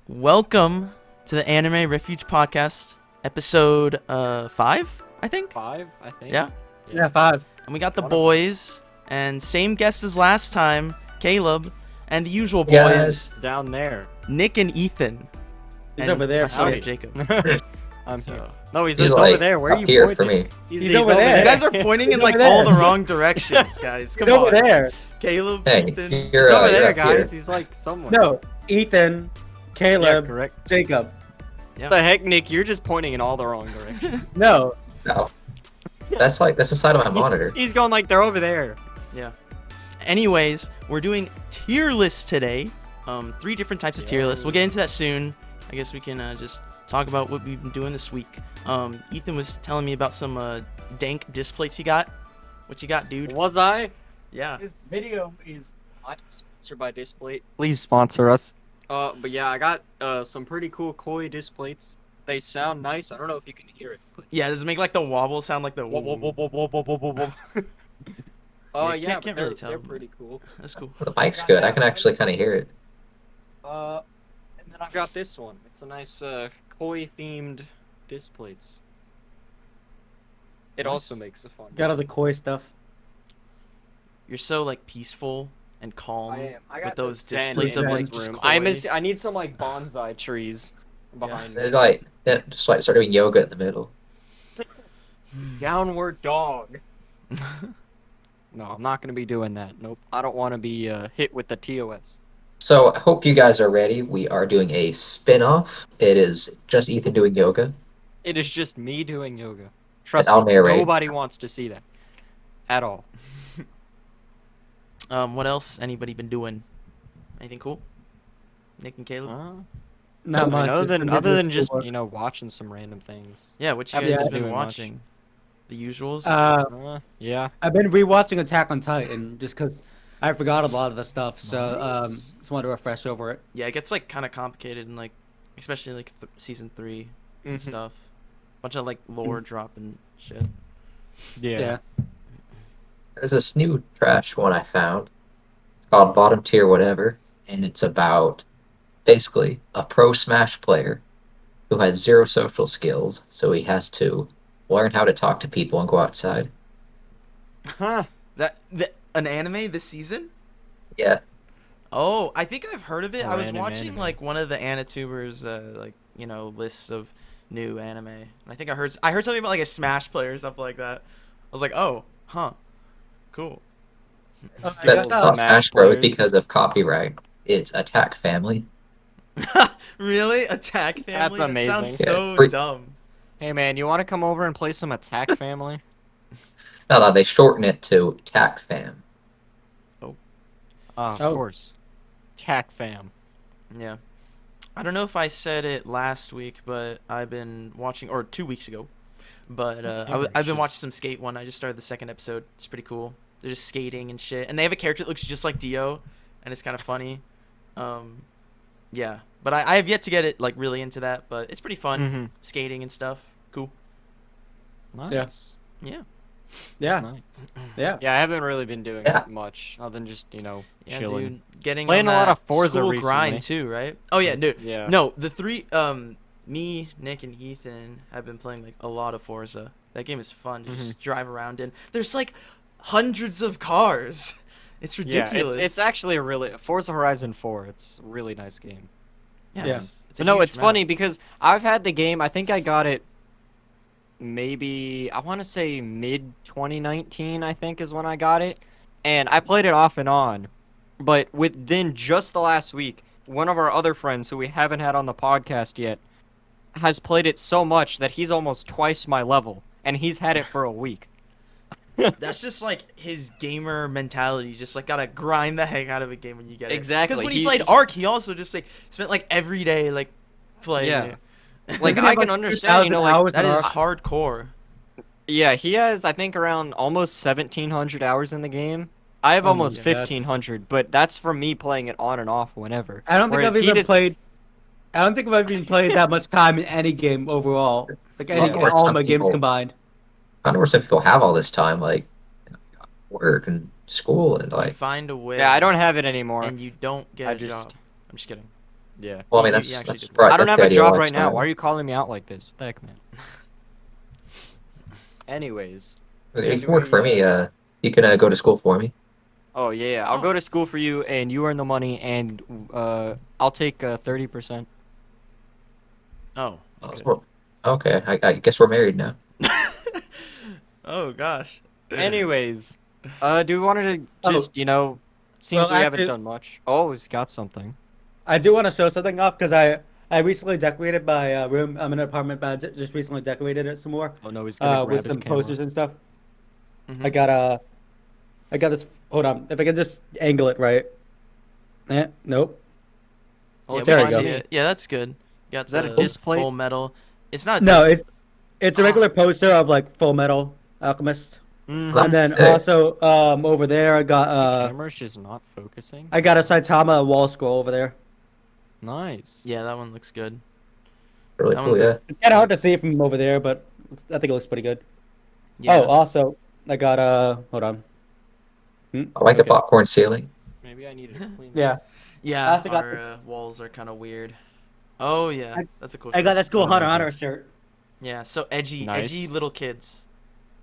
Welcome to the Anime Refuge podcast, episode 5, I think. 5, I think. Yeah. Yeah, 5. And we got the boys, and same guest as last time, Caleb, and the usual boys, Yes. Down there. Nick and Ethan. He's and over there. myself, Howdy. Jacob. I'm So- here. No, he's He's just like over there. Where are up you here pointing? for me. He's over You there. guys are pointing in He's like over all there. the wrong directions, guys. He's Come over on. there. Caleb, Hey, Ethan. He's you're, over you're there, up guys. here. He's like somewhere. No, Ethan, Yeah, Caleb, correct. Jacob. Yeah. What the heck, Nick? You're just pointing in all the wrong directions. No. No. That's the side of my monitor. He's going like they're over there. Anyways, we're doing tier lists today. 3 different types of tier lists. We'll get into that soon. I guess we can just talk about what we've been doing this week. Ethan was telling me about some dank displays he got. What you got, dude? Was I? Yeah. This video is not sponsored by Display. Please sponsor us. But yeah, I got some pretty cool koi displays. They sound nice. I don't know if you can hear it. But... Yeah, does it make like the wobble sound like the Oh Yeah, yeah, can't but really tell. they're pretty cool. That's cool. The mic's good. I can actually kind of hear it. And then I've got this one. It's a nice koi themed displays. It Nice. also makes a fun. Got all the koi stuff. You're so like peaceful and calm I am. I got with those the zen displays of in like this just room. koi. I need some like bonsai trees behind They're me. just like start doing yoga in the middle. Downward dog. No, I'm not gonna be doing that. Nope. I don't want to be hit with the TOS. So I hope you guys are ready. We are doing a spin-off. It is just Ethan doing yoga. It is just me doing yoga. Trust I'll me, narrate. nobody wants to see that at all. What else? Anybody been doing? Anything cool? Nick and Caleb? Not much. Other It's than been other busy than with just schoolwork. watching some random things. Yeah, what you Haven't guys been been doing much. watching? The usuals? Yeah. I've been rewatching Attack on Titan just because I forgot a lot of the stuff. So Nice. just wanted to refresh over it. Yeah, it gets like kind of complicated and like, especially like season 3 and Mhm. stuff. Bunch of like lore dropping shit. Yeah. There's this new trash one I found. It's called Bottom Tier Whatever, and it's about basically a pro Smash player who has 0 social skills, so he has to learn how to talk to people and go outside. Huh. An anime this season? Yeah. Oh, I think I've heard of it. I was Random watching anime. like one of the Anitubers like, you know, lists of new anime. And I think I heard something about like a Smash player or something like that. I was like, "Oh, huh. Cool." I That's guess not Smash Smash Bros. players. Because of copyright. It's Attack Family. Really? Attack Family? That amazing. sounds Yeah, so it's pretty- dumb. Hey man, you want to come over and play some Attack Family? No, they shorten it to Tac Fam. Of Oh. course. Tack Fam. Yeah. I don't know if I said it last week, but I've been watching, or 2 weeks ago. But I've been watching some Skate 1. I just started the second episode. It's pretty cool. They're just skating and shit. And they have a character that looks just like Dio, and it's kind of funny. Yeah. But I have yet to get it like really into that, but it's pretty fun. Mm-hmm. Skating and stuff. Cool. Nice. Yeah. Yeah. Nice. Yeah. Yeah, I haven't really been doing Yeah. much other than just, Yeah, chilling. dude. Getting Playing on a lot that of Forza school recently. grind too, right? Oh yeah, dude. Yeah. No, the 3 me, Nick, and Ethan have been playing like a lot of Forza. That game is fun to just drive around in. There's like hundreds of cars. It's ridiculous. Yeah, it's actually a really Forza Horizon 4. It's a really nice game. yeah. Yeah. It's a But no, huge it's map. funny because I've had the game. I think I got it. Maybe I want to say mid 2019. I think is when I got it, and I played it off and on. But within just the last week, one of our other friends who we haven't had on the podcast yet has played it so much that he's almost twice my level, and he's had it for a week. That's just like his gamer mentality. Just like gotta grind the heck out of a game when you get it. Exactly. Because when he He- played Ark, he also just like spent like every day like playing Yeah. it. Like Isn't it I can like understand, 2,000 like hours That on is Ark? hardcore. yeah, he has I think around almost 1,700 hours in the game. I have Oh my almost God. 1,500, but that's from me playing it on and off whenever. I don't think Whereas I've he even just- played. I don't think I've even played that much time in any game overall. Like any, Well, or all some my games people- combined. I don't know where some people have all this time, like work and school and You like. find a way. Yeah, I don't have it anymore. And you don't get I a just- job. I'm just kidding. Yeah. Well, I mean, You that's actually that's did right. I don't That's have the a ideal job right now. lifestyle. Why are you calling me out like this? What the heck, man? Anyways. It Should can work for we, me. You can go to school for me. Oh, yeah. I'll Oh. go to school for you, and you earn the money, and I'll take 30%. Oh. Oh, Okay. so- okay, I guess we're married now. Oh gosh. Anyways, do we want to Oh. just, seems Well, we haven't actually- done much. Oh, he's got something. I do want to show something off because I recently decorated my room. I'm in an apartment, but I just recently decorated it some more. Oh no, he's gonna grab With his some camera. posters and stuff. Mhm. I got this. Hold on, if I can just angle it right. Nope. Oh, Yeah, it's we there can you fine go. see with me. it. Yeah, that's good. You got Is that a the disc plate? full metal. It's not. No, disc. it's a regular poster of like Full Metal Alchemist. Mhm. And then Sick. also over there I The got camera's just not focusing. I got a Saitama wall scroll over there. Nice. Yeah, that one looks good. Really That cool, one's yeah. It's kind of hard to see from over there, but I think it looks pretty good. Yeah. Oh, also I got hold on. I like the Okay. popcorn ceiling. Maybe I need to clean. Yeah, I Yeah. also got Our the- walls are kind of weird. Oh yeah, that's a cool. I got shirt. this cool Oh, Hunter x okay. Hunter shirt. Yeah, so edgy, Nice. edgy little kids.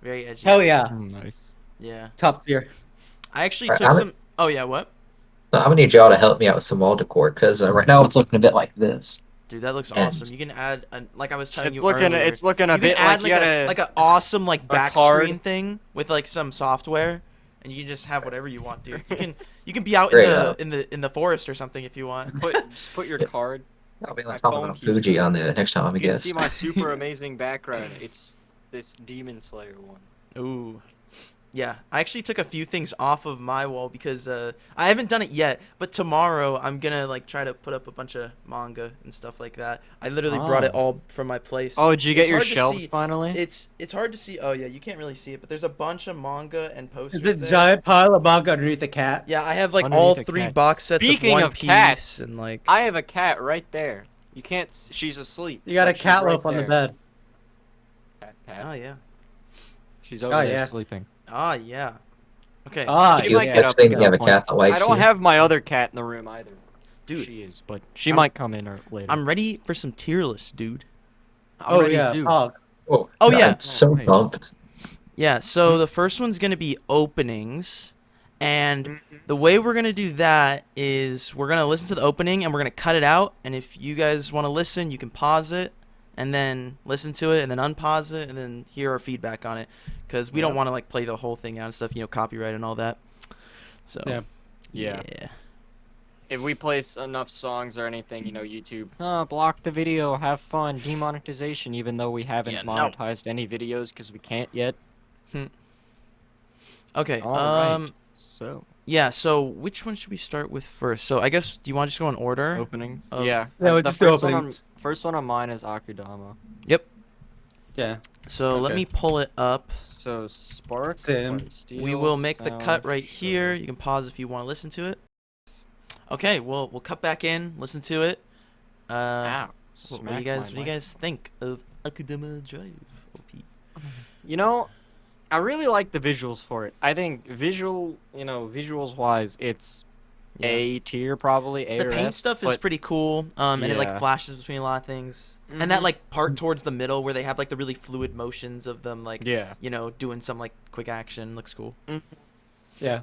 Very edgy. Hell yeah, Nice. Yeah. top tier. I actually Alright, took I'm- some. Oh yeah, what? So I'm gonna need y'all to help me out with some wall decor because right now it's looking a bit like this. Dude, that looks And- awesome. You can add, like I was telling It's you looking. earlier. It's looking a You can bit add like you gotta. like an awesome like back card. screen thing with like some software, and you can just have whatever you want, dude. You can be out Great, in the forest or something if you want. Just put your card. I'll be My like talking phone about keeps Fuji going. on the next time, I You can guess. see my super amazing background. It's this Demon Slayer one. Ooh. Yeah, I actually took a few things off of my wall because I haven't done it yet, but tomorrow I'm gonna like try to put up a bunch of manga and stuff like that. I literally brought it Oh. all from my place. Oh, did you get It's your hard to shelves see. finally? It's hard to see. Oh yeah, you can't really see it, but there's a bunch of manga and posters It's this there. giant pile of manga underneath the cat. Yeah, I have like Underneath all a 3 cat. box sets Speaking of One of Piece cats, and like. I have a cat right there. You can't. She's asleep. You got a but she's cat right loaf on the there. bed. Oh yeah. She's over Oh, there yeah. sleeping. Ah yeah. Okay. Ah, She You might yeah. get next up thing at you have a some cat that I likes don't you. have my other cat in the room either. Dude, She is, but she I'm- might come in or later. I'm ready for some tier list, dude. I'm Oh ready yeah, too. Hog. Oh, Oh, God, yeah. I'm so right. pumped. Yeah, so the first one's going to be openings. And the way we're going to do that is we're going to listen to the opening and we're going to cut it out. And if you guys want to listen, you can pause it and then listen to it and then unpause it and then hear our feedback on it. Because we don't Yep. want to like play the whole thing out and stuff, copyright and all that. So, Yeah. Yeah. yeah. If we place enough songs or anything, YouTube, block the video, have fun, demonetization, even though we haven't Yeah, no. monetized any videos because we can't yet. Okay, Alright. So, yeah, so which one should we start with first? So I guess, do you want to just go in order? openings. Of- Yeah. Yeah, we'll the just do first one openings. first one on mine is Akudama. Yeah. So let Okay. me pull it up. So Spark. Same. by Steel, We will make the Sound, cut right Shoyo. here. You can pause if you want to listen to it. Okay, well we'll cut back in, listen to it. Ow. What do Smack you guys my what do you mic. guys think of Akudama Drive? OP. I really like the visuals for it. I think visuals wise, it's Yeah. A tier probably. A The or paint S, stuff is but- pretty cool. And it like Yeah. flashes between a lot of things. And that Mhm. like part towards the middle where they have like the really fluid motions of them like Yeah. doing some like quick action looks cool. Yeah.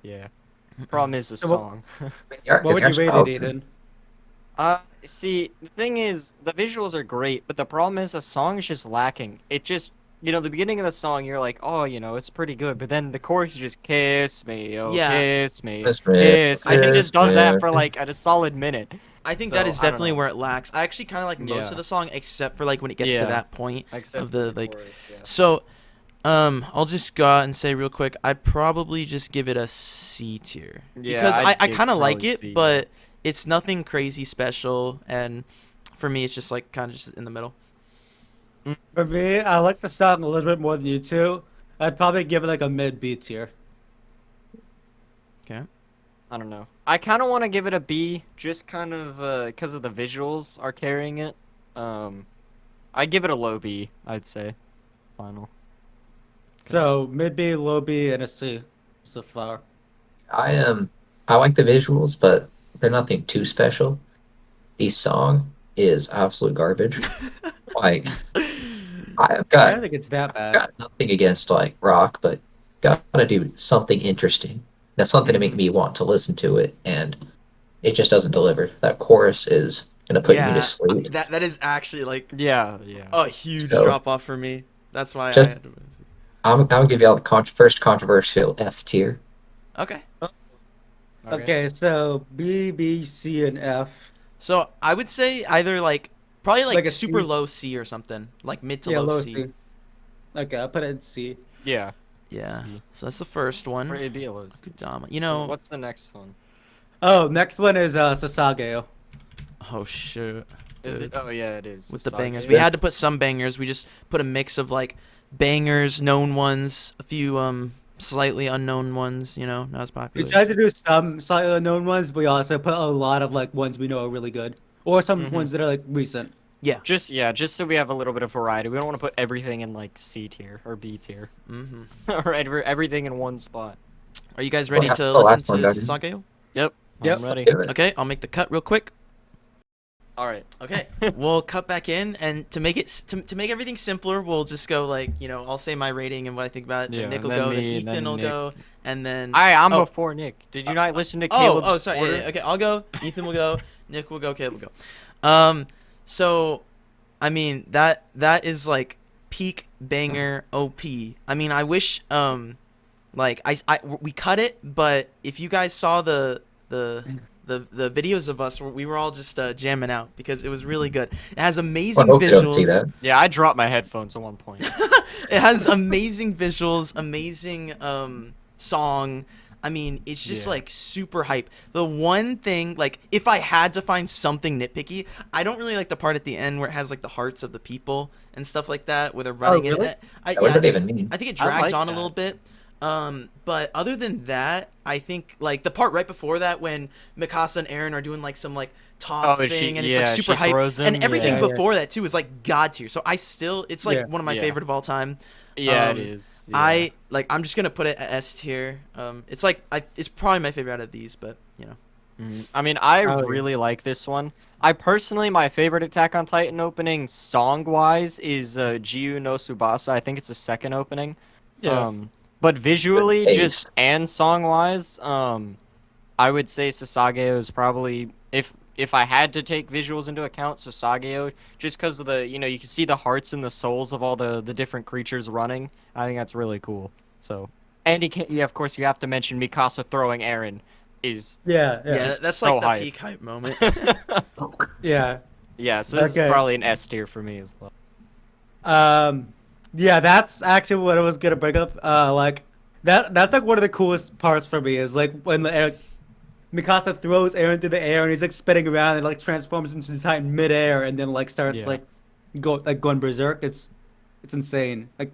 Yeah. Problem is the So what- song. What would you rate it, Ethan? See, the thing is, the visuals are great, but the problem is the song is just lacking. It just, the beginning of the song, you're like, oh, it's pretty good, but then the chorus is just kiss me, oh, Yeah. kiss me, Kiss me, kiss me. It kiss just does me, that for kiss- like a solid minute. I think that So, is I don't definitely know. where it lacks. I actually kind of like most Yeah. of the song except for like when it gets to Yeah. that point. Except Of the, for like- chorus, yeah. So, I'll just go out and say real quick, I'd probably just give it a C tier. Yeah, Because I'd I give kind of like probably it, C. but it's nothing crazy special, and for me, it's just like kind of just in the middle. For me, I like the song a little bit more than you two. I'd probably give it like a mid B tier. Okay. I don't know. I kind of want to give it a B, just kind of because of the visuals are carrying it. I give it a low B, I'd say. Final. So mid B, low B, and a C so far. I like the visuals, but they're nothing too special. the song is absolute garbage. Like, I've I don't got think it's that bad. got nothing against like rock, but gotta do something interesting. That's something to make me want to listen to it, and it just doesn't deliver. That chorus is gonna put me to Yeah, sleep. that is actually like Yeah. a huge So drop off for me. That's why I just had to. I'm gonna give y'all the first controversial F tier. Okay. Okay, so B, B, C, and F. So I would say either like probably like Like a super C? low C or something, like mid to Yeah, low low C. C. Okay, I'll put it in C. Yeah. Yeah. C. So that's the first one. Or it'd be a low C. Gintama. You know. What's the next one? Oh, next one is Sasageo. Oh shoot. Is Dude. it? Oh yeah, it is. With the Sasage. bangers, we had to put some bangers. We just put a mix of like bangers, known ones, a few slightly unknown ones. You know, not as We popular. tried to do some slightly unknown ones, but we also put a lot of like ones we know are really good, or some ones that are like recent. Yeah. Just so we have a little bit of variety. We don't want to put everything in like C tier or B tier, Mm-hmm. or everything in one spot. Are you guys ready that's to the listen last to one, Doug. Sasageo? Yep. Yep, I'm let's ready. Do it. Okay, I'll make the cut real quick. All right. Okay, we'll cut back in, and to make it to make everything simpler, we'll just go like I'll say my rating and what I think about it. Yeah, Then Nick will and then go, then me, and Ethan then will Nick. go, and then I'm oh, before Nick. Did you not listen to oh Caleb's oh sorry. order? Yeah, okay, I'll go. Ethan will go. Nick will go. Caleb will go. So, I mean that is like peak banger OP. I mean, I wish like we cut it, but if you guys saw the videos of us, we were all just jamming out because it was really good. It has amazing I hope you don't see visuals. that. Yeah, I dropped my headphones at one point. It has amazing visuals, amazing song. I mean, it's just Yeah. like super hype. The one thing, like, if I had to find something nitpicky, I don't really like the part at the end where it has like the hearts of the people and stuff like that, where they're running really? it. What does that even mean? I think it I drags like on a that. little bit. But other than that, I think like the part right before that when Mikasa and Eren are doing like some like toss Oh, thing she- and it's like yeah, super she hype, throws and him, everything yeah. before that too is like god tier. So it's like Yeah. one of my Yeah. favorite of all time. Yeah, Um, it is. Yeah. I'm just gonna put it at S tier. It's like it's probably my favorite out of these, but I mean, I Oh, yeah. really like this one. I personally, my favorite Attack on Titan opening, song-wise, is Jiu no Tsubasa. I think it's the second opening. Yeah. But visually, Good just taste. and song-wise, I would say Sasageo is probably if I had to take visuals into account, Sasageo, just because of the you can see the hearts and the souls of all the different creatures running. I think that's really cool. So, and of course, you have to mention Mikasa throwing Eren is Yeah. yeah, Yeah. Just that's so like the hype. peak hype moment. Yeah. yeah. So this Okay. is probably an S tier for me as well. Yeah, that's actually what I was gonna bring up. Like that's like one of the coolest parts for me is like when Mikasa throws Eren through the air and he's like spinning around and like transforms into the Titan midair and then like starts Yeah. like going berserk. It's insane. Like,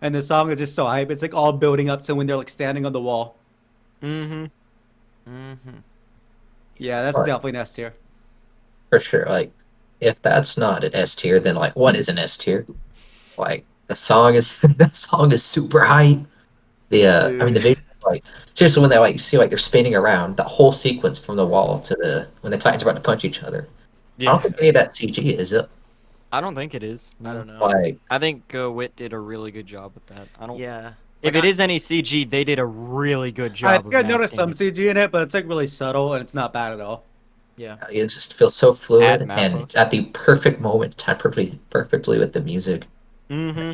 and the song is just so hype. It's like all building up to when they're like standing on the wall. Mm-hmm. Mm-hmm. Yeah, that's Right. definitely an S tier. For sure. Like, if that's not an S tier, then like, what is an S tier? Like, the song is that song is super hype. I mean, the Dude. video is like seriously when they like you see like they're spinning around the whole sequence from the wall to the when the Titans are about to punch each other. I Yeah. don't think any of that CG is it. I don't think it is. I No. don't know. Like, I think Wit did a really good job with that. I don't. Yeah. If Like, it is any CG, they did a really good job. I of think I noticed masking some it. CG in it, but it's like really subtle and it's not bad at all. Yeah. it just feels so fluid Add and Mappa. it's at the perfect moment, timed perfectly with the music. Mm-hmm.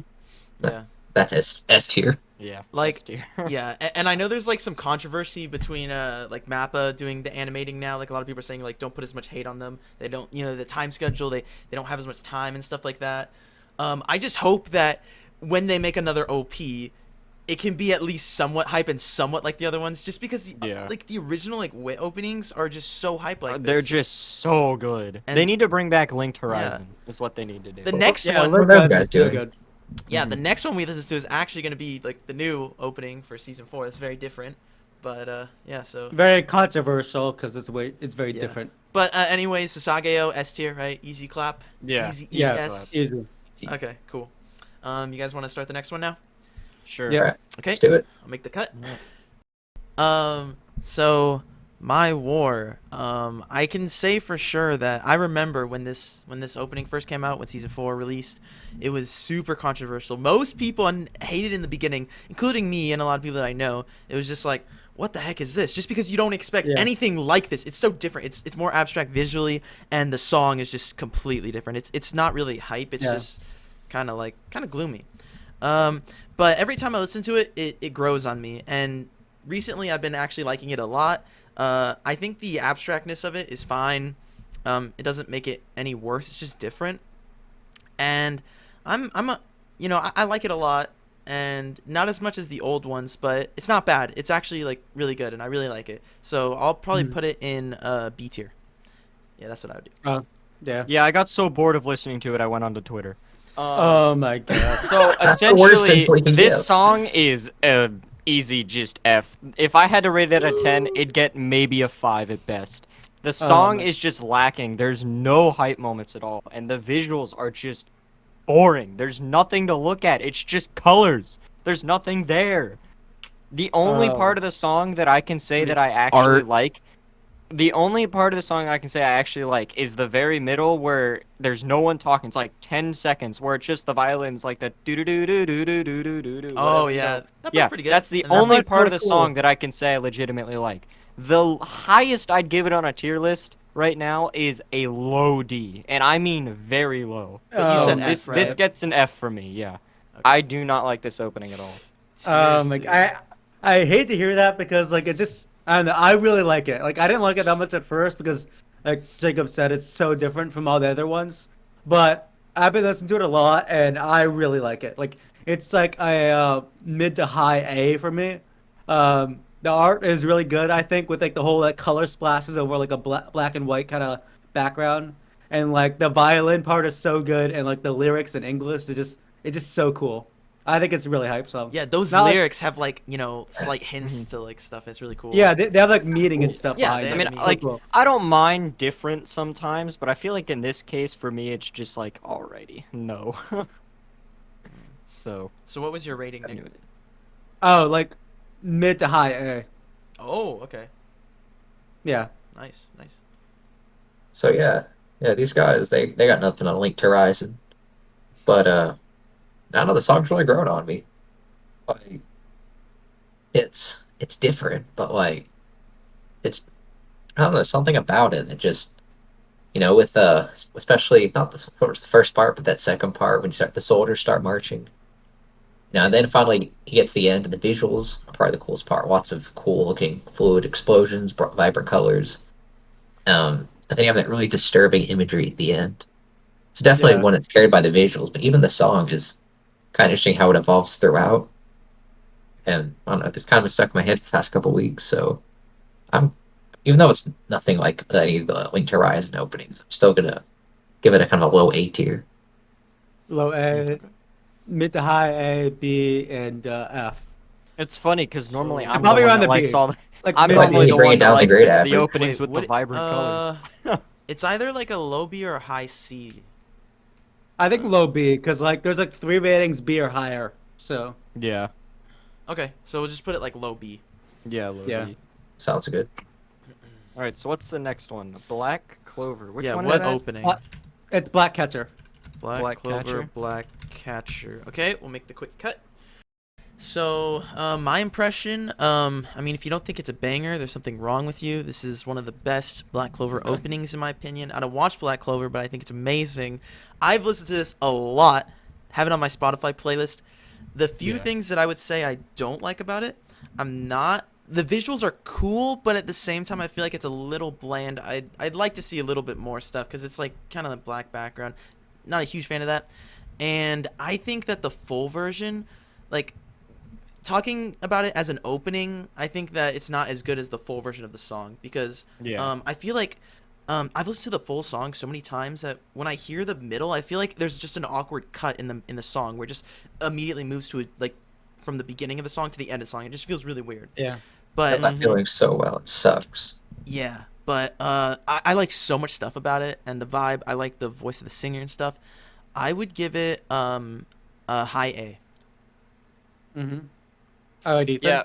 Yeah. That's S tier. Yeah. Like, S tier. Yeah, and I know there's like some controversy between like Mappa doing the animating now. Like a lot of people are saying like don't put as much hate on them. They don't, the time schedule. They don't have as much time and stuff like that. I just hope that when they make another OP, it can be at least somewhat hype and somewhat like the other ones. Just because Yeah. like the original like Wit openings are just so hype like They're this. just so good. And- They need to bring back Linked Horizon. Is what they need to do. The next Yeah, one, Linked What are Horizon those is guys too doing? good. yeah, the next one we listen to is actually going to be like the new opening for season 4. It's very different, but yeah. So, Very controversial because it's very Yeah. different. but anyways, Sasageo S tier, right? Easy clap. Yeah. Easy Yeah, S. easy. Okay, cool. You guys want to start the next one now? Sure. Yeah. Alright, Okay, let's do it. I'll make the cut. So My war. I can say for sure that I remember when this opening first came out, when season 4 released, it was super controversial. Most people hated it in the beginning, including me and a lot of people that I know. It was just like, what the heck is this? Just because you don't expect Yeah. anything like this. It's so different. It's more abstract visually, and the song is just completely different. It's not really hype. It's Yeah. just kind of gloomy. Um, but every time I listen to it, it grows on me. And recently, I've been actually liking it a lot. I think the abstractness of it is fine. It doesn't make it any worse. It's just different. And I like it a lot, and not as much as the old ones, but it's not bad. It's actually like really good, and I really like it. So I'll probably put it in B tier. Yeah, that's what I would do. Yeah. Yeah, I got so bored of listening to it, I went onto Twitter. Oh my god. So the worst essentially, insult you can this give. song is easy, just F. If I had to rate it out of 10, it'd get maybe a 5 at best. The song my- is just lacking. There's no hype moments at all, and the visuals are just boring. There's nothing to look at. It's just colors. There's nothing there. The only Oh. part of the song that I can say Dude, that it's I actually art. like the only part of the song I can say I actually like is the very middle where there's no one talking. It's like 10 seconds where it's just the violins like the do do do do do do do do do do. Oh yeah, that part's Yeah, pretty good. that's the And then- only part's part of really the cool. song that I can say I legitimately like. The highest I'd give it on a tier list right now is a low D, and I mean very low. But you said Oh, F, This right? gets an F for me. Yeah, Okay. I do not like this opening at all. Like Seriously. I hate to hear that because like it just I don't know, I really like it. Like I didn't like it that much at first because like Jacob said it's so different from all the other ones. But I've been listening to it a lot and I really like it. Like it's like a mid to high A for me. The art is really good, I think, with like the whole like color splashes over like a black and white kind of background. And like the violin part is so good and like the lyrics in English it's just so cool. I think it's a really hype song. Yeah, those Not like- lyrics have like slight hints to like stuff. It's really cool. Yeah, they have like meaning and stuff Yeah, behind they it. I mean, have It's me. like, cool. I don't mind different sometimes, but I feel like in this case, for me, it's just like, alrighty, no. So, So what was your rating, Nick? Oh, like mid to high A. Oh, okay. Yeah. Nice, nice. So yeah, these guys they got nothing on Linked Horizon, but I don't know, the song's really growing on me. Like it's different, but like it's I don't know, something about it. It just with especially not the first part, but that second part when the soldiers start marching. And then finally he gets to the end, and the visuals are probably the coolest part. Lots of cool looking fluid explosions, vibrant colors. I think I have that really disturbing imagery at the end. It's definitely Yeah. one that's carried by the visuals, but even the song is kind of interesting how it evolves throughout. And I don't know, it's kind of been stuck in my head for the past couple weeks. So I'm, even though it's nothing like any of the Linked Horizon openings, I'm still gonna give it a kind of a low A tier. Low A, mid to high A, B, and F. it's funny because normally So- I'm Probably the one around that the likes B. all the, Like I'm mid Like, normally B. the bring it one that down to likes grade the average. openings with the what- vibrant colors. It's either like a low B or a high C. I think low B because like there's like 3 ratings B or higher. So Yeah, Okay, so we'll just put it like low B. yeah, low Yeah. B. Sounds good. All right, so what's the next one? Black Clover. Which Yeah, one what is that? opening? What? It's Black Catcher. Black Black Clover, Catcher? Black Catcher. Okay, we'll make the quick cut. So, my impression, I mean, if you don't think it's a banger, there's something wrong with you. This is one of the best Black Clover openings, in my opinion. I don't watch Black Clover, but I think it's amazing. I've listened to this a lot, have it on my Spotify playlist. The few Yeah. things that I would say I don't like about it, the visuals are cool, but at the same time, I feel like it's a little bland. I'd like to see a little bit more stuff, because it's like kind of a black background. Not a huge fan of that. And I think that the full version, like, talking about it as an opening, I think that it's not as good as the full version of the song, because Yeah. I feel like I've listened to the full song so many times that when I hear the middle, I feel like there's just an awkward cut in the song where it just immediately moves to like from the beginning of the song to the end of the song. It just feels really weird. Yeah. But That feeling so well. It sucks. yeah, but I like so much stuff about it, and the vibe. I like the voice of the singer and stuff. I would give it a high A. Mm-hmm. Alright, Ethan. Yeah,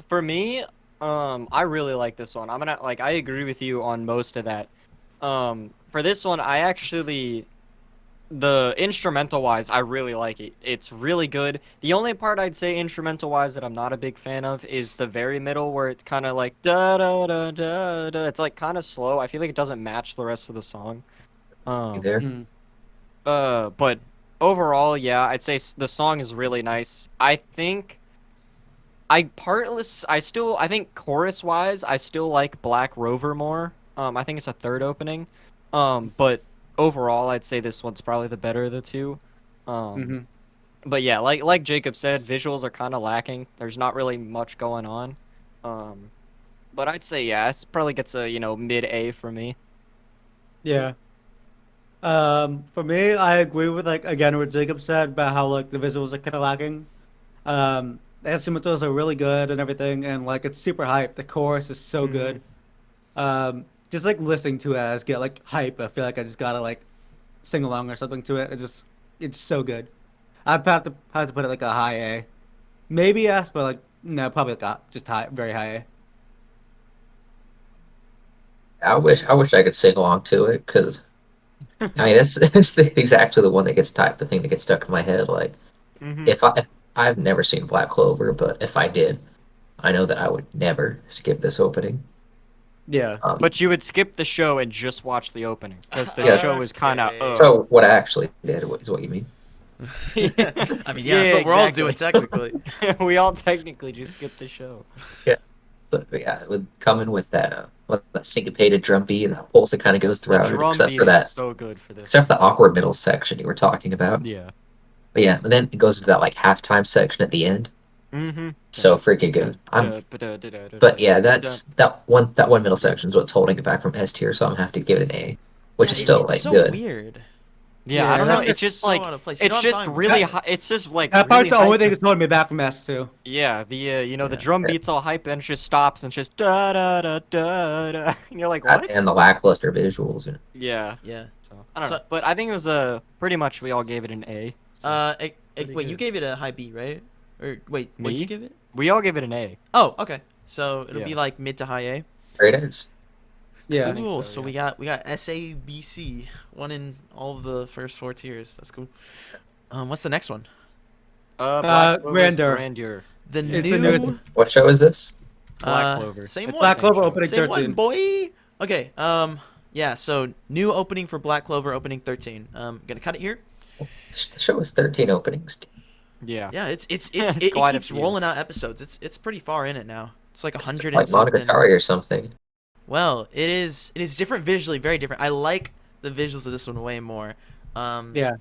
for me, I really like this one. I agree with you on most of that. For this one, the instrumental wise, I really like it. It's really good. The only part I'd say instrumental wise that I'm not a big fan of is the very middle where it's kind of like da da da da da. It's like kind of slow. I feel like it doesn't match the rest of the song. You there? Mhm. But overall, yeah, I'd say the song is really nice. I think I think chorus wise, I still like Black Rover more. I think it's a third opening. But overall, I'd say this one's probably the better of the two. Mhm. But yeah, like Jacob said, visuals are kind of lacking. There's not really much going on. But I'd say yeah, this probably gets a mid A for me. Yeah. For me, I agree with like again what Jacob said about how like the visuals are kind of lacking. The instrumentals are really good and everything, and like it's super hype. The chorus is so good. Just like listening to it, I just get like hype. I feel like I just gotta like sing along or something to it. It's so good. I'd have to put it like a high A, maybe S, but like no, probably like just high, very high A. I wish I could sing along to it because I mean it's exactly the one that gets typed, the thing that gets stuck in my head. Like Mm-hmm. I've never seen Black Clover, but if I did, I know that I would never skip this opening. Yeah. But you would skip the show and just watch the opening because the Yeah. show is kind of Okay. So what I actually did is what you mean. I mean, yeah, that's what we're all doing technically. We all technically just skipped the show. Yeah. So yeah, with coming with that syncopated drum beat and that pulse that kind of goes The throughout it, drum except beat for is that, so good for this. except for the awkward middle section you were talking about. Yeah. But yeah, and then it goes into that like halftime section at the end. Mm-hmm. So freaking good. But yeah, that one middle section is what's holding it back from S tier, so I'm gonna have to give it an A, which Yeah, is still it's like so good. weird. Yeah, Yeah, I don't know. that It's just so like out of place. You know it's what I'm just talking really about? high. It's just like That really part's the only hype. thing that's holding me back from S too. Yeah, the Yeah. the drum beats all hype and it just stops and it's just da da da da da. And you're like, That what? and the lackluster visuals. And Yeah. Yeah. So I don't So- know, but I think it was pretty much we all gave it an A. So. Pretty Wait, you good. gave it a high B, right? Or wait, what'd Me? you give it? We all gave it an A. Oh, okay. So it'll Yeah. be like mid to high A. great as. Yeah. I think Cool. so, So yeah. we got S A B C, one in all of the first 4 tiers. That's cool. What's the next one? Black Clover's Grandeur. Grandeur. The It's a new new- What show is this? Black Clover. Same It's one. Black Clover show. opening Same 13. one, boy. Okay. Yeah. So new opening for Black Clover, opening 13. Gonna cut it here. The show has 13 openings. Yeah. Yeah. It It's quite a keeps few. rolling out episodes. It's pretty far in it now. It's like It's 100 like and something. Monogatari or something. Well, it is different visually, very different. I like the visuals of this one way more. Yeah.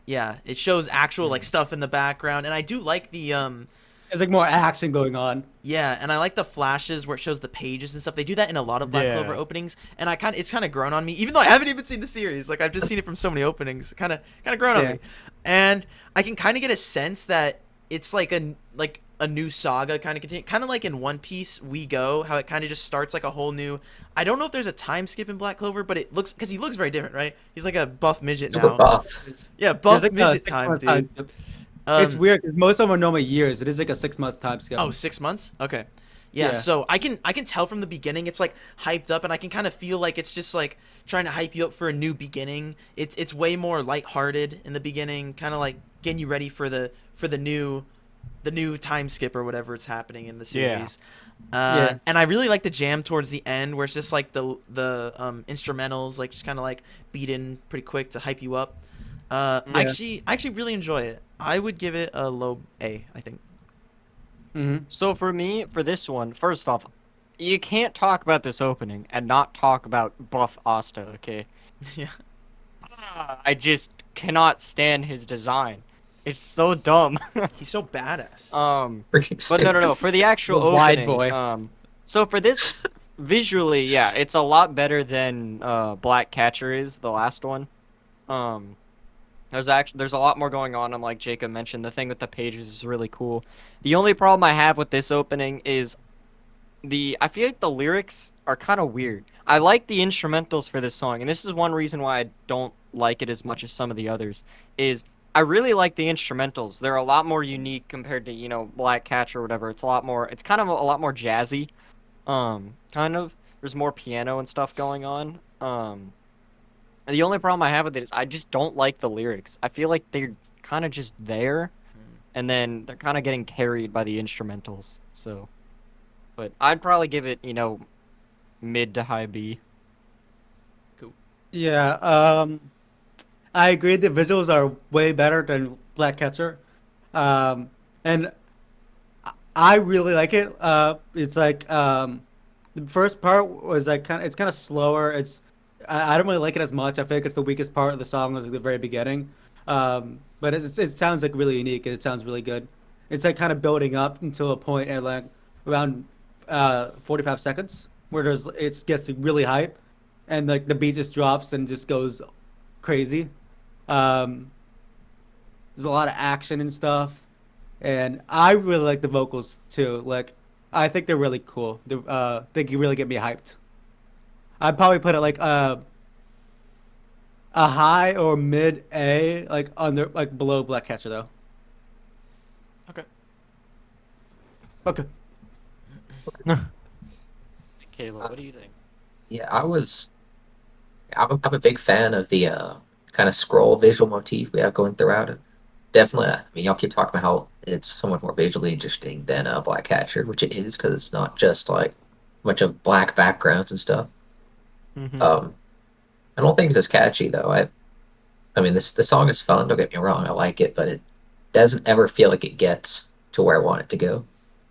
Yeah, it shows actual like stuff in the background, and I do like the There's like more action going on. yeah, and I like the flashes where it shows the pages and stuff. They do that in a lot of Black Yeah. Clover openings, and it's kind of grown on me, even though I haven't even seen the series. Like I've just seen it from so many openings, kind of grown on Yeah. me, and I can kind of get a sense that it's like a new saga kind of continue, kind of like in One Piece We Go, how it kind of just starts like a whole new. I don't know if there's a time skip in Black Clover, but it looks because he looks very different, right? He's like a buff midget Super now. buff. Yeah, buff There's like midget 6 time, month dude. skip. It's Um, weird because most of them are normally years. It is like a 6 month time skip. Oh, 6 months? Okay. Yeah, Yeah. so I can tell from the beginning it's like hyped up, and I can kind of feel like it's just like trying to hype you up for a new beginning. It's way more lighthearted in the beginning, kind of like getting you ready for the new time skip or whatever it's happening in the Yeah. series. Yeah. And I really like the jam towards the end where it's just like the instrumentals like just kind of like beat in pretty quick to hype you up. I actually really enjoy it. I would give it a low A, I think. Mm-hmm. So for me, for this one, first off, you can't talk about this opening and not talk about Buff Asta, okay? Yeah. I just cannot stand his design. It's so dumb. He's so badass. Freaking But no. For the actual The wide opening, boy. So for this, visually, yeah, it's a lot better than Black Catcher is, the last one. There's a lot more going on, and like Jacob mentioned, the thing with the pages is really cool. The only problem I have with this opening is I feel like the lyrics are kind of weird. I like the instrumentals for this song, and this is one reason why I don't like it as much as some of the others, is I really like the instrumentals. They're a lot more unique compared to, Black Catcher or whatever. It's kind of a lot more jazzy. kind of. There's more piano and stuff going on. The only problem I have with it is I just don't like the lyrics. I feel like they're kind of just there, and then they're kind of getting carried by the instrumentals. So, but I'd probably give it, mid to high B. Yeah, I agree. The visuals are way better than Black Catcher, and I really like it. It's like the first part was like it's kind of slower. I don't really like it as much. I feel like it's the weakest part of the song was like the very beginning. But it sounds like really unique and it sounds really good. It's like kind of building up until a point at like around 45 seconds where it gets really hype and like the beat just drops and just goes crazy. Um, there's a lot of action and stuff, and I really like the vocals too. Like, I think they're really cool. They can really get me hyped. I'd probably put it like a high or mid A, like under like below Black Catcher though. Okay. Okay. Kayla, what do you think? Yeah, I'm a big fan of the kind of scroll visual motif we have going throughout it. Definitely, I mean, y'all keep talking about how it's somewhat more visually interesting than Black Catcher, which it is because it's not just like a bunch of black backgrounds and stuff. Mm-hmm. I don't think it's as catchy though. I mean, the song is fun. Don't get me wrong, I like it, but it doesn't ever feel like it gets to where I want it to go.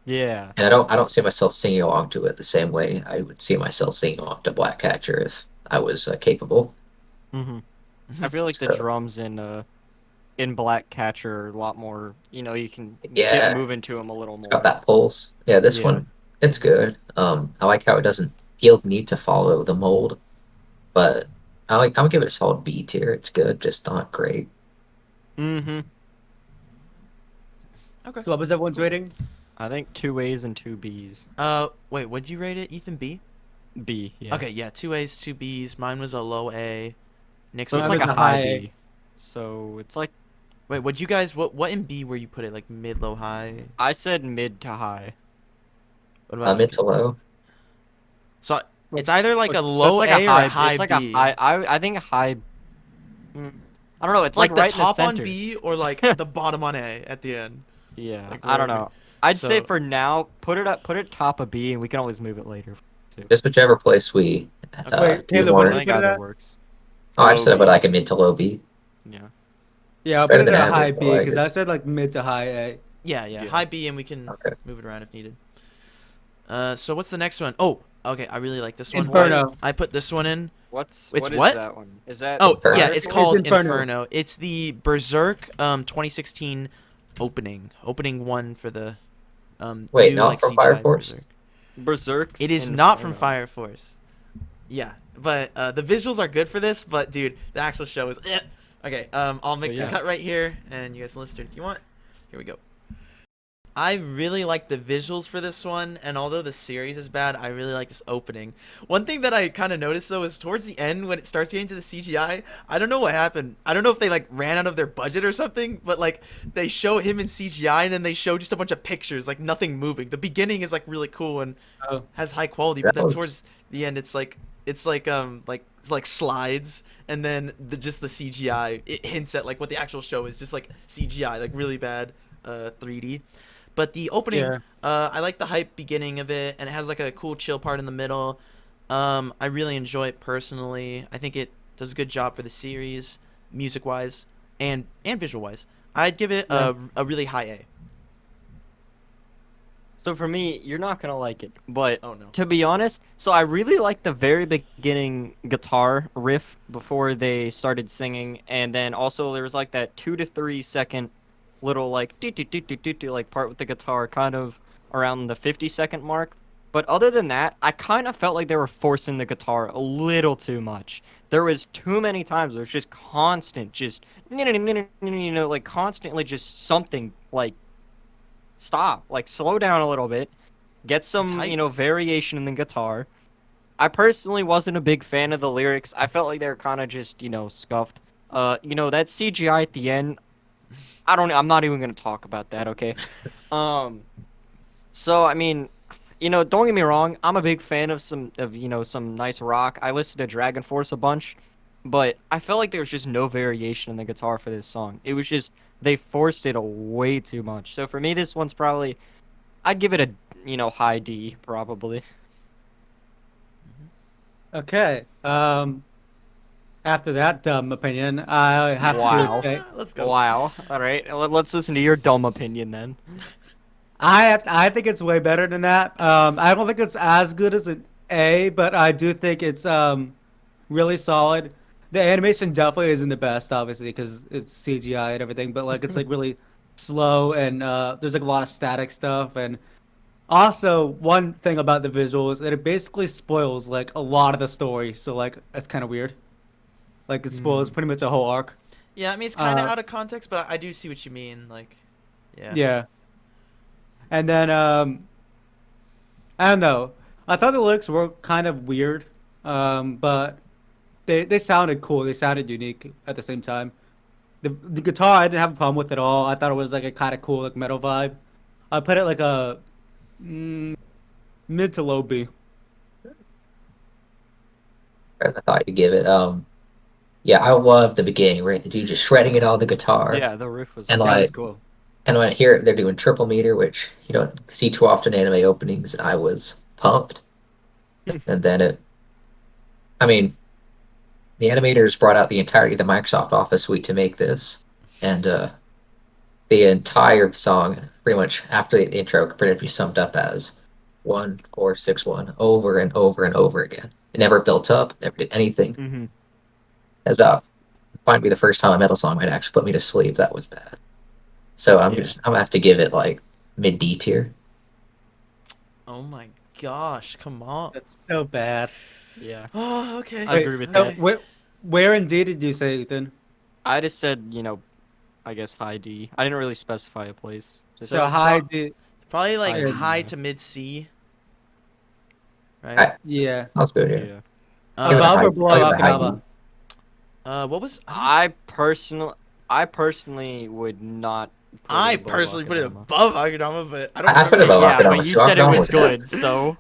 Yeah. And I don't see myself singing along to it the same way I would see myself singing along to Black Catcher if I was capable. Mm-hmm. I feel like the So- drums in Black Catcher are a lot more. You can Yeah. get moving to them a little more. Got that pulse. Yeah, this Yeah. one, it's good. I like how it doesn't feel the need to follow the mold, but I'm give it a solid B tier. It's good, just not great. Mm-hmm. Okay. So what was everyone's rating? I think 2 A's and 2 B's. Wait, what'd you rate it, Ethan? B? B. Yeah. Okay, yeah, 2 A's, 2 B's. Mine was a low A. Nick's So was it's Mine like was a a high high A. B. So it's like Wait, what'd you guys, what in B were you put it? Like mid, low, high? I said mid to high. What about Mid to low. So it's either like a So low it's like A a or high. a high It's like B. a high. I think a high. I don't know. It's like, Like the right top in the on center. B or like the bottom on A at the end. Yeah. like I don't wherever. know. I'd say So- for now, put it top of B, and we can always move it later. Too. Just whichever place we Wait, do Taylor, more. what I did you think put it either at? works. Oh, I just said Low about B. like a mid to low B. Yeah. Yeah, I'll better put it than at a high average, but, B like, because I it's- said like mid to high A. Yeah, Yeah. high B, and we can Okay. move it around if needed. So what's the next one? Oh, okay, I really like this one. Inferno. I put this one in. It's what? what is that one? Is that? Oh, Inferno. yeah, it's It's called Inferno. Inferno. It's the Berserk 2016 opening one for the Wait, new, not like, from CGI Fire Force? Berserk. It is not from Fire Force. Yeah, but the visuals are good for this. But dude, the actual show is. Okay, I'll make yeah. the cut right here, and you guys listen to it if you want. Here we go. I really like the visuals for this one, and although the series is bad, I really like this opening. One thing that I kind of noticed though is towards the end when it starts getting to the CGI, I don't know what happened. I don't know if they like ran out of their budget or something, but like they show him in CGI and then they show just a bunch of pictures, like nothing moving. The beginning is like really cool and Oh. has high quality, but That then was- towards the end it's like slides, and then just the CGI it hints at like what the actual show is, just like CGI, like really bad 3D. But the opening, Yeah. I like the hype beginning of it, and it has like a cool chill part in the middle. I really enjoy it personally. I think it does a good job for the series, music wise and visual wise. I'd give it a really high A. So for me, you're not gonna like it, but Oh no. to be honest, so I really like the very beginning guitar riff before they started singing, and then also there was like that 2 to 3 second little like do like part with the guitar, kind of around the 50-second mark. But other than that, I kind of felt like they were forcing the guitar a little too much. There was too many times where it's just constant, just like constantly just something like. Stop, like slow down a little bit, get some hype. variation in the guitar. I personally wasn't a big fan of the lyrics. I felt like they were kind of just scuffed. That CGI at the end, I'm not even gonna talk about that. Okay. So I mean, don't get me wrong. I'm a big fan of some nice rock. I listened to Dragon Force a bunch, but I felt like there was just no variation in the guitar for this song. It was just they forced it way too much. So for me, this one's probably I'd give it a high D probably. Okay. After that dumb opinion, I have Wow. to say Let's go. Wow. All right. Let's listen to your dumb opinion then. I think it's way better than that. I don't think it's as good as an A, but I do think it's really solid. The animation definitely isn't the best, obviously, because it's CGI and everything. But like, it's like really slow, and there's like a lot of static stuff. And also, one thing about the visuals, that it basically spoils like a lot of the story. So like, that's kind of weird. Like, it spoils pretty much a whole arc. Yeah, I mean it's kind of out of context, but I do see what you mean. Like, yeah. Yeah. And then I don't know. I thought the lyrics were kind of weird, but they sounded cool. They sounded unique at the same time. The guitar I didn't have a problem with at all. I thought it was like a kind of cool like metal vibe. I put it like a mid to low B. I thought you'd give it. Yeah, I love the beginning where the dude just shredding it on the guitar. Yeah, the riff was. And That was like, cool. and when I hear they're doing triple meter, which you don't see too often in anime openings, I was pumped. And then I mean, the animators brought out the entirety of the Microsoft Office suite to make this, and the entire song, pretty much after the intro, could pretty much be summed up as 1-4-6-1 over and over and over again. It never built up, never did anything. Mm-hmm. That's about might be the first time a metal song might actually put me to sleep. That was bad. So I'm gonna have to give it like mid D tier. Oh my gosh, come on. That's so bad. Yeah. Oh, okay. I agree with so that. where in D did you say, Ethan? I just said, I guess high D. I didn't really specify a place. Just So high D. Probably like I- high to mid C. Right. Yeah. Sounds good. Yeah. yeah. Give it a Above high- or below give it a high Akinawa? D. What was I personally would not. Put I it above personally put it Akudama. above Akudama, but I don't I put it remember. above Yeah, Akudama, but you so said it Akudama was was good, so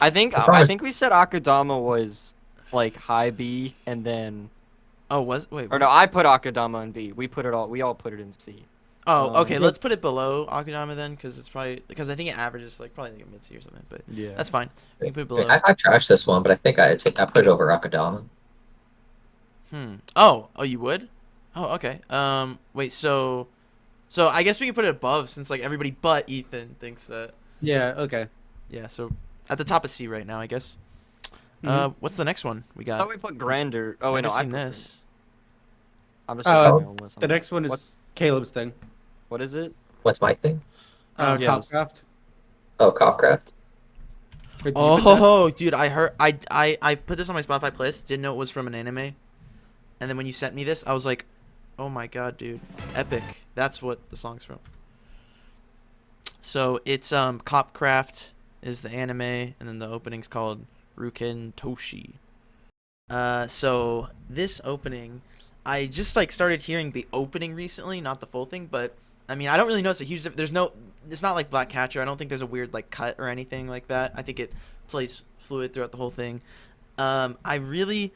I think As long I as- think we said Akudama was like high B, and then Oh, wait. or no, I put Akudama in B. We all put it in C. Oh, okay. Yeah. Let's put it below Akudama then, because I think it averages like probably like a mid C or something. But Yeah. that's fine. We can put it I, mean, below. I trashed this one, but I think I put it over Akudama. Oh, you would? Oh, okay. Wait. So I guess we can put it above since like everybody but Ethan thinks that. Yeah. Okay. Yeah. So at the top of C right now, I guess. Mhm. What's the next one we I got? thought we put Grander. Oh wait, I've no, never I seen put this. I'm just Uh, looking at my own list. The next one is What's- Caleb's thing. What is it? What's my thing? Yes. Copcraft. Oh, Copcraft. Or did you put that? Oh, dude, I heard I put this on my Spotify playlist. Didn't know it was from an anime, and then when you sent me this, I was like, oh my god, dude, epic. That's what the song's from. So it's Copcraft is the anime, and then the opening's called Ruken Toshi. So this opening, I just like started hearing the opening recently, not the full thing, but I mean I don't really notice a huge. It's not like Black Catcher. I don't think there's a weird like cut or anything like that. I think it plays fluid throughout the whole thing. I really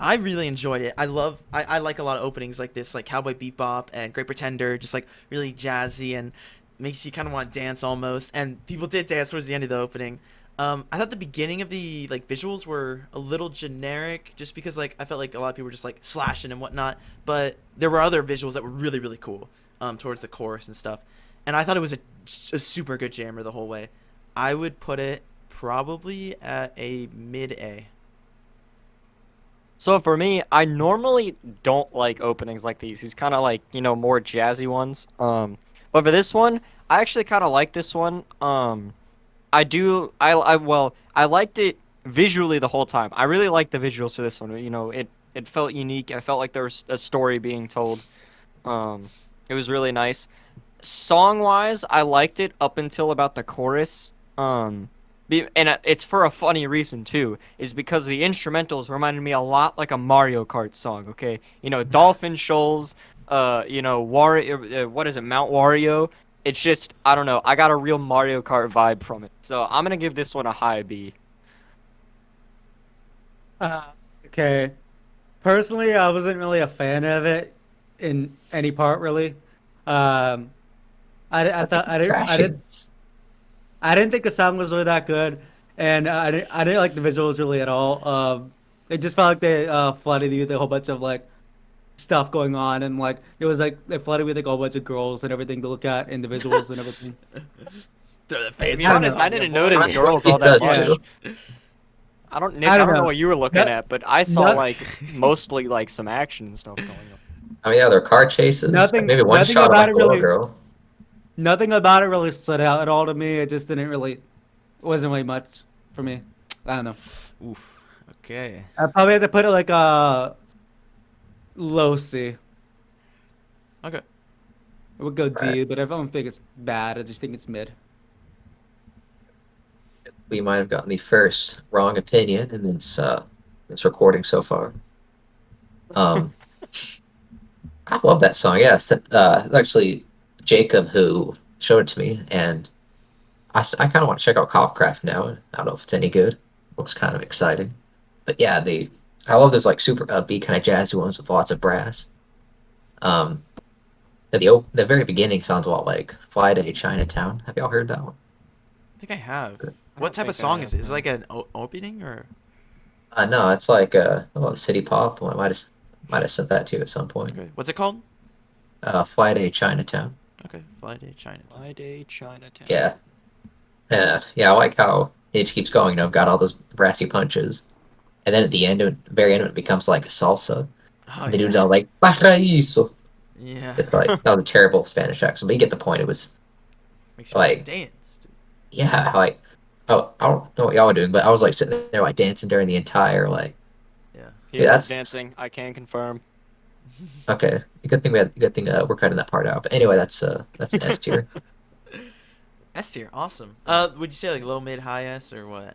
enjoyed it. I like a lot of openings like this, like Cowboy Bebop and Great Pretender, just like really jazzy and makes you kind of want to dance almost. And people did dance towards the end of the opening. I thought the beginning of the like visuals were a little generic, just because like I felt like a lot of people were just like slashing and whatnot. But there were other visuals that were really really cool towards the chorus and stuff. And I thought it was a super good jammer the whole way. I would put it probably at a mid A. So for me, I normally don't like openings like these. These kind of like, more jazzy ones. But for this one, I actually kind of like this one. I liked it visually the whole time. I really liked the visuals for this one. It felt unique. I felt like there was a story being told. It was really nice. Song-wise, I liked it up until about the chorus. And it's for a funny reason too, is because the instrumentals reminded me a lot like a Mario Kart song. Okay, Dolphin Shoals, Wario, what is it, Mount Wario, It's just, I don't know. I got a real Mario Kart vibe from it. So I'm gonna give this one a high B. Okay. Personally, I wasn't really a fan of it in any part, really. Um, I thought Trashiness. I didn't think the song was really that good, and I didn't like the visuals really at all. It just felt like they flooded you with a whole bunch of like stuff going on, and like it was like they flooded with like a whole bunch of girls and everything to look at in the visuals and everything. Throw the To fans be I don't honest, know. I didn't notice Right. girls It all that does much. too. I don't, Nick, I I don't don't know know. what you were looking Not- at, but I saw not- like mostly like some action and stuff going on. Oh yeah, there are car chases. Nothing- Maybe one nothing shot of about like it a little really- girl. Nothing about it really stood out at all to me. It just didn't really, wasn't really much for me. I don't know. Oof. Okay. I probably had to put it like a low C. Okay. It would go D, Right. but I don't think it's bad. I just think it's mid. We might have gotten the first wrong opinion in this recording so far. Um, I love that song. Yes, actually Jacob who showed it to me, and I kind of want to check out Copcraft now. I don't know if it's any good. Looks kind of exciting, but yeah, I love those like super upbeat kind of jazzy ones with lots of brass. Um, the very beginning sounds a lot like Fly Day Chinatown. Have y'all heard that one? I think I have. Good. What type of song is it? Is it like an opening or? No, it's like city pop. Well, I might have sent that to you at some point. Okay. What's it called? Fly Day Chinatown. Okay. Fly Day Chinatown. My Day Chinatown. Yeah. Yeah, I like how it keeps going. Got all those brassy punches, and then at the end, very end, it becomes like a salsa. Oh, The dude's all like "Paraíso." Yeah. It's like that was a terrible Spanish accent, but you get the point. It was Makes you want to like- dance. Dude. yeah, like oh, I don't know what y'all were doing, but I was like sitting there like dancing during the entire like. Yeah. He Yeah, was that's- dancing. I can confirm. Okay, good thing we're cutting that part out. But anyway, that's an S tier. S tier. Awesome. Would you say like low, mid, high S or what?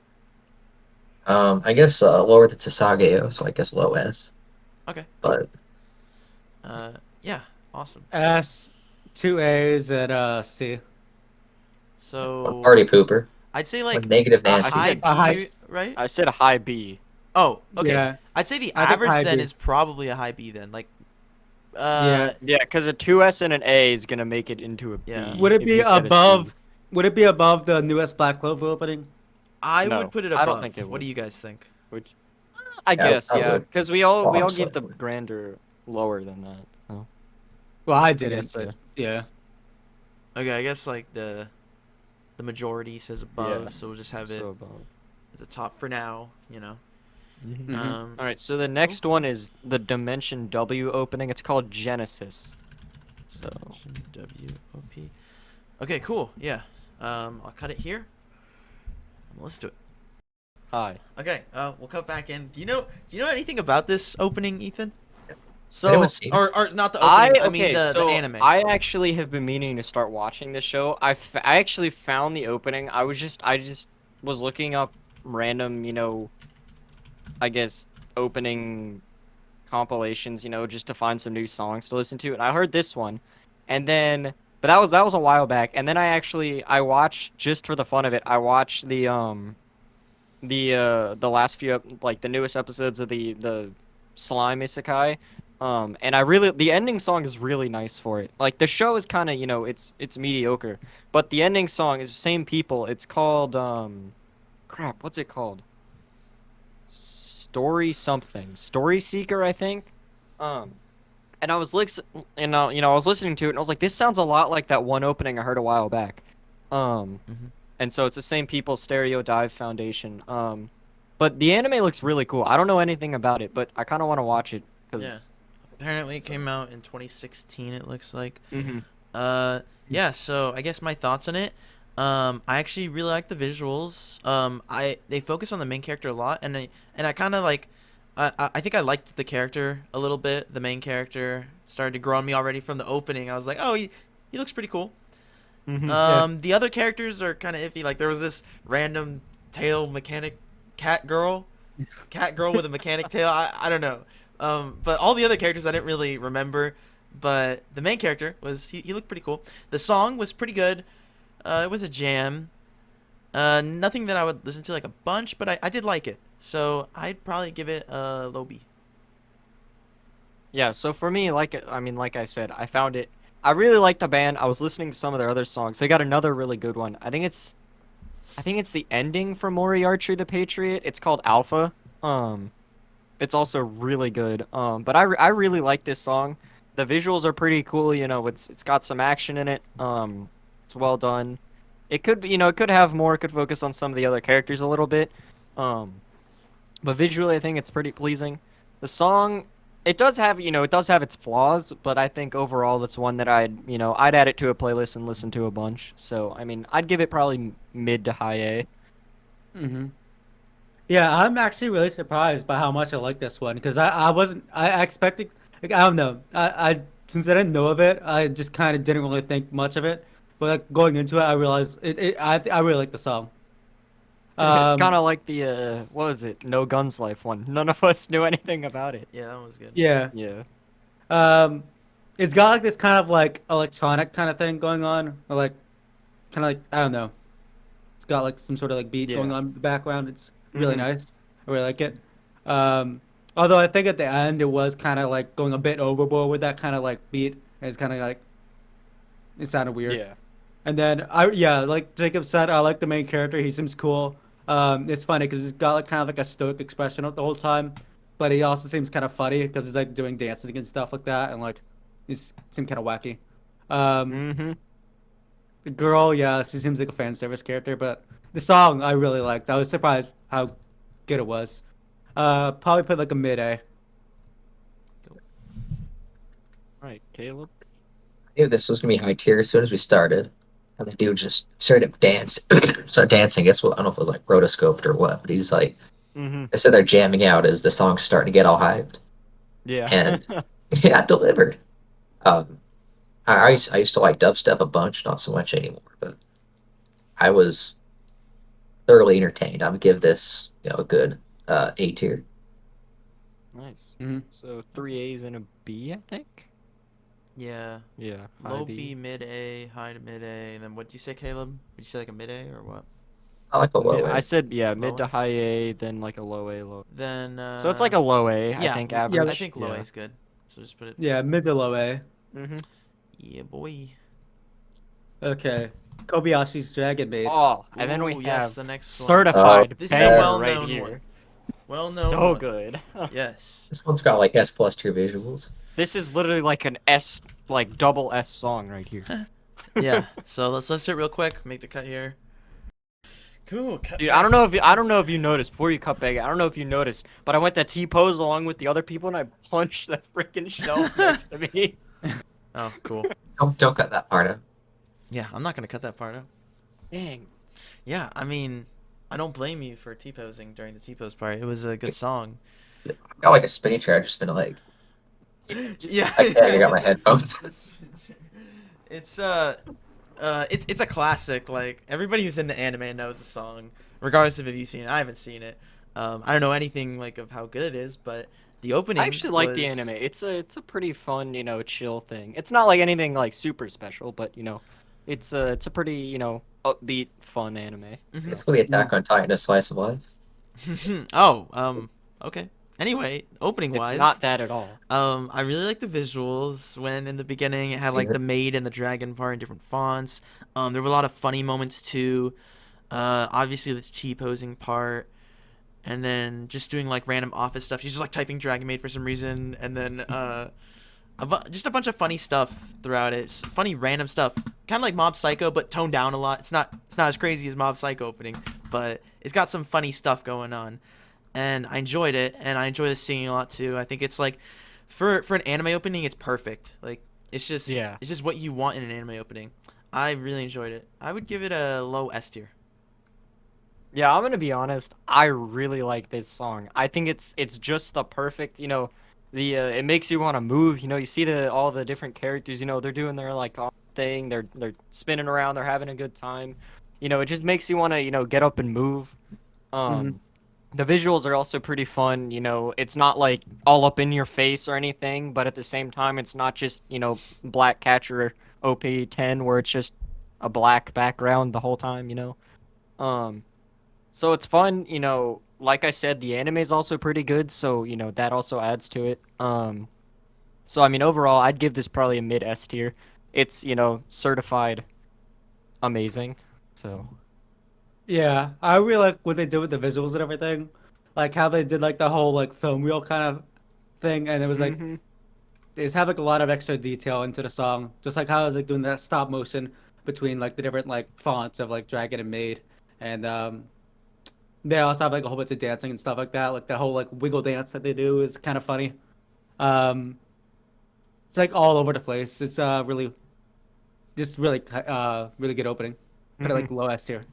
I guess lower than Sasageo, so I guess low S. Okay. But Yeah. Awesome. S, 2 A's, and C. So party pooper, I'd say like like negative a Nancy. high A high- B, right? I said a high B. Oh, okay. Yeah. I'd say the I think average high then B. is probably a high B then. Like, Yeah. Yeah, because a 2S and an A is gonna make it into a B. Yeah. Would it if be you said a C. above? Would it be above the newest Black Clover opening? I No, would put it I above. don't think it What would. do you guys think? Which, I Yeah, guess, I yeah, would. because we all Oh, give the slightly. grander lower than that. So. Well, I guess, didn't. But yeah. Okay, I guess like the majority says above, Yeah. so we'll just have it So above. at the top for now. You know. Mhm. All right, so the next one is the Dimension W opening. It's called Genesis. So WOP. Okay, cool. Yeah. I'll cut it here. Let's do it. hi. Okay. We'll cut back in. Do you know anything about this opening, Ethan? So anyone seen it? Or not the opening? I mean okay, the so anime. I actually have been meaning to start watching this show. I actually found the opening. I just was looking up random, I guess opening compilations, just to find some new songs to listen to. And I heard this one, and then but that was a while back. And then I watched just for the fun of it. I watched the last few like the newest episodes of the Slime Isekai. And the ending song is really nice for it. Like the show is kind of, it's mediocre, but the ending song is the same people. It's called crap, what's it called? Story Seeker, I think. And I was I was listening to it and I was like, this sounds a lot like that one opening I heard a while back. And so it's the same people, Stereo Dive Foundation. But the anime looks really cool. I don't know anything about it, but I kind of want to watch it because Apparently it came out in 2016. It looks like. Mhm. Yeah. So I guess my thoughts on it. I actually really like the visuals. They focus on the main character a lot, and I kind of like. I think I liked the character a little bit. The main character started to grow on me already from the opening. I was like, oh, he looks pretty cool. The other characters are kind of iffy. Like there was this random tail mechanic cat girl with a mechanic tail. I don't know. But all the other characters I didn't really remember. but the main character was he looked pretty cool. The song was pretty good. It was a jam. Nothing that I would listen to like a bunch, but I did like it. So I'd probably give it a low B. Yeah, so for me, like I said, I found it. I really like the band. I was listening to some of their other songs. They got another really good one. I think it's the ending from Moriarty the Patriot. It's called Alpha. It's also really good. But I really like this song. The visuals are pretty cool. It's got some action in it. It's well done. It could be, it could have more. It could focus on some of the other characters a little bit. But visually, I think it's pretty pleasing. The song, it does have its flaws, but I think overall it's one that I'd add it to a playlist and listen to a bunch. So, I mean, I'd give it probably mid to high A. Mm-hmm. Yeah, I'm actually really surprised by how much I like this one because I wasn't I expected like I don't know I since I didn't know of it I just kind of didn't really think much of it, but like going into it I realized I really like the song. It's Um kind of like the what was it? No Guns Life one. None of us knew anything about it. Yeah, that was good. yeah. Yeah. um it's got like this kind of like electronic kind of thing going on, or like kind of like I don't know. It's got like some sort of like beat going Yeah. on in the background. It's really Mhm. nice. I really like it. Um, Although I think at the end it was kind of like going a bit overboard with that kind of like beat. It's kind of like it sounded weird. Yeah. And then like Jacob said, I like the main character. He seems cool. It's funny because he's got like kind of like a stoic expression the whole time, but he also seems kind of funny because he's like doing dances and stuff like that, and like he's seems kind of wacky. Um, Mhm. the girl, yeah, she seems like a fan service character, but the song I really liked. I was surprised how good it was. Probably put like a mid A. Right, Caleb. I knew this was gonna be high tier as soon as we started. And the dude just started up dance, start dancing. I guess I don't know if it was like rotoscoped or what, but he's like, Mhm. I said they're jamming out as the song's starting to get all hyped, Yeah. and yeah, delivered. Um, I used to like dubstep a bunch, not so much anymore, but I was thoroughly entertained. I would give this a good A tier. Nice. Mhm. So 3 A's and a B, I think. Yeah. Yeah. High Low B. B, mid A, high to mid A, and then what did you say, Caleb? Would you say like a mid A or what? I like a low I A. said Low mid to A? high A, then like a low A, low. Then So it's like a low A, I yeah, think Yeah, I average. think low A Yeah. is good. So just put it. yeah, mid to low A. Mhm. Yeah, boy. Okay, Kobayashi's Dragon Maid. Oh, and then we Ooh, yes, have the next one. certified This is a banger yes. right well-known here. one. Well-known So one. good. Yes. This one's got like S plus tier visuals. This is literally like an S, like double S song right here. Yeah. So let's do it real quick. Make the cut here. Cool. Cut Dude, back. I don't know if you noticed before you cut back. I don't know if you noticed, but I went to T pose along with the other people and I punched the freaking shelf next to me. Oh, cool. Don't cut that part out. Yeah, I'm not gonna cut that part out. Dang. Yeah, I mean, I don't blame you for T-posing during the T-pose part. It was a good song. I've got like a spinning chair. I just spin a leg. Yeah. I got my headphones. It's it's a classic. Like everybody who's into anime knows the song, regardless of if you've seen it. I haven't seen it. I don't know anything like of how good it is, but the opening. I actually like the was- anime. It's a pretty fun, chill thing. It's not like anything like super special, but it's a pretty, upbeat, fun anime. Mhm. Basically, Attack on Titan, a slice of life. Oh, okay. Anyway, opening It's wise, not that at all. I really like the visuals when in the beginning it had like the maid and the dragon part in different fonts. There were a lot of funny moments too. Obviously the T posing part, and then just doing like random office stuff. She's just like typing Dragon Maid for some reason, and then just a bunch of funny stuff throughout it. Just funny random stuff, kind of like Mob Psycho, but toned down a lot. It's not as crazy as Mob Psycho opening, but it's got some funny stuff going on, and I enjoyed it, and I enjoy the singing a lot too. I think it's like for an anime opening, it's perfect. Like it's just what you want in an anime opening. I really enjoyed it. I would give it a low S tier. Yeah, I'm gonna be honest. I really like this song. I think it's just the perfect, it makes you want to move. You see all the different characters. They're doing their like own thing. They're spinning around. They're having a good time. It just makes you want to get up and move. Mhm. The visuals are also pretty fun. It's not like all up in your face or anything, but at the same time, it's not just Black Catcher OP10 where it's just a black background the whole time. Um, so it's fun. Like I said, the anime is also pretty good, so that also adds to it. So I mean, overall, I'd give this probably a mid S tier. It's certified amazing. So Yeah, I really like what they did with the visuals and everything, like how they did like the whole like film reel kind of thing, and it was like hmm they just have like a lot of extra detail into the song, just like how I was like doing that stop motion between like the different like fonts of like Dragon and Maid, and they also have like a whole bunch of dancing and stuff like that, like the whole like wiggle dance that they do is kind of funny. Um, it's like all over the place. It's really just really really good opening. Put it hmm like low S tier.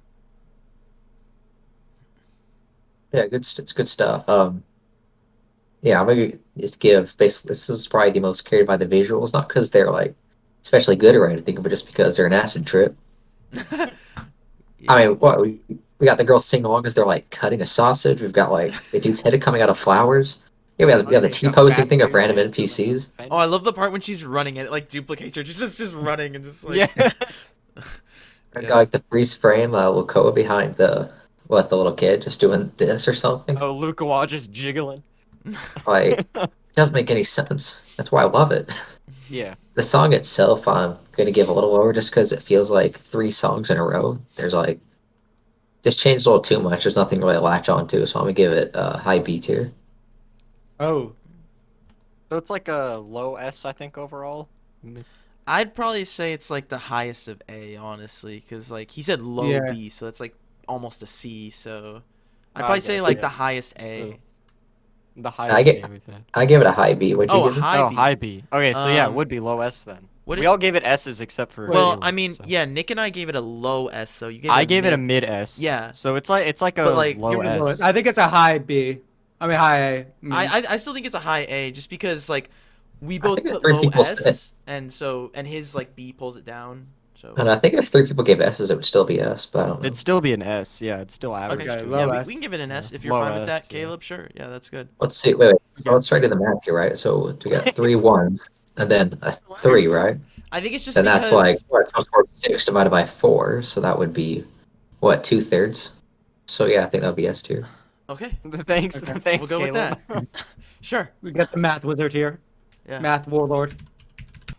Yeah, it's good stuff. Yeah, I'm gonna just give basically this is probably the most carried by the visuals, not because they're like especially good or anything, but just because they're an acid trip. I Yeah. mean, what we got the girls singing along as they're like cutting a sausage. We've got like the dude's head coming out of flowers. Yeah, Oh we have yeah, the he's T got posing thing of batteries random and the NPCs. Oh, I fence. love the part when she's running and it like duplicates her, just running and just like Yeah. I've yeah. got like the freeze frame, Lukoa behind the little kid just doing this or something. Oh, Lukawa just jiggling. Like, it doesn't make any sense. That's why I love it. Yeah. The song itself, I'm gonna give a little lower just because it feels like three songs in a row. There's like just changed a little too much. There's nothing to really latch on to, so I'm gonna give it a high B tier. Oh, So it's like a low S, I think, overall. I'd probably say it's like the highest of A, honestly, because like he said low yeah. B, so it's like almost a C. So I'd I probably say guess, like yeah. the highest So A. the I highest get A we've had. I give it a high B. What'd you Oh, a give it? high Oh, high B. B. Okay, so yeah, it Um, would be low S then. what We it? all gave it S's except for Wait. Well, I Caleb. mean, So yeah, Nick and I gave it a low S, so you gave it I a gave it a mid. mid S. Yeah, So it's like a but like low Give it a low. S. I think it's a high B. I mean high A. I still think it's a high A, just because like we I both think if put three low people said, S, and his like B pulls it down. So and I think if three people gave S's, it would still be S, but I don't It'd know. still be an S. Yeah, it's still average okay, Okay, to yeah, it. low we can S. give it an Yeah, S if you're low fine with that, S. Yeah. Caleb. Sure, yeah, that's good. Let's see. Wait. So Yeah. let's try to do the math here, right? So we got three ones and then a three, right? I think it's just Then that's like because what comes for six divided by four, so that would be what 2/3. So yeah, I think that would be S tier. okay, Thanks, Okay. we'll thanks, go with Caleb. that. Sure. We got the math wizard here. Yeah. Math warlord.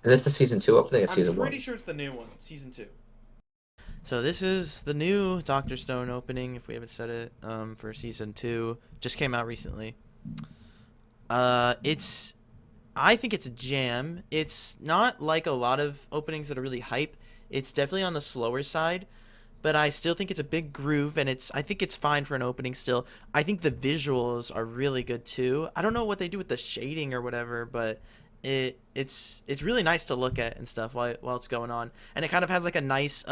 Is this the season two opening or I'm season pretty one? sure it's the new one, season 2. So this is the new Doctor Stone opening, if we haven't said it, for season 2. Just came out recently. It's I think it's a jam. It's not like a lot of openings that are really hype. It's definitely on the slower side, but I still think it's a big groove, and I think it's fine for an opening still. I think the visuals are really good too. I don't know what they do with the shading or whatever, but it's really nice to look at and stuff while it's going on. And it kind of has like a nice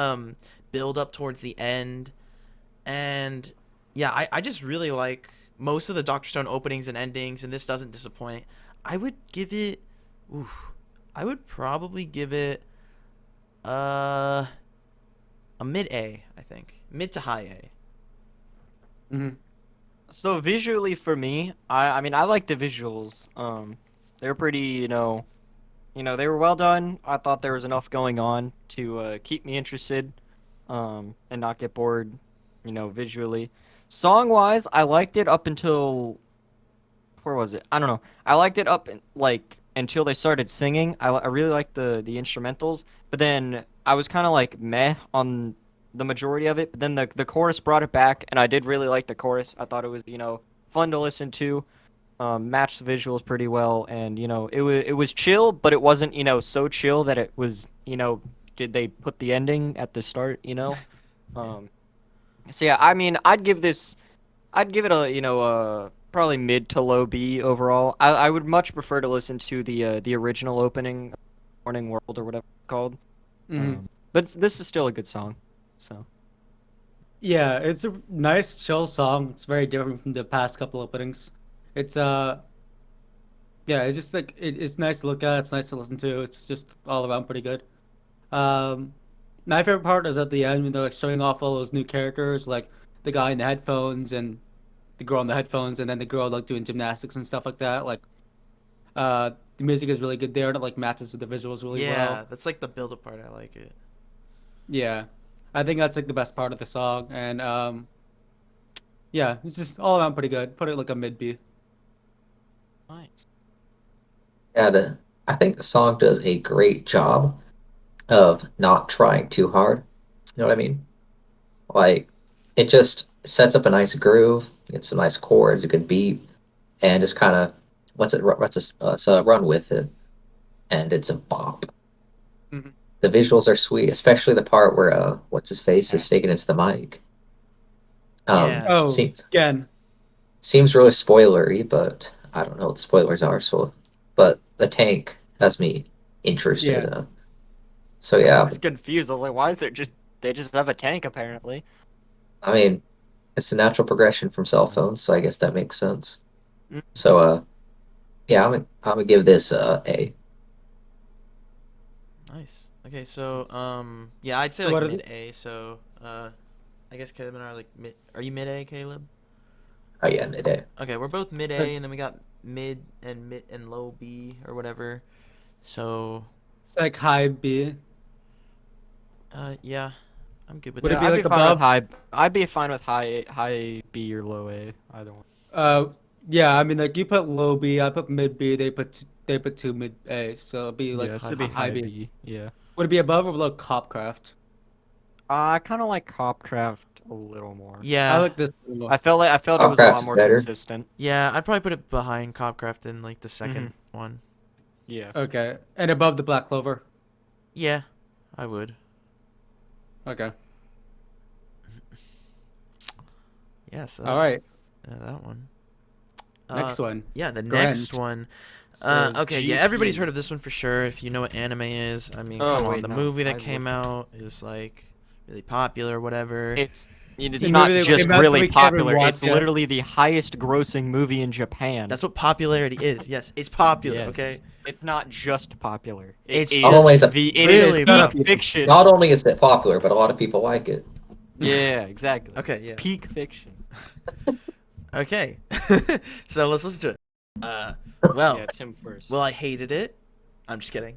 build up towards the end. And yeah, I just really like most of the Doctor Stone openings and endings, and this doesn't disappoint. I would give it oof, I would probably give it uh a mid A, I think. Mid to high A. Hmm. So visually for me, I mean I like the visuals. They're pretty, they were well done. I thought there was enough going on to keep me interested, and not get bored, visually. Song wise, I liked it up until where was it? I don't know. I liked it like until they started singing. I really liked the instrumentals, but then I was kind of like meh on the majority of it. But then the chorus brought it back, and I did really like the chorus. I thought it was fun to listen to. Matched the visuals pretty well, and it was chill, but it wasn't so chill that it was did they put the ending at the start. Yeah. Um, so yeah, I mean I'd give it a probably mid to low B overall. I would much prefer to listen to the original opening, Morning World or whatever it's called. Hmm. But this is still a good song. So Yeah, it's a nice chill song. It's very different from the past couple openings. It's yeah, it's just like it's nice to look at. It's nice to listen to. It's just all around pretty good. Um, my favorite part is at the end when they're like showing off all those new characters, like the guy in the headphones and the girl on the headphones and then the girl like doing gymnastics and stuff like that. Like, the music is really good there, and it like matches with the visuals really Yeah, well. that's like the build-up part. I like it. Yeah, I think that's like the best part of the song, and yeah, it's just all around pretty good. Put it like a mid B. Nice. Yeah, I think the song does a great job of not trying too hard. You know what I mean? Like, it just sets up a nice groove, gets some nice chords, a good beat, and just kind of lets us run with it, and it's a bop. Mhm. The visuals are sweet, especially the part where what's his face is taken into the mic. Yeah. Oh, Seems again, really spoilery, but I don't know what the spoilers are. So, but the tank has me interested. yeah. So I yeah, was confused. I was like, why is it just they just have a tank apparently? I mean, it's the natural progression from cell phones, so I guess that makes sense. Mm. So yeah, I'm gonna give this A. Nice. Okay, so yeah, I'd say So like what is mid it? A. So I guess Caleb and I are like mid. Are you mid A, Caleb? Oh yeah, mid A. Okay, we're both mid A, and then we got mid and low B or whatever. So It's like high B. yeah, I'm good with Would it that. be I'd like be fine with above? high. I'd be fine with high B or low A. Either one. Uh, yeah. I mean, like you put low B, I put mid B. They put two mid A, so it'll be like Yeah, so high it'd be B. high high B. B. Yeah. Would it be above or below Copcraft? I kind of like Copcraft a little more. I Yeah, like this one more. I felt it was a lot Copcraft's more better. consistent. yeah, I'd probably put it behind Copcraft in like the second one. Yeah. Okay, and above the Black Clover. Yeah, I would. Okay. Yeah, so All right. that one. Next one. Yeah, the Grand. next one. Says Okay, yeah, everybody's GP. heard of this one for sure. If you know what anime is, I mean, Oh, come on, wait, the no, movie that I came looked. out is like really popular, whatever. It's The not movie that just came out that really we can't popular. rewatch It's yet. literally the highest grossing movie in Japan. That's what popularity is. Yes, it's popular. Yes. Okay. It's not just popular. It's It Not is only is it it really is popular. peak fiction. Not only is it popular, but a lot of people like it. Yeah, exactly. Okay, It's yeah. peak fiction. Okay. So let's listen to it. Well, Yeah, it's him first. well, I hated it. I'm just kidding.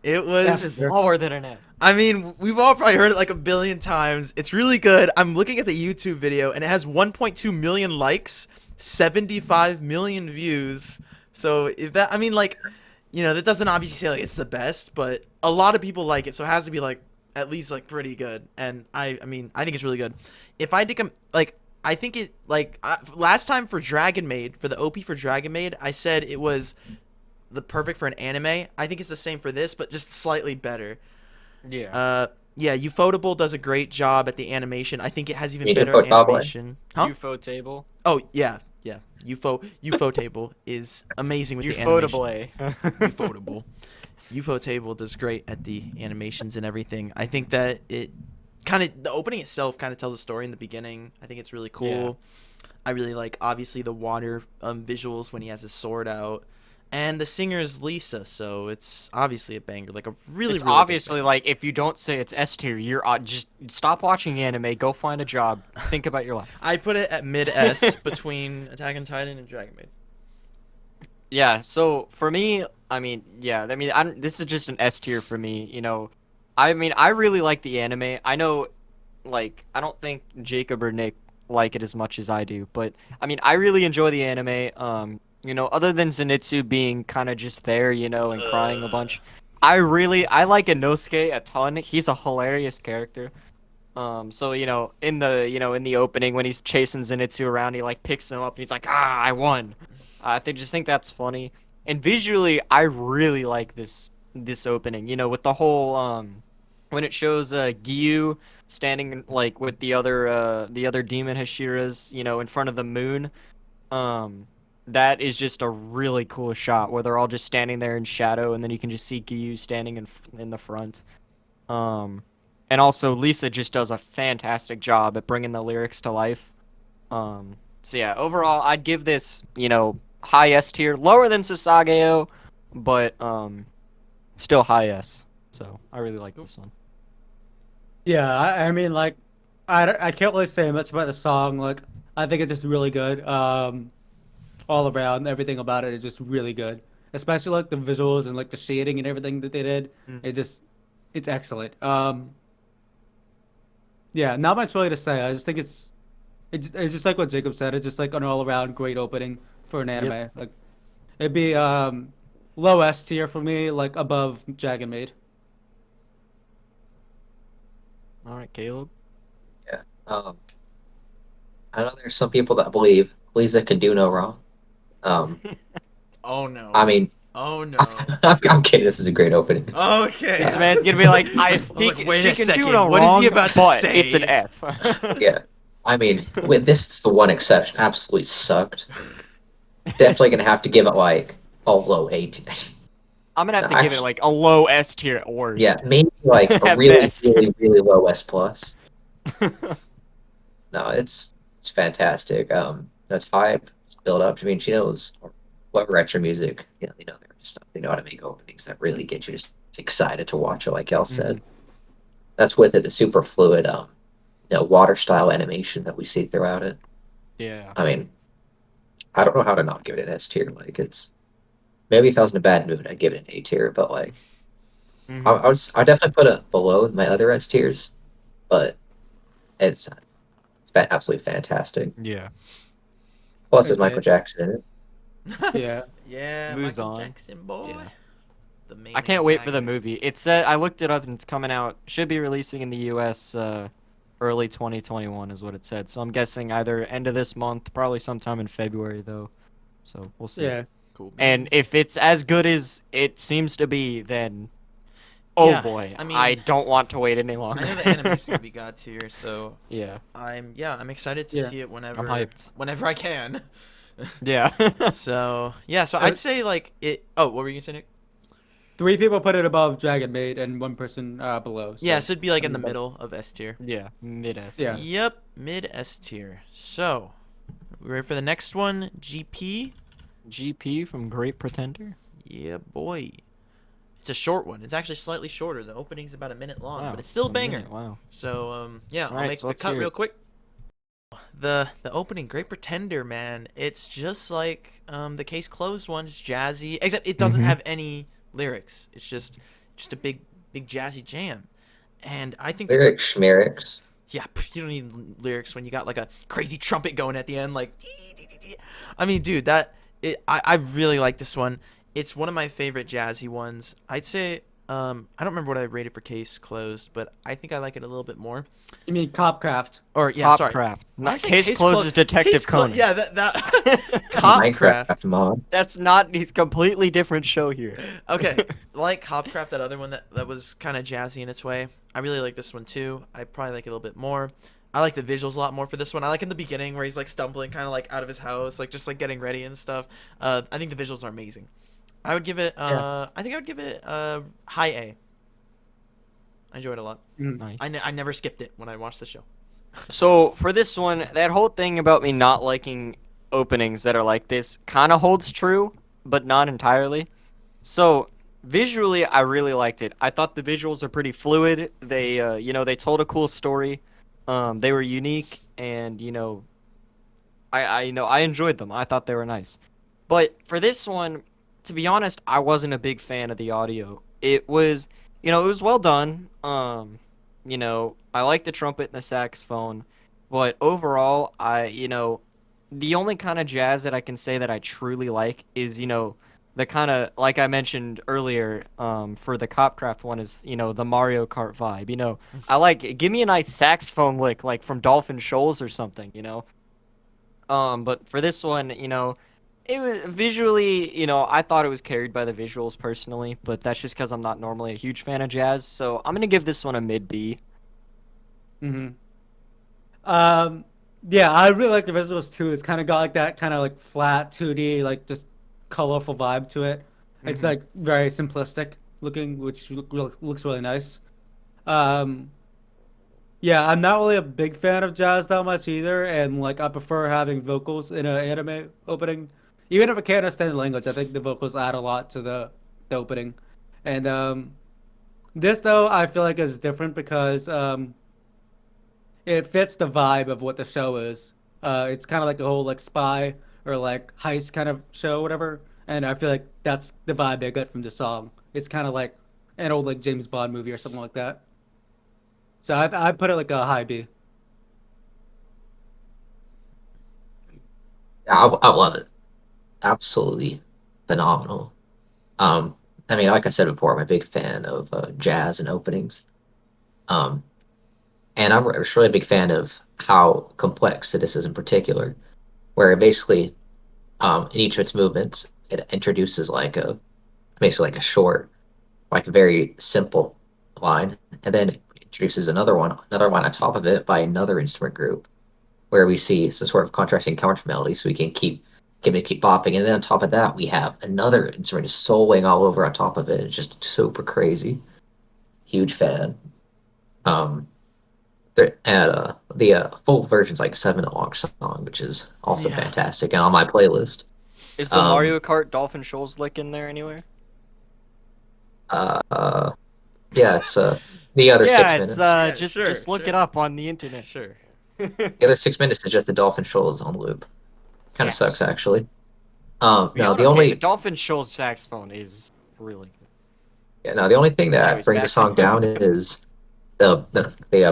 It That's was. fair. Lower than an F. I mean, we've all probably heard it like a billion times. It's really good. I'm looking at the YouTube video, and it has 1.2 million likes, 75 million views. So if that, I mean, like, you know, that doesn't obviously say like it's the best, but a lot of people like it, so it has to be like at least like pretty good. And I mean, I think it's really good. If I did like, I think it like last time for Dragon Maid, for the OP for Dragon Maid, I said it was the perfect for an anime. I think it's the same for this, but just slightly better. Yeah. Yeah, Ufotable does a great job at the animation. I think it has even You did better Potable? animation. Huh? UFO table. Oh yeah, yeah. Ufotable is amazing with the animation. Ufotable. Ufotable. Ufotable does great at the animations and everything. I think that it kind of the opening itself kind of tells a story in the beginning. I think it's really cool. I really like obviously the water visuals when he has his sword out. And the singer is Lisa, so it's obviously a banger. Like a really, It's really obviously like if you don't say it's S tier, you're just stop watching anime, go find a job, think about your life. I put it at mid S between Attack on Titan and Dragon Maid. Yeah, so for me, I mean, this is just an S tier for me, you know. I mean, I really like the anime. I know, like, I don't think Jacob or Nick like it as much as I do, but I mean, I really enjoy the anime. You know, other than Zenitsu being kind of just there, you know, and crying a bunch, I like Inosuke a ton. He's a hilarious character. So in the opening when he's chasing Zenitsu around, he like picks him up and he's like, "Ah, I won." Just think that's funny. And visually, I really like this opening. You know, with the whole when it shows Giyu standing like with the other demon Hashiras, you know, in front of the moon. That is just a really cool shot where they're all just standing there in shadow, and then you can just see Giyu standing in the front. And also Lisa just does a fantastic job at bringing the lyrics to life. So yeah, overall, I'd give this, you know, high S tier, lower than Sasageo, but still high S. So I really like this one. Yeah, I mean, like, I can't really say much about the song. Like, I think it's just really good. All around, everything about it is just really good. Especially like the visuals and like the shading and everything that they did. Mm. It's excellent. Yeah, not much really to say. I just think it's just like what Jacob said. It's just like an all around great opening for an anime. Yep. Like it'd be low S tier for me, like above Dragon Maid. All right, Caleb. Yeah. I know there's some people that believes it could do no wrong. Oh no. I mean, Oh no. I'm kidding. This is a great opening. Okay. This man's gonna be like, like, wait she a can second, do no what is wrong, he about to but say? it's an F. Yeah. I mean, with this, it's the one exception. Absolutely sucked. Definitely gonna have to give it like a low 8. I'm gonna have to No, give it like a low S tier at worst. Yeah, maybe like a At really, best. really, really low S plus. No, it's fantastic. That's hype. It's build up. I mean, she knows, or whoever writes her music, you know, they know their stuff. They know how to make openings that really get you just excited to watch it. Like El said, that's with it the super fluid, water style animation that we see throughout it. Yeah. I mean, I don't know how to not give it an S tier. Like it's maybe if I was in a bad mood, I'd give it an A tier. But like, I definitely put it below my other S tiers, but it's absolutely fantastic. Yeah. Plus, there's Okay. Michael Jackson in it. Yeah. Yeah, Moves Michael on. Jackson, boy. Yeah. The main I can't wait for the antagonist. movie. It said I looked it up and it's coming out. Should be releasing in the U.S. Early 2021 is what it said. So I'm guessing either end of this month, probably sometime in February though. So we'll see. Yeah. Cool. And beans. if it's as good as it seems to be, then oh Yeah, boy, I mean, I don't want to wait any I longer. know the anime's gonna be god tier, so Yeah, I'm excited to Yeah. see it whenever I'm hyped. whenever I can. Yeah. So so I'd say like it. Oh, what were you gonna say, Nick? 3 people put it above Dragon Maid and 1 person below. Yeah, So so it'd be like in the above. middle of S tier. Yeah, mid S. Yeah. Yep, mid S tier. So, we ready for the next one? GP. GP from Great Pretender. Yeah, boy. It's a short one. It's actually slightly shorter. The opening's about a minute long, Wow, but it's still a banger. minute, wow. So, yeah, I'll Alright, make so the let's cut hear real it. quick. The opening, Great Pretender, man. It's just like the Case Closed one. It's jazzy, except it doesn't have any lyrics. It's just a big jazzy jam. And I think Lyrics, schmerics. yeah, you don't need lyrics when you got like a crazy trumpet going at the end, like. I mean, dude, I really like this one. It's one of my favorite jazzy ones. I'd say I don't remember what I rated for Case Closed, but I think I like it a little bit more. You mean Copcraft? Or yeah, sorry. Copcraft. When I Not say Case Closed is Detective Case Clo- Conan. yeah, that Copcraft. Minecraft mod. That's not. He's completely different show here. Okay, like Copcraft, that other one that was kind of jazzy in its way. I really like this one too. I probably like it a little bit more. I like the visuals a lot more for this one. I like in the beginning where he's like stumbling, kind of like out of his house, like just like getting ready and stuff. I think the visuals are amazing. I would give it. I think I would give it high A. I enjoyed it a lot. Nice. I never skipped it when I watched the show. So for this one, that whole thing about me not liking openings that are like this kind of holds true, but not entirely. So visually, I really liked it. I thought the visuals are pretty fluid. They, they told a cool story. They were unique, and I enjoyed them. I thought they were nice. But for this one, to be honest, I wasn't a big fan of the audio. It was, it was well done. I like the trumpet and the saxophone, but overall, the only kind of jazz that I can say that I truly like is, the kind of, like I mentioned earlier, for the Copcraft one is, the Mario Kart vibe, I like, give me a nice saxophone lick, like from Dolphin Shoals or something, but for this one, it was visually, I thought it was carried by the visuals personally, but that's just because I'm not normally a huge fan of jazz, so I'm gonna give this one a mid B. Mm-hmm. Yeah, I really like the visuals too. It's kind of got like that kind of like flat 2D, like just colorful vibe to it. It's like very simplistic looking, which looks really nice. Yeah, I'm not really a big fan of jazz that much either, and like I prefer having vocals in an anime opening. Even if I can't understand the language, I think the vocals add a lot to the opening. And this though, I feel like is different because it fits the vibe of what the show is. It's kind of like a whole like spy or like heist kind of show, whatever. And I feel like that's the vibe I get from the song. It's kind of like an old like James Bond movie or something like that. So I put it like a high B. I love it. Absolutely phenomenal. Um, I mean, like I said before, I'm a big fan of jazz and openings. Um, and I'm just really a big fan of how complex it is in particular, where it basically, in each of its movements, it introduces like a basically like a short, like a very simple line, and then it introduces another one on top of it by another instrument group, where we see some sort of contrasting counter melody, so we can keep bopping, and then on top of that, we have another instrument just soloing all over on top of it. It's just super crazy. Huge fan. Um, and the full version's like 7 minute long song, which is also Yeah. fantastic and on my playlist. Is the Mario Kart Dolphin Shoals lick in there anywhere? Uh, yeah, it's the other Yeah, 6 minutes. Yeah, just look sure. it up on the internet. Sure. The other 6 minutes is just the Dolphin Shoals on loop. Kind of Yes. sucks actually. Yeah, No, the okay, only the Dolphin Shoals saxophone is really good. yeah, no, the only thing that Anyways, brings the back- song down is the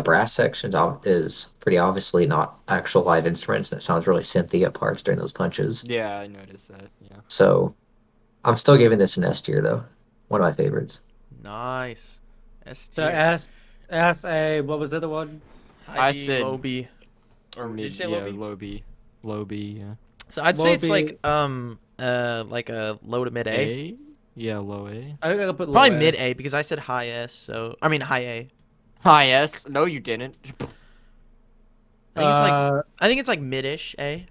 brass section is pretty obviously not actual live instruments, and it sounds really synthy at parts during those punches. Yeah, I noticed that. Yeah. So I'm still giving this an S tier though. One of my favorites. Nice. S So tier. S A. What was the other one? High I B, said low B. Or did you say low B? low B. Low B, yeah. So I'd Low say it's B. like a low to mid A. A? Yeah, low A. I think I put low Probably A. mid A because I said high S. So I mean high A. High S. No, you didn't. I think it's like mid-ish A.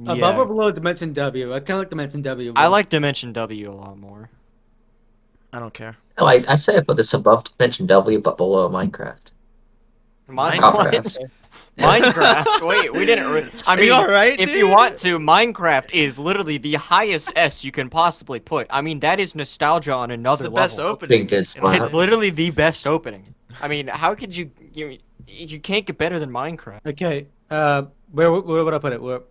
Above Yeah. or below Dimension W? I kind of like Dimension W. I more. like Dimension W a lot more. I don't care. No, I say I put this above Dimension W, but below Minecraft. Minecraft? Minecraft. Wait, we didn't. I Are mean, you alright, if you dude? want to, Minecraft is literally the highest S you can possibly put. I mean, that is nostalgia on It's another the level. best opening. Big good slap. It's literally the best opening. I mean, how could you can't get better than Minecraft? Okay. Where would I put it? Where?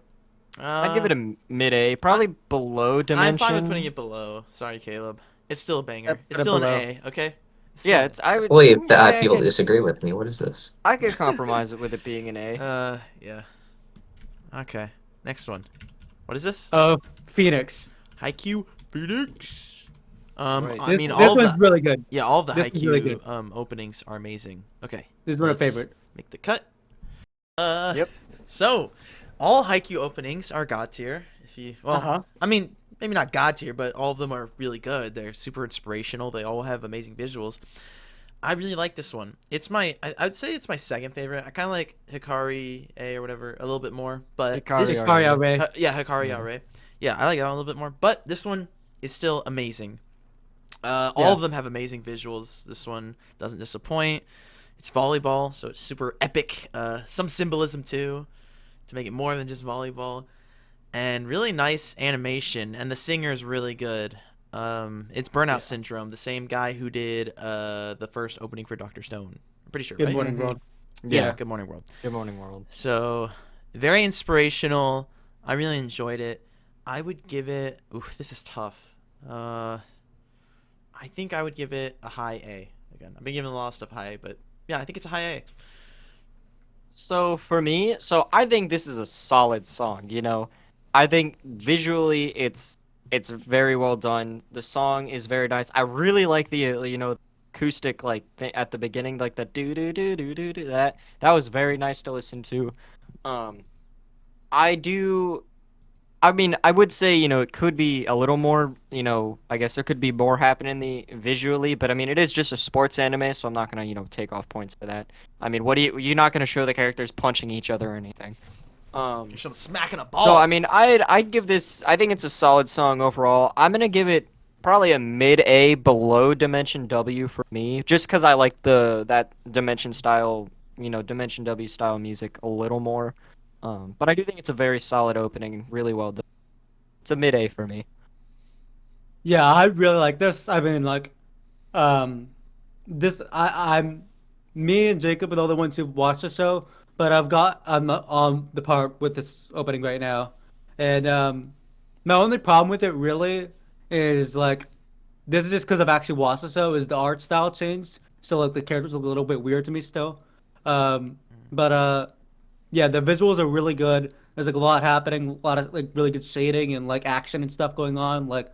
I'd give it a mid A, probably below Dimension. I'm fine with putting it below. Sorry, Caleb. It's still a banger. Put It's it still an below. A, okay? Yeah, it's I would. Believe that yeah, people disagree with me. What is this? I could compromise it with it being an A. Yeah. Okay. Next one. What is this? Phoenix. Haikyuu Phoenix. Right. I mean, this all one's the really good. all of the this is really Haikyuu openings are amazing. Okay. This is my let's favorite. Make the cut. Yep. So, all Haikyuu openings are god tier. If you Uh-huh. I mean, maybe not god tier, but all of them are really good. They're super inspirational. They all have amazing visuals. I really like this one. It's I would say it's my second favorite. I kind of like Hikari A or whatever a little bit more, but Hikari this A. Hikari Ray. yeah, Hikari Ray. Yeah, I like that one a little bit more, but this one is still amazing. All of them have amazing visuals. This one doesn't disappoint. It's volleyball, so it's super epic. Some symbolism too, to make it more than just volleyball, and really nice animation. And the singer is really good. It's Burnout Syndrome, the same guy who did the first opening for Dr. Stone. I'm pretty sure. Good right? Morning Mhm. World. Yeah. Good Morning World. Good morning, world. So very inspirational. I really enjoyed it. I would give it. Oof, this is tough. I think I would give it a high A. Again, I've been giving a lot of stuff high A, but yeah, I think it's a high A. So for me, I think this is a solid song. I think visually it's very well done. The song is very nice. I really like the acoustic at the beginning, like the do do do do do do that. That was very nice to listen to. I do. I mean, I would say, it could be a little more, I guess there could be more happening visually, but I mean, it is just a sports anime, so I'm not gonna, take off points for that. I mean, you're not gonna show the characters punching each other or anything. You're some smacking a ball. So I mean, I'd give this. I think it's a solid song overall. I'm gonna give it probably a mid A, below Dimension W for me, just because I like that Dimension style, Dimension W style music a little more. But I do think it's a very solid opening, really well done. It's a mid A for me. Yeah, I really like this. I mean, like, this. I'm me and Jacob are the only ones who watched the show, but I'm on the part with this opening right now, and my only problem with it really is like this is just because I've actually watched it. So is the art style changed? So like the characters look a little bit weird to me still. But yeah, the visuals are really good. There's like a lot happening, a lot of like really good shading and like action and stuff going on. Like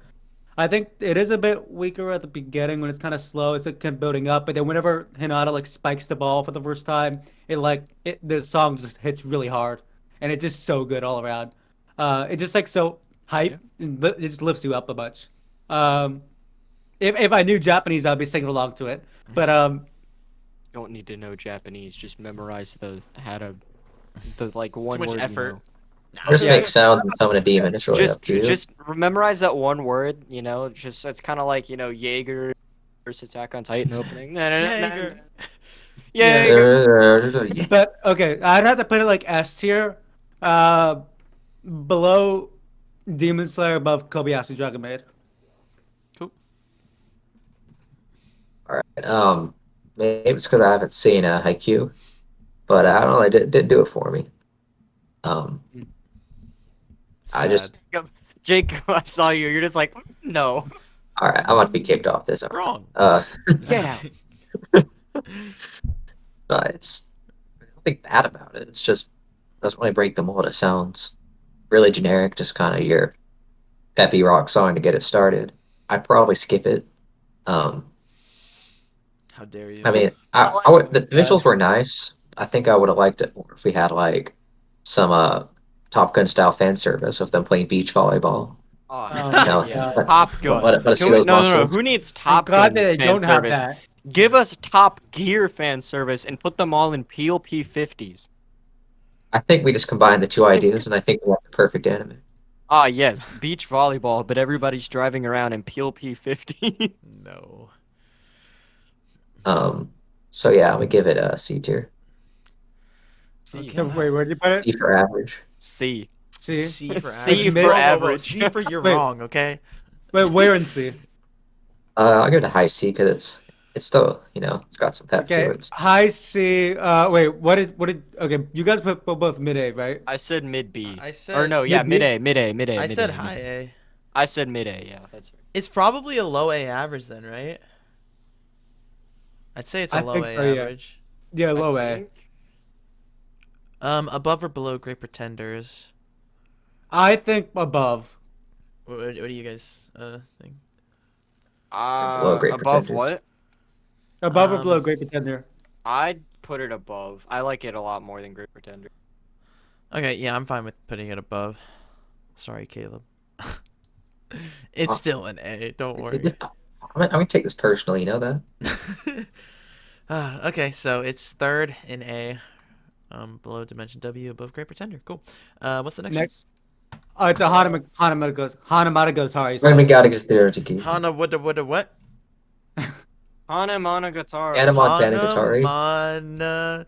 I think it is a bit weaker at the beginning when it's kind of slow. It's like kind of building up, but then whenever Hinata like spikes the ball for the first time, the song just hits really hard, and it's just so good all around. It just like so hype, and it just lifts you up a bunch. Um, if I knew Japanese, I'd be singing along to it. But Don't need to know Japanese. Just memorize the like one much word. effort. Just Yeah. make sounds and summon a demon. It's really up to you. Just memorize that one word. Just it's kind of like Yeager versus Attack on Titan opening. Yeager. Yeager. But okay, I'd have to put it like S tier, below Demon Slayer, above Kobayashi Dragon Maid. Cool. All right. Maybe it's because I haven't seen Haikyuu, but I don't know. It didn't do it for me. I just Jacob, I saw you. You're just like, no. all right. I'm about to be kicked off this. Wrong. Get out. No, it's nothing bad about it. It's just doesn't really break the mold. It sounds really generic, just kind of your peppy rock song to get it started. I'd probably skip it. How dare you? I mean, I would. The visuals were nice. I think I would have liked it more if we had like some Top Gun style fan service of them playing beach volleyball. Oh, Oh, yeah. but- Top Gun. Let's see Can we- those no. muscles. Who needs Top God, Gun they fan don't have service? that. Give us Top Gear fan service and put them all in POP 50s. I think we just combined the two ideas, and I think we have the perfect anime. Ah, yes, beach volleyball, but everybody's driving around in POP 50. No. So yeah, I'm gonna give it a C tier. C. So, wait, where'd you put it? C for average. C. C. C for C average. for Whoa, whoa, whoa. average. C for you're Wait. wrong, okay? Wait, where in C? I'll give it a high C because it's still it's got some pep Okay, to it. high C. Wait, what did? Okay, you guys put both mid A, right? I said mid B. I said Or no, yeah, Mid B? mid A, mid A. I mid said A, high mid A. A. I said mid A, yeah, that's right. It's probably a low A average then, right? I'd say it's a I low think A so, yeah. average. Yeah, low I A. think- Above or below Great Pretenders? I think above. What do you guys think? Below Great Above Pretenders. what? Above or Um, below Great Pretender? I'd put it above. I like it a lot more than Great Pretender. Okay, yeah, I'm fine with putting it above. Sorry, Caleb. It's still an A. Don't worry. I'm gonna take this personally. You know that. Okay, so it's third in A. Below Dimension W, above Great Pretender. Cool. What's the next, Next. Oh, it's a Hanamarugo's Hanamarugo's When we gotta get there to keep. one? Hana what? Hana Monogatari. Anna Montana Hana Guitari. Mana.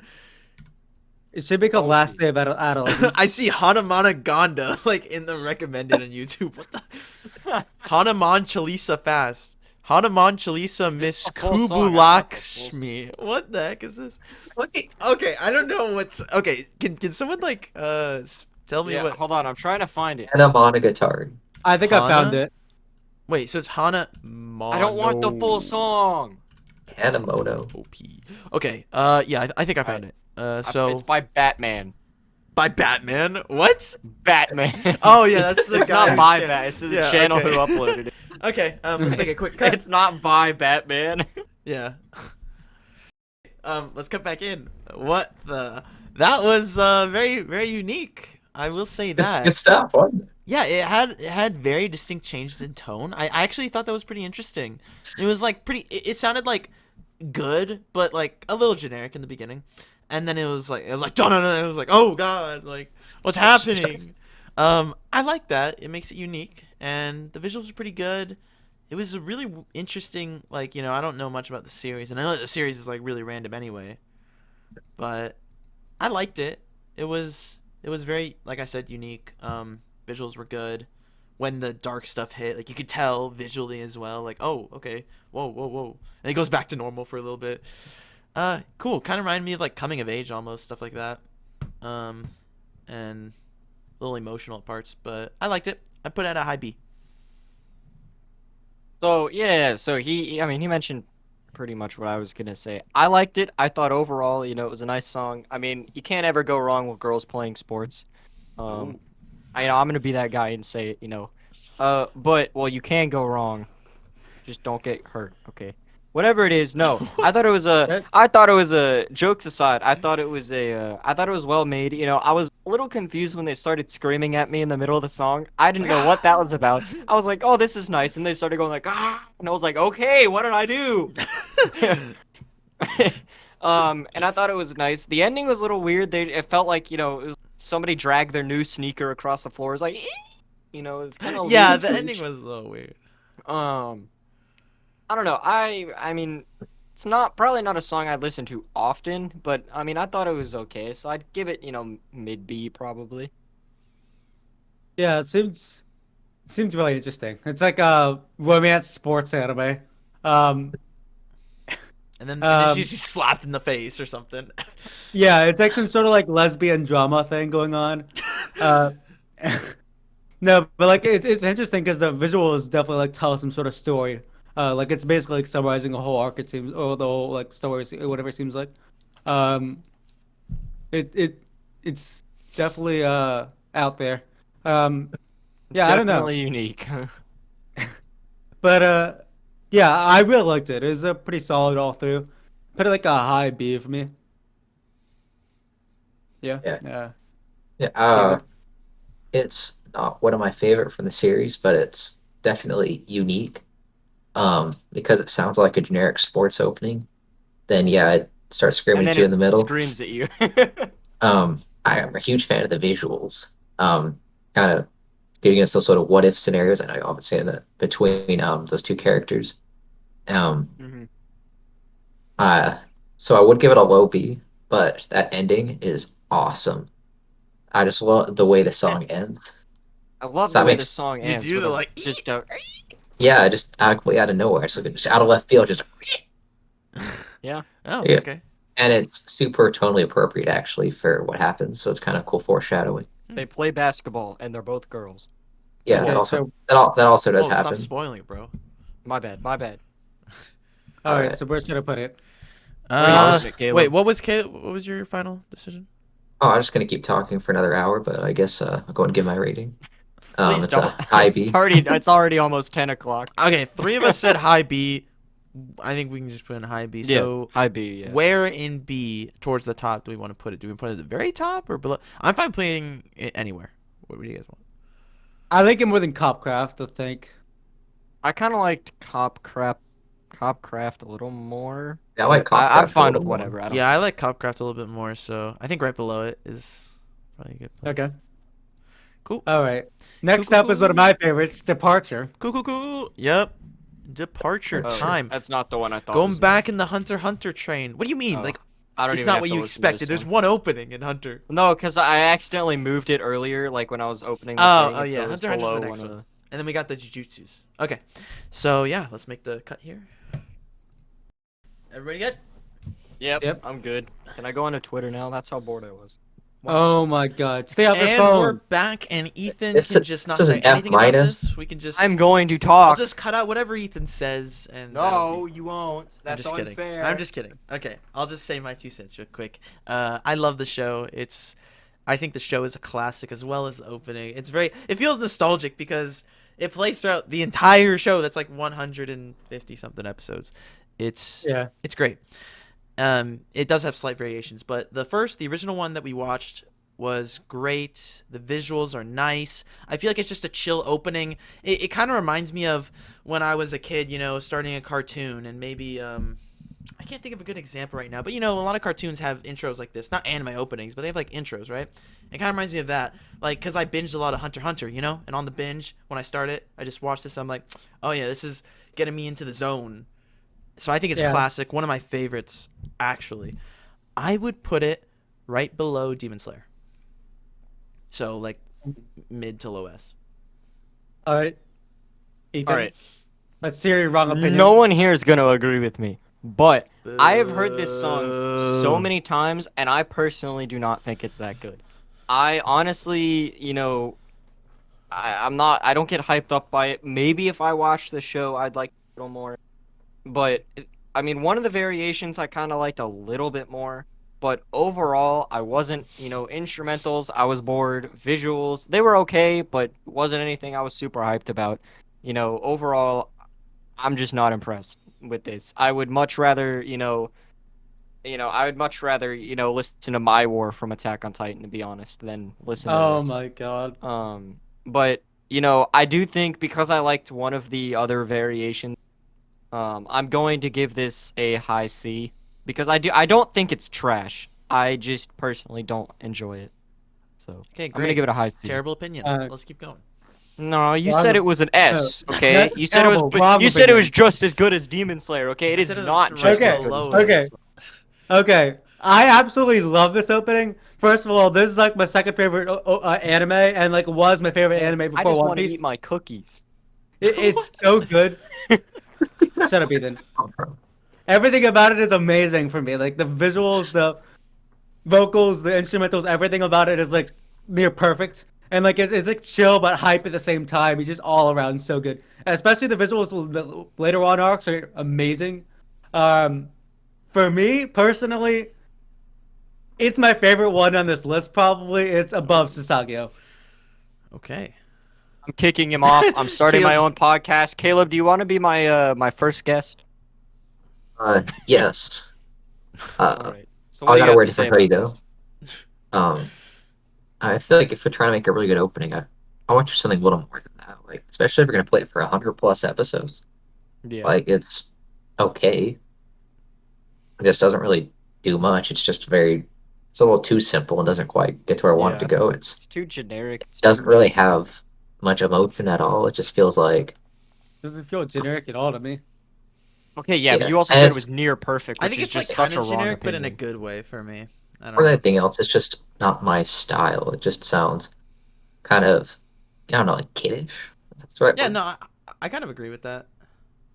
It should be called Oh, Last gee. Day of Adolescence. I see Hanamana Gonda like in the recommended on YouTube. What the? Hanuman Chalisa Fast. Hanuman Chalisa Miss a full song. I thought that was Kubulakshmi. What the heck is this? Okay, I don't know what's okay. Can someone like tell me Yeah, what? hold on, I'm trying to find it. Anna Monogatari. I think I found Hana? it. Wait, so it's Hana. I don't want the full song. Anna Mono. OP. Okay. Yeah, I think I found it. So It's by Batman. by Batman. What? Batman. Oh yeah, that's the It's guy. not who by cha- Bat. It's the Yeah, channel okay. who uploaded it. Okay. Let's make a quick cut. It's not by Batman. Yeah. Let's cut back in. What the? That was very very unique. I will say It's that. good stuff, wasn't it? Yeah, it had very distinct changes in tone. I actually thought that was pretty interesting. It was like pretty. It sounded like good, but like a little generic in the beginning, and then it was like dun dun dun. It was like, oh god, like what's happening? I like that. It makes it unique, and the visuals are pretty good. It was a really interesting, like, I don't know much about the series, and I know that the series is like really random anyway, but I liked it. It was very, like I said, unique. Visuals were good. When the dark stuff hit, like you could tell visually as well, like, oh, okay, whoa, and it goes back to normal for a little bit. Cool. Kind of reminded me of like coming of age almost, stuff like that. and a little emotional at parts, but I liked it. I put it at a high B. So yeah, so I mean, he mentioned pretty much what I was gonna say. I liked it. I thought overall, it was a nice song. I mean, you can't ever go wrong with girls playing sports. Ooh. I'm gonna be that guy and say it, but well, you can go wrong. Just don't get hurt, okay? Whatever it is, no. I thought it was That- jokes aside, I thought it was well made. I was a little confused when they started screaming at me in the middle of the song. I didn't know what that was about. I was like, oh, this is nice. And they started going like, ah, and I was like, okay, what did I do? And I thought it was nice. The ending was a little weird. It felt like, it was somebody dragged their new sneaker across the floor. It was like, it's kind of Yeah, the ending was a little weird. I don't know. I mean, it's probably not a song I'd listen to often, but I mean, I thought it was okay, so I'd give it, mid B probably. Yeah, it seems really interesting. It's like a romance sports anime. Um, And then Um, she's slapped in the face or something. yeah, it's like some sort of like lesbian drama thing going on. Uh, no, but like it's interesting because the visuals definitely like tell some sort of story. Like it's basically like summarizing a whole arc, it seems, or the whole like story, whatever it seems like. Um, it's definitely out there. Um, It's yeah, I don't know, definitely unique. but yeah, I really liked it. It was a pretty solid all through. Put it like a high B for me. Yeah, Yeah. yeah. Yeah, Caleb? it's not one of my favorite from the series, but it's definitely unique. Because it sounds like a generic sports opening. Then yeah, it starts And screaming then at you in it the middle. screams at you. I am a huge fan of the visuals. Kind of giving us those sort of what if scenarios. I know I've been saying that between those two characters. Um, hmm uh, so I would give it a low B, but that ending is awesome. I just love the way the song ends. I love So the that way the makes song You ends do with the a like just yeah, just completely out of nowhere, just out of left field, just yeah. Oh, yeah. okay. And it's super tonally appropriate actually for what happens. So it's kind of cool foreshadowing. They play basketball and they're both girls. Yeah, Okay, so that also does Oh, stop happen. spoiling it, bro. My bad. My bad. all right, Alright. so where should I put it? What do you Uh, think, Caleb? wait, what was your final decision? Oh, I'm just gonna keep talking for another hour, but I guess I'll go and give my rating. Please It's a don't. high B. It's already almost 10 o'clock. Okay, three of us said high B. I think we can just put in high B. So high B. Yeah. where in B towards the top do we want to put it? Do we put it at the very top or below? I'm fine putting it anywhere. What do you guys want? I like it more than Copcraft, I think. I kind of liked Copcraft a little more. Yeah, I like I'm Copcraft a fine little with more. whatever. I don't. Yeah, I like Copcraft a little bit more, so I think right below it is probably a good place. Okay. Cool. All right. Next Cool, up is one of my favorites, Departure. Cool. Yep. Departure Oh, time. That's not the one I thought. Going was back in the Hunter x Hunter train. What do you mean? Oh, Like, I don't it's even not have what to you listen to this expected. There's one. one opening in Hunter. No, because I accidentally moved it earlier, like when I was opening the Oh, thing. oh and yeah. so it was Hunter x Hunter's the below next one one. of And then we got the Jujutsus. Okay. So, yeah, let's make the cut here. Everybody good? Yep. I'm good. Can I go onto Twitter now? That's how bored I was. Oh my God. Stay off your And we're phone. back, and Ethan This can is- just this not is say an F anything about minus. this. We can just. I'm going to I'll talk. just cut out whatever Ethan says, and. No, you won't. I'm That's just unfair. kidding. I'm just kidding. Okay, I'll just say my 2 cents real quick. I love the show. I think the show is a classic as well as the opening. It feels nostalgic because it plays throughout the entire show. That's like 150 something episodes. It's great. It does have slight variations, but the original one that we watched was great. The visuals are nice. I feel like it's just a chill opening. It kind of reminds me of when I was a kid, starting a cartoon, and maybe I can't think of a good example right now, but a lot of cartoons have intros like this. Not anime openings, but they have like intros, right? It kind of reminds me of that. Like, because I binged a lot of Hunter x Hunter, and on the binge, when I start it, I just watch this, and I'm like, oh yeah, this is getting me into the zone. So I think it's classic. One of my favorites, actually. I would put it right below Demon Slayer. So, like, mid to low S. All right. Ethan. All right. Let's hear your wrong opinion. No one here is going to agree with me. But I have heard this song so Boo. many times, and I personally do not think it's that good. I honestly, I don't get hyped up by it. Maybe if I watch the show, I'd like it a little more. But I mean, one of the variations I kind of liked a little bit more. But overall, I wasn't, instrumentals, I was bored. Visuals, they were okay, but wasn't anything I was super hyped about. Overall, I'm just not impressed with this. I would much rather, listen to My War from Attack on Titan, to be honest, than listen to Oh this. my god. But I do think because I liked one of the other variations, I'm going to give this a high C because I don't think it's trash. I just personally don't enjoy it. So Okay, I'm gonna great. give it a high C. Terrible opinion. Uh, Let's keep going. No, you Well, said it was an S. Okay, That's you said it was. terrible, wrong You said it was opinion. just as good as Demon Slayer. Okay, it I is said it was not right just as below good. it. Okay. I absolutely love this opening. First of all, this is like my second favorite anime, and like was my favorite anime I before just One want to Piece. eat my cookies. It's so good. Shut up, Ethan. Everything about it is amazing for me. Like the visuals, the vocals, the instrumentals, everything about it is like near perfect. And like it's like chill but hype at the same time. It's just all around so good. And especially the visuals, the later on arcs are amazing. Um, for me personally, it's my favorite one on this list. Probably it's above Sasageo. Okay. I'm kicking him off. I'm starting my Caleb- own podcast. Caleb, do you want to be my first guest? Yes. All right. So I what do you gotta have wear a to say different hoodie about though. this? I feel like if we're trying to make a really good opening, I want you something a little more than that. Like, especially if we're gonna play it for 100+ episodes. Yeah. Like, it's okay. It just doesn't really do much. It's a little too simple and doesn't quite get to where I want it to Yeah. go. It's too generic. It doesn't really have much emotion at all. It just feels like, Doesn't feel generic at all to me. Okay, yeah, but yeah. you also And said it it's, was near perfect, I which think is it's like just kind such a of wrong generic, but in a opinion. good way for me. I don't more than know. anything else, it's just not my style. It just sounds kind of, I don't know, like kiddish. That's the right Yeah, word. no, I kind of agree with that.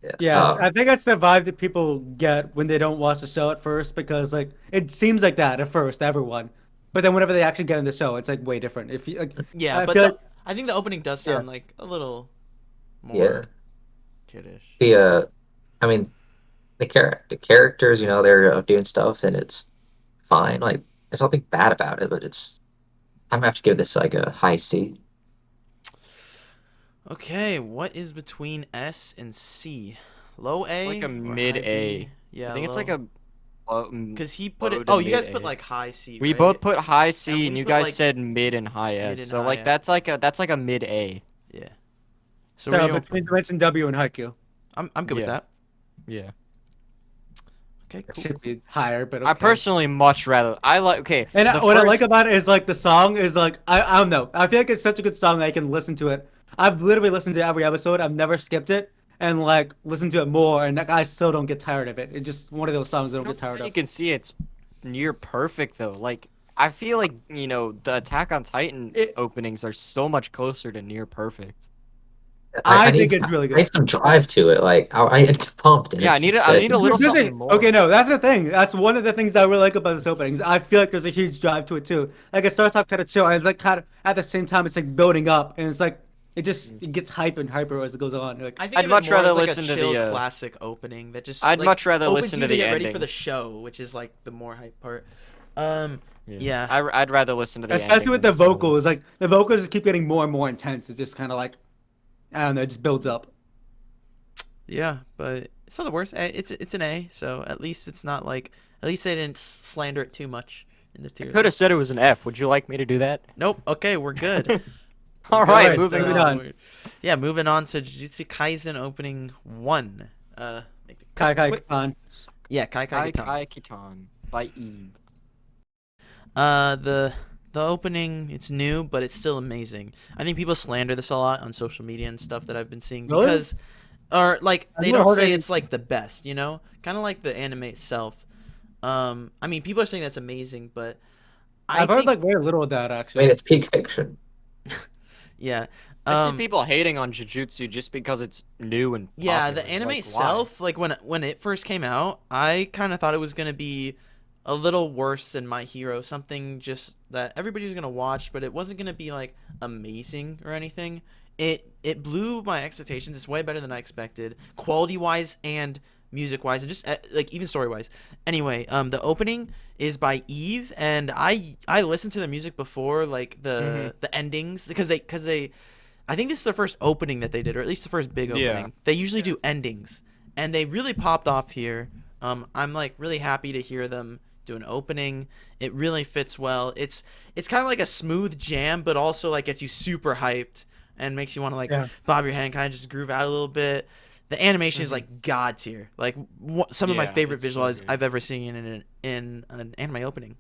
Yeah. Yeah, I think that's the vibe that people get when they don't watch the show at first because like it seems like that at first to everyone, but then whenever they actually get in the show, it's like way different. If you like, Yeah, I but feel like I think the opening does sound like a little more Yeah. kiddish. I mean, the characters, they're doing stuff and it's fine. Like, there's nothing bad about it, but I'm gonna have to give this like a high C. Okay, what is between S and C? Low A Like a or mid high A. B? Yeah, I think it's low. like a Because he put low it. to Oh, you guys mid put A. like high C, We right? both put high C, we and you put, guys like, said mid and high S. mid and So high like S. that's like a mid A. Yeah. So, so where you between Dimension W and Haikyuu, I'm good with Yeah. that. Yeah. Okay, it cool. should be higher, but okay. I personally much rather okay. And the what I like first- about it is like the song is like I don't know. I feel like it's such a good song that I can listen to it. I've literally listened to every episode. I've never skipped it and like listened to it more, and like, I still don't get tired of it. It's just one of those songs I don't get tired You of. can see it's near perfect though. Like I feel like the Attack on Titan openings are so much closer to near perfect. I need think it's really good. I need some drive to it. Like, I get pumped. And Yeah, I it's need instead, a little Good something thing. more. Okay, no, that's the thing. That's one of the things I really like about this openings. I feel like there's a huge drive to it too. Like it starts off kind of chill, and it's like kind of at the same time it's like building up, and it's like it gets hype and hyper as it goes on. Like I think I'd of much it more rather as like listen a to chill the, classic opening that just I'd like, much rather opens listen you to the get ready for ending. the show, which is like the more hype part. Yeah. Yeah. I'd rather listen to the especially ending with the than some of vocals, this. like the vocals just keep getting more and more intense. It's just kind of like I don't know, it just builds up. Yeah, but it's not the worst. It's an A, so at least it's not like at least they didn't slander it too much in the tier. Could have said it was an F. Would you like me to do that? Nope. Okay, we're good. All We're right, good. moving on. Yeah, moving on to Jujutsu Kaisen opening 1. Kai quick- Kan. Yeah, Kai Kai Kitan. Kai Kitan by Eve. The opening, it's new, but it's still amazing. I think people slander this a lot on social media and stuff that I've been seeing Really? because, or like I've they never don't heard say any- it's like the best, kind of like the anime itself. I mean, people are saying that's amazing, but I've heard like very little of that I actually. mean, it's peak fiction. yeah, I see people hating on Jujutsu just because it's new and Yeah, popular. the anime Like, why? itself, like when it first came out, I kind of thought it was gonna be a little worse than My Hero, something just that everybody was gonna watch, but it wasn't gonna be like amazing or anything. It blew my expectations. It's way better than I expected, quality wise and music wise, and just like even story wise. Anyway, the opening is by Eve, and I listened to the music before, like the endings, because they I think this is the first opening that they did, or at least the first big Yeah. opening. They usually do endings, and they really popped off here. I'm like really happy to hear them do an opening. It really fits well. It's kind of like a smooth jam, but also like gets you super hyped and makes you want to like Yeah. bob your head and kind of just groove out a little bit. The animation is like god tier, like some of my Yeah, favorite it's so visuals good. I've ever seen in an anime opening.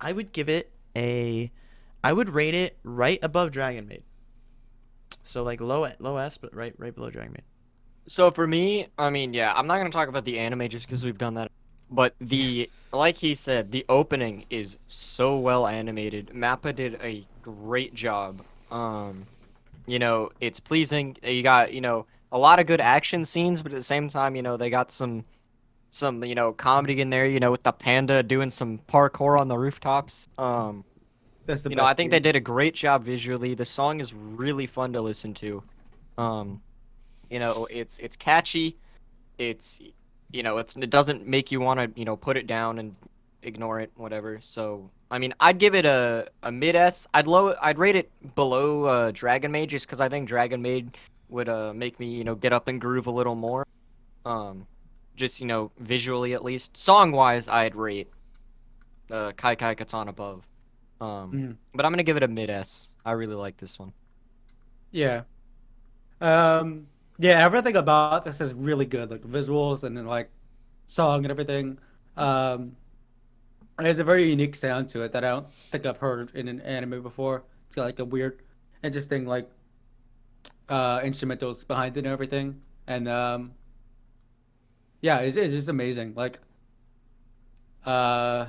I would give it I would rate it right above Dragon Maid. So like low S, but right below Dragon Maid. So for me, I mean, yeah, I'm not gonna talk about the anime just because we've done that. But like he said, the opening is so well animated. Mappa did a great job. It's pleasing. You got, a lot of good action scenes, but at the same time, they got some comedy in there, with the panda doing some parkour on the rooftops. That's the I best. think they did a great job visually. The song is really fun to listen to. Um, it's catchy. It's it doesn't make you want to put it down and ignore it, whatever. So I mean, I'd give it a mid S. I'd rate it below Dragon Maid just because I think Dragon Maid would make me get up and groove a little more. Just visually at least. Song wise, I'd rate Kai Kai Katana above. But I'm gonna give it a mid S. I really like this one. Yeah. Yeah, everything about this is really good, like the visuals and then like song and everything. Um, it has a very unique sound to it that I don't think I've heard in an anime before. It's got like a weird, interesting like instrumentals behind it and everything. And yeah, it's just amazing. Like uh,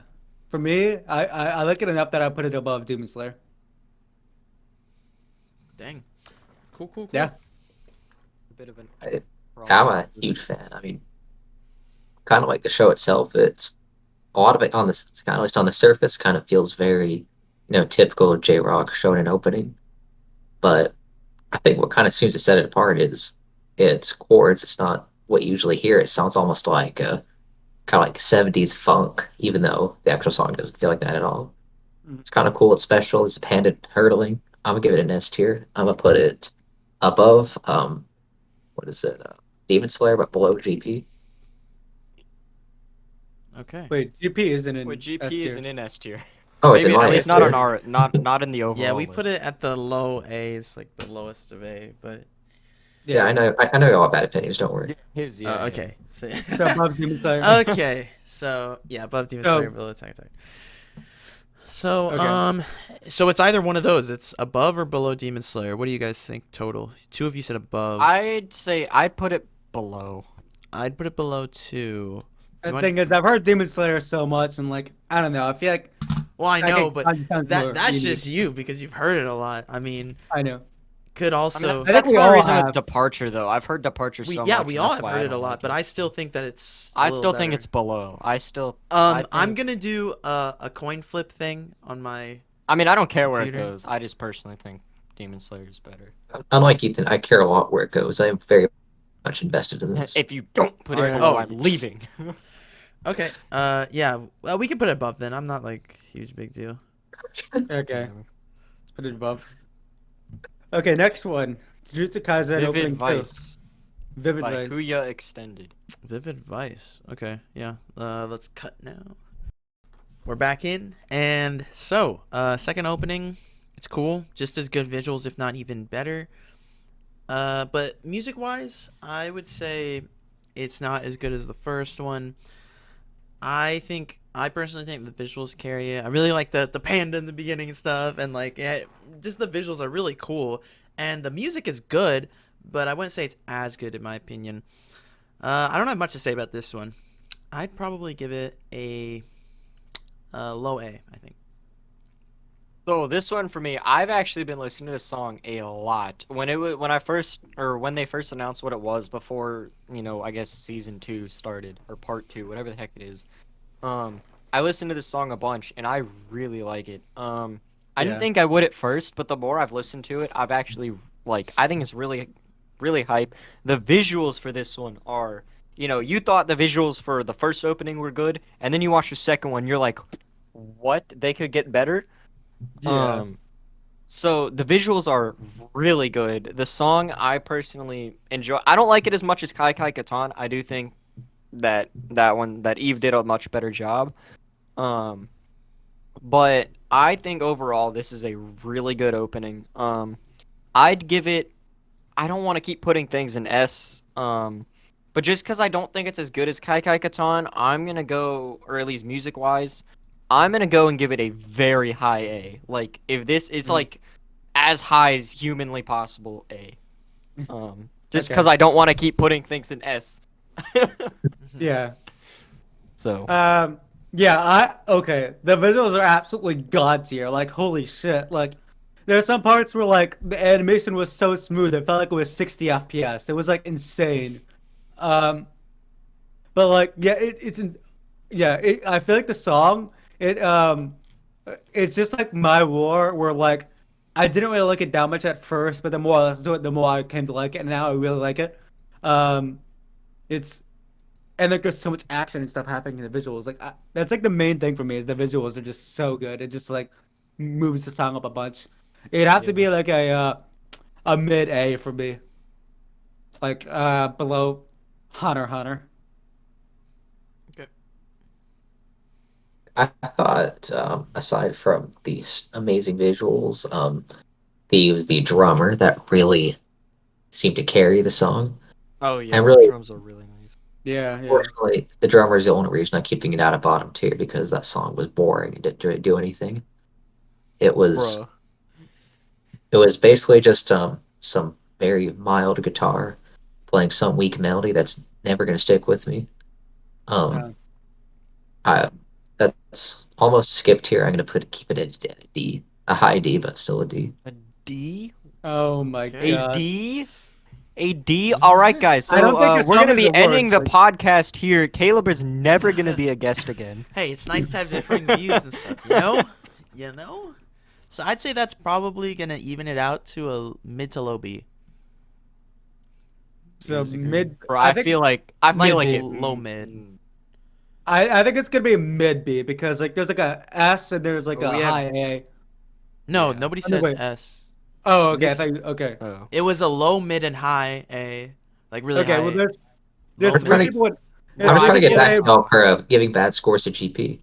for me, I like it enough that I put it above Demon Slayer. Dang. Cool. Yeah. A bit of an I'm problem. a huge fan. I mean, kind of like the show itself. It's a lot of it on this kind of at least on the surface kind of feels very, typical J Rock shonen opening. But I think what kind of seems to set it apart is its chords. It's not what you usually hear. It sounds almost like kind of like 70s funk, even though the actual song doesn't feel like that at all. Mhm. It's kind of cool. It's special. It's panda hurdling. I'm gonna give it an S tier. I'm gonna put it above what is it? Demon Slayer, but below GP. Okay. Wait, GP isn't in Wait, S GP tier. isn't in S tier. Oh, is it Maybe my at least S not tier? on our not in the overall. Yeah, we list. put it at the low A. It's like the lowest of A, but Yeah, I know. I know you all have bad opinions. Don't worry. His, yeah. okay. So, So above Demon Slayer. okay. So yeah, above Demon So- Slayer, below Attack on Titan. So Okay. so it's either one of those. It's above or below Demon Slayer. What do you guys think total? Two of you said above. I'd say I'd put it below. I'd put it below too. Do you The want- thing is, I've heard Demon Slayer so much, and like, I don't know. I feel like Well, I know, think but Titan sounds more that's unique. just you because you've heard it a lot. I mean, I know. could I mean, also I think that's we one all reason have. with Departure, though. I've heard Departure so much. we and all that's have why I heard it a don't lot, like but I still think that it's. I little still think better. it's below. I I'm think- gonna do a coin flip thing on my. I mean, I don't care where it Computer. goes. I just personally think Demon Slayer is better. Unlike Ethan, I care a lot where it goes. I am very much invested in this. If you don't put it Alright. below, Oh, I'm leaving. Okay. Yeah. Well, we can put it above then. I'm not like huge big deal. Okay, let's put it above. Okay, next one. Jujutsu Kaisen Vivid opening 2. Vice Vivid by Vice. Kuya Extended. Vivid Vice. Okay. Yeah. Let's cut now. We're back in, and so second opening. It's cool. Just as good visuals, if not even better. But music wise, I would say it's not as good as the first one. I personally think the visuals carry it. I really like the panda in the beginning and stuff, and like just the visuals are really cool, and the music is good, but I wouldn't say it's as good in my opinion. I don't have much to say about this one. I'd probably give it a low A, I think. So this one for me, I've actually been listening to this song a lot. When they first announced what it was before, I guess season 2 started or part 2, whatever the heck it is. Um, I listened to this song a bunch and I really like it. I didn't Yeah. think I would at first, but the more I've listened to it, I've actually I think it's really really hype. The visuals for this one are, you thought the visuals for the first opening were good, and then you watch the second one, you're like, what? They could get better? Yeah. So the visuals are really good. The song I personally enjoy. I don't like it as much as Kai Kai Katan. I do think that Eve did a much better job. Um, but I think overall this is a really good opening. I'd give it. I don't want to keep putting things in S. But just because I don't think it's as good as Kai Kai Katan, I'm gonna go, or at least music wise, I'm gonna go and give it a very high A. Like if this is Mhm. like as high as humanly possible A. Just Okay. because I don't want to keep putting things in S. Yeah. So Yeah, okay. The visuals are absolutely god tier. Like, holy shit. Like, there's some parts where like the animation was so smooth, it felt like it was 60 FPS. It was like insane. Um, but like, yeah, I feel like the song, it's just like My War, where like I didn't really like it that much at first, but the more I listened to it, the more I came to like it, and now I really like it. Um, it's and like there's so much action and stuff happening in the visuals. Like that's like the main thing for me is the visuals are just so good. It just like moves the song up a bunch. It'd have to yeah. be like a mid A for me, like below Hunter x Hunter. Okay. I thought, aside from these amazing visuals, he was the drummer that really seemed to carry the song. Oh yeah, And the really, drums are really nice. Yeah, yeah. unfortunately, the drummer is the only reason I keep thinking it out of bottom tier because that song was boring and didn't really do anything. It was Bruh. it was basically just some very mild guitar playing some weak melody that's never gonna stick with me. Um, Uh, I that's almost skipped here. I'm gonna keep it at a D, a high D, but still a D. A D? oh my Okay. A god. D? A D? All right, guys. I So don't think this we're song gonna is the be ending worst. the Like, podcast here. Caleb is never gonna be a guest again. Hey, it's nice to have different views and stuff, you know? You know? So I'd say that's probably gonna even it out to a mid to low B. You so guys agree? mid. Bro, I I think feel like it. Low mid. I think it's gonna be a mid B because like there's like a S and there's like Oh, a we have. high A. No, Yeah. nobody Oh, no, said wait. S. Oh, okay. I It's. thought okay. Oh. It was a low, mid, and high A, like really Okay. high Well, A. there's Low I'm three trying mid. to people with I'm there's just Right, three trying to get people with yeah. back A. to her giving bad scores to GP.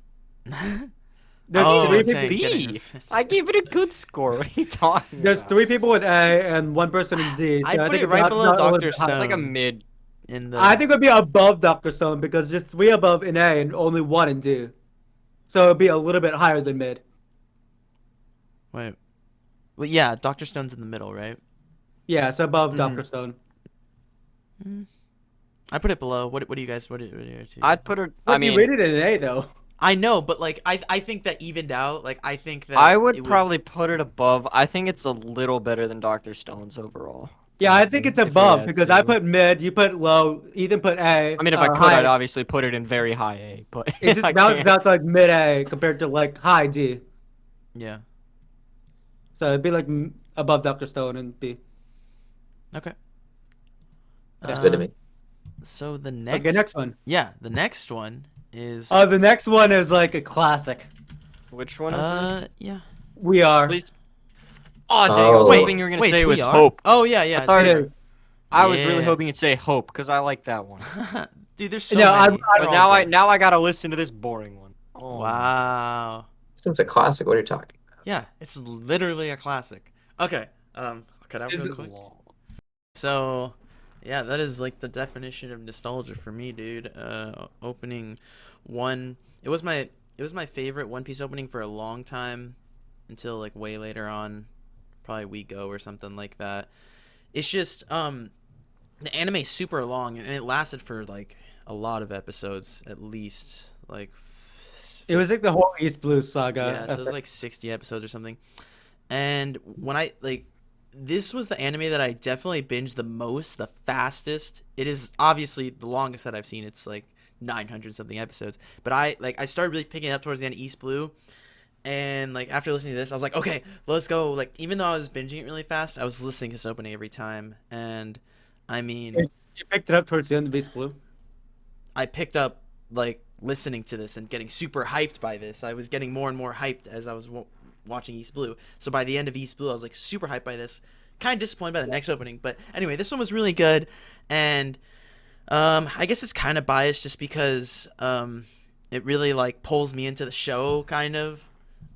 There's I gave three it a people. B. I gave it a good score. What are you talking There's about? three people with A and one person in D. So I'd I put think it it right knocks it below out a little Doctor bit higher. It's like a Stone mid. in I the. think it would be above Dr. Stone because just three above in A and only one in D. So it'd be a little bit higher than mid. Wait. Well, yeah, Doctor Stone's in the middle, right? Yeah, so above Mhm. Dr. Stone. I put it below. What do you guys? What do you two? I'd put her. I But you mean, rated it an A though. I know, but like I think that evened out. Like I think that I it would would. probably put it above. I think it's a little better than Doctor Stone's overall. Yeah, I think it's If we above had because I to. put mid, you put low, Ethan put A, I mean, if I could, I'd high. obviously put it in very high A, but It just I balances can't. out to like mid A compared to like high D. Yeah. So it'd be like above Dr. Stone and B. Okay. That's good to me. So the Okay, next one. Yeah, the next one is. Oh, the next one is like a classic. Which one is this? Yeah. We are. Please. Oh, dang! I was Oh. hoping you were gonna Wait, say it we was are? Hope. Oh yeah, yeah. I thought it's it We is. I was really Yeah. hoping you'd say Hope because I like that one. Are. Dude, there's so No, many. I- They're But all now good. I gotta listen to this boring one. Oh, Wow. Since a classic, what are you talking? Yeah, it's literally a classic. Okay. Cut out Is real it- quick. So, yeah, that is like the definition of nostalgia for me, dude. Opening one, it was my favorite One Piece opening for a long time, until like way later on, probably We Go or something like that. It's just the anime's super long and it lasted for like a lot of episodes, at least like It was like the whole East Blue saga. Yeah, so it was like 60 episodes or something. And when I like, this was the anime that I definitely binged the most, the fastest. It is obviously the longest that I've seen. It's like 900 something episodes. But I started really picking it up towards the end of East Blue. And like after listening to this, I was like, okay, let's go. Like even though I was binging it really fast, I was listening to this opening every time. And I mean, You picked it up towards the end of East Blue. I picked up like listening to this and getting super hyped by this. I was getting more and more hyped as I was watching East Blue. So by the end of East Blue, I was like super hyped by this. Kind of disappointed by the next opening, but anyway, this one was really good. And I guess it's kind of biased just because it really like pulls me into the show, kind of.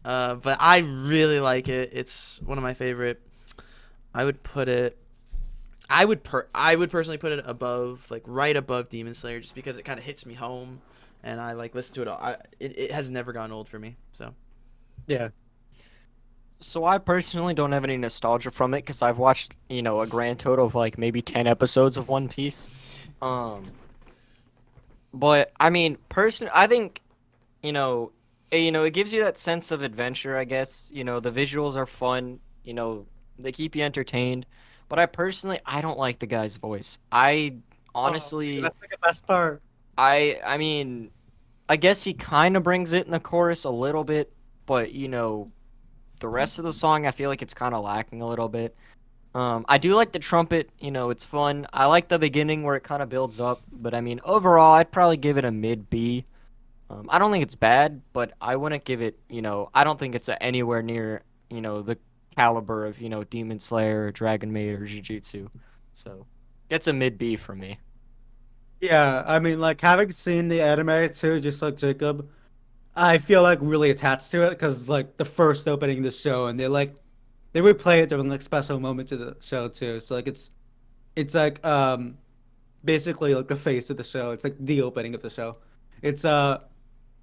But I really like it. It's one of my favorite. I would put it. I would personally put it above, like right above Demon Slayer, just because it kind of hits me home, and I like listen to it all. It has never gone old for me. So Yeah. So I personally don't have any nostalgia from it because I've watched, a grand total of like maybe 10 episodes of One Piece. But I mean, I think, it gives you that sense of adventure, I guess. The visuals are fun, they keep you entertained. But I don't like the guy's voice. I honestly, That's like the best part. I mean, I guess he kind of brings it in the chorus a little bit, but the rest of the song I feel like it's kind of lacking a little bit. I do like the trumpet, it's fun. I like the beginning where it kind of builds up, but I mean, overall, I'd probably give it a mid B. I don't think it's bad, but I wouldn't give it, I don't think it's anywhere near, the caliber of, Demon Slayer, Dragon Maid, or Jujutsu. So, gets a mid B for me. Yeah, I mean, like having seen the anime too, just like Jacob, I feel like really attached to it because it's like the first opening of the show, and they replay it during like special moments of the show too. So like it's like basically like the face of the show. It's like the opening of the show. It's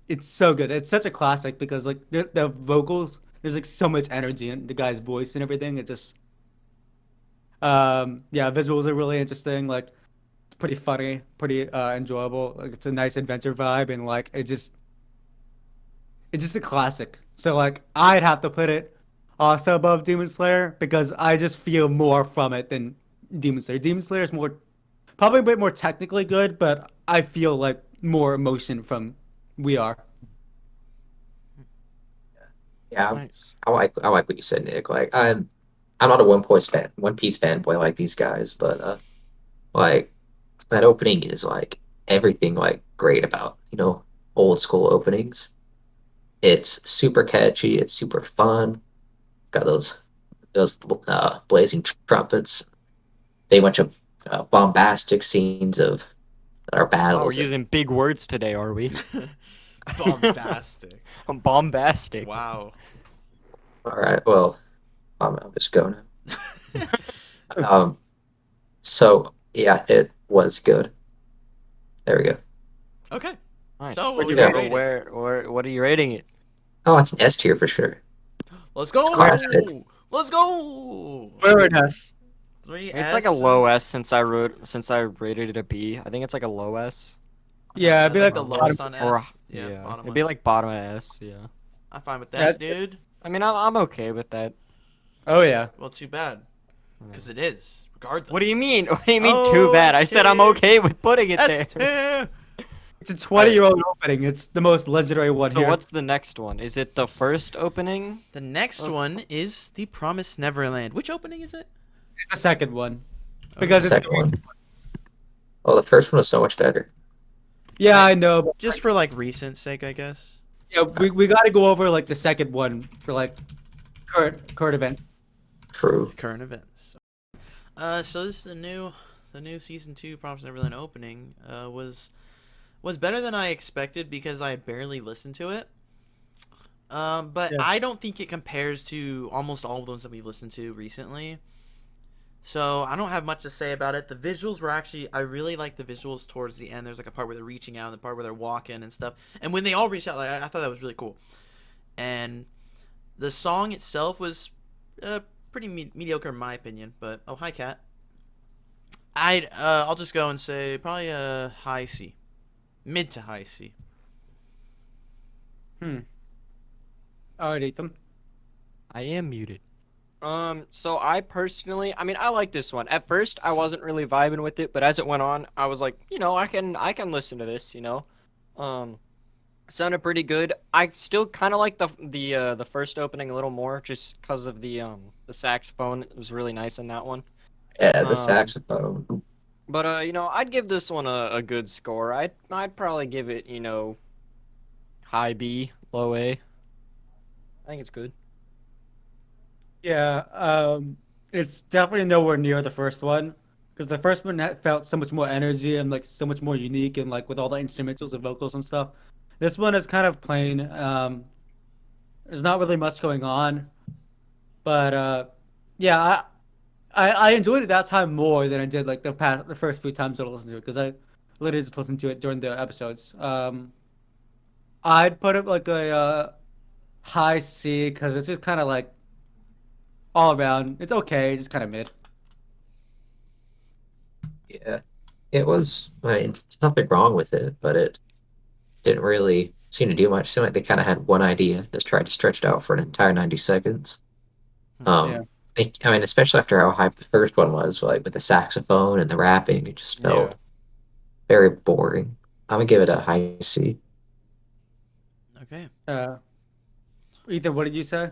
it's so good. It's such a classic because like the vocals, there's like so much energy in the guy's voice and everything. It just yeah, visuals are really interesting. Like it's pretty funny, pretty enjoyable. Like it's a nice adventure vibe, and like it's just a classic. So like I'd have to put it also above Demon Slayer because I just feel more from it than Demon Slayer. Demon Slayer is more probably a bit more technically good, but I feel like more emotion from We Are. Yeah, nice. I like what you said, Nick. Like I'm not a One Piece fanboy like these guys, but like that opening is like everything like great about old school openings. It's super catchy. It's super fun. Got those blazing trumpets. They bunch of bombastic scenes of our Oh, we're battles. using big words today, are we? Bombastic. Bombastic. Wow. All right, well, I'll just go now. Um, so yeah, it was good. There we go. Okay. Nice. So Where'd what you would you rate rate it? What are you rating it? Oh, it's an S tier for sure. Let's go. classic. Let's go. Where it has. 3 It's like a low S S's. since I rated it a B. I think it's like a low S. Yeah, it'd be like the bottom. lowest on Or S. Yeah, bottom it'd one. be like bottom of S. Yeah. I'm fine with Yeah, that, it's good. dude. I mean, I'm okay with that. Oh yeah. Well, too bad, because it is. Regardless. What do you mean? What do you mean Oh, too bad? I S said I'm tier. okay with putting it S there. tier. It's a 20-year-old opening. It's the most legendary one So here. what's the next one? Is it the first opening? The next Oh. one is the Promised Neverland. Which opening is it? It's the second one. Okay. Because The it's second one. Oh, the first one was so much better. yeah, I know. But Just for like recent sake, I guess. yeah, we got to go over like the second one for like current events. True. Current events. So this is the new season 2 Promised Neverland opening. Was better than I expected because I had barely listened to it. But Yeah. I don't think it compares to almost all of those that we've listened to recently. So I don't have much to say about it. The visuals were actually, I really like the visuals towards the end. There's like a part where they're reaching out and the part where they're walking and stuff. And when they all reached out, like, I thought that was really cool. And the song itself was pretty mediocre in my opinion. But oh, hi Kat. I'll just go and say probably a high C, mid to high C. Alright, Ethan. I am muted. So I personally, I mean, I like this one. At first, I wasn't really vibing with it, but as it went on, I was like, I can listen to this, sounded pretty good. I still kind of like the first opening a little more, just because of the saxophone. It was really nice in that one. Yeah, the Um, saxophone. but I'd give this one a good score. I'd probably give it, high B, low A. I think it's good. Yeah, it's definitely nowhere near the first one because the first one felt so much more energy and like so much more unique and like with all the instrumentals and vocals and stuff. This one is kind of plain. There's not really much going on, but yeah, I enjoyed it that time more than I did like the first few times I listened to it because I literally just listened to it during the episodes. I'd put it like a high C because it's just kind of like all around. It's okay, it's just kind of mid. Yeah, it was. I mean, there's nothing wrong with it, but it didn't really seem to do much. It seemed like they kind of had one idea, just tried to stretch it out for an entire 90 seconds. Yeah. Um, I mean, especially after how hyped the first one was, like with the saxophone and the rapping, it just Yeah. felt very boring. I'm gonna give it a high C. Okay. Uh, Ethan, what did you say?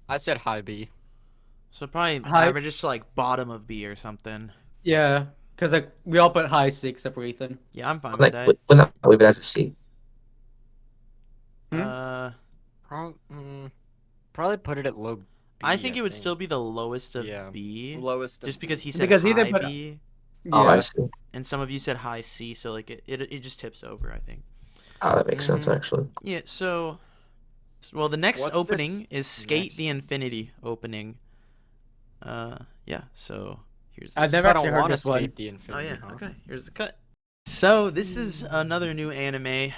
I said high B. So probably High. averages to like bottom of B or something. Yeah, because like we all put high C except for Ethan. Yeah, I'm fine with Like, that. would not leave it as a C. Hmm? Uh, Probably put it at low B. I think it would still be the lowest of Yeah. B, Lowest. just Of because B. he said Because Ethan high put B, Oh, I yeah. see. and some of you said high C, so like it just tips over, I think. Oh, that makes sense Mhm. actually. Yeah. So, well, the next What's opening this is Skate next? the Infinity opening. Yeah. So here's I've this. never I actually don't heard want to this one. skate the Oh infinity. yeah. Huh? Okay. Here's the cut. So this is another new anime.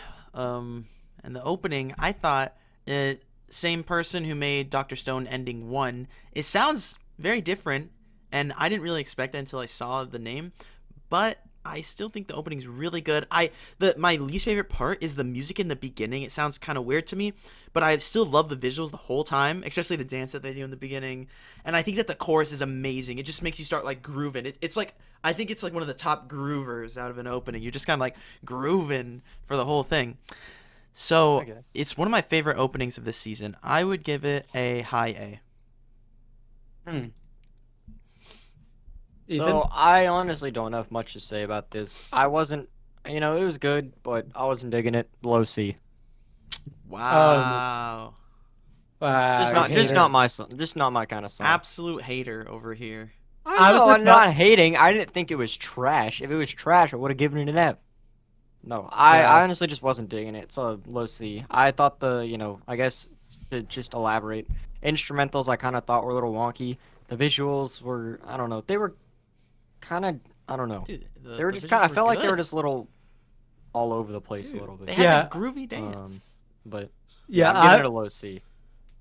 And the opening, I thought, same person who made Doctor Stone Ending 1. It sounds very different, and I didn't really expect it until I saw the name. But I still think the opening's really good. My least favorite part is the music in the beginning. It sounds kind of weird to me, but I still love the visuals the whole time, especially the dance that they do in the beginning. And I think that the chorus is amazing. It just makes you start like grooving. It's like I think it's like one of the top groovers out of an opening. You're just kind of like grooving for the whole thing. I So guess. it's one of my favorite openings of this season. I would give it a high A. Hmm. So Ethan? I honestly don't have much to say about this. I wasn't, it was good, but I wasn't digging it. Low C. Um, Wow. Just you not, just hater. not my song. Just not my kind of song. Absolute hater over here. I I was know. I'm surprised. not hating. I didn't think it was trash. If it was trash, I would have given it an F. No, I Yeah. honestly just wasn't digging it. So low C. I thought I guess to just elaborate, instrumentals I kind of thought were a little wonky. The visuals were, I don't know, they were kind of, I don't know. Dude, They were the just kind of, visuals I were felt like they were good. just a little all over the place a Dude, little they bit. had Yeah. that groovy dance. But yeah, Yeah, I'm giving it a low C.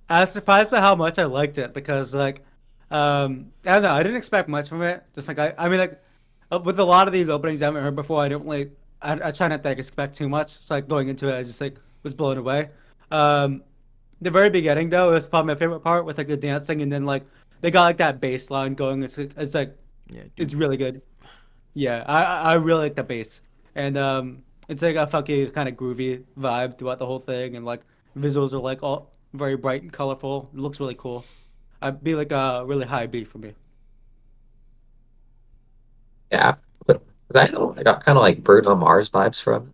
I was surprised by how much I liked it because like I don't know, I didn't expect much from it. Just like I mean like with a lot of these openings I haven't heard before, I don't like I try not to like, expect too much. So like going into it I just like was blown away. Um the very beginning though is probably my favorite part with like the dancing and then like they got like that bass line going. It's like Yeah, it's dude. really good. Yeah, I really like the bass, and it's like a funky kind of groovy vibe throughout the whole thing, and like visuals are like all very bright and colorful. It looks really cool. I'd be like a really high B for me. Yeah, but I got kind of like Bruno Mars vibes from it.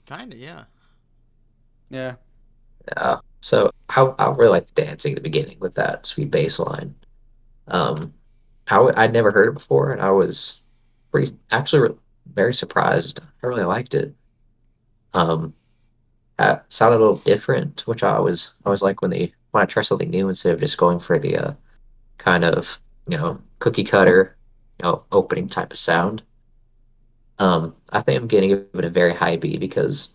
Kinda, yeah. Yeah, Yeah. So I really like the dancing at the beginning with that sweet bass line. Um, I'd never heard it before, and I was pretty actually very surprised. I really liked it. Um, it sounded a little different, which I always like when I try something new instead of just going for the kind of cookie cutter opening type of sound. I think I'm getting it a very high B because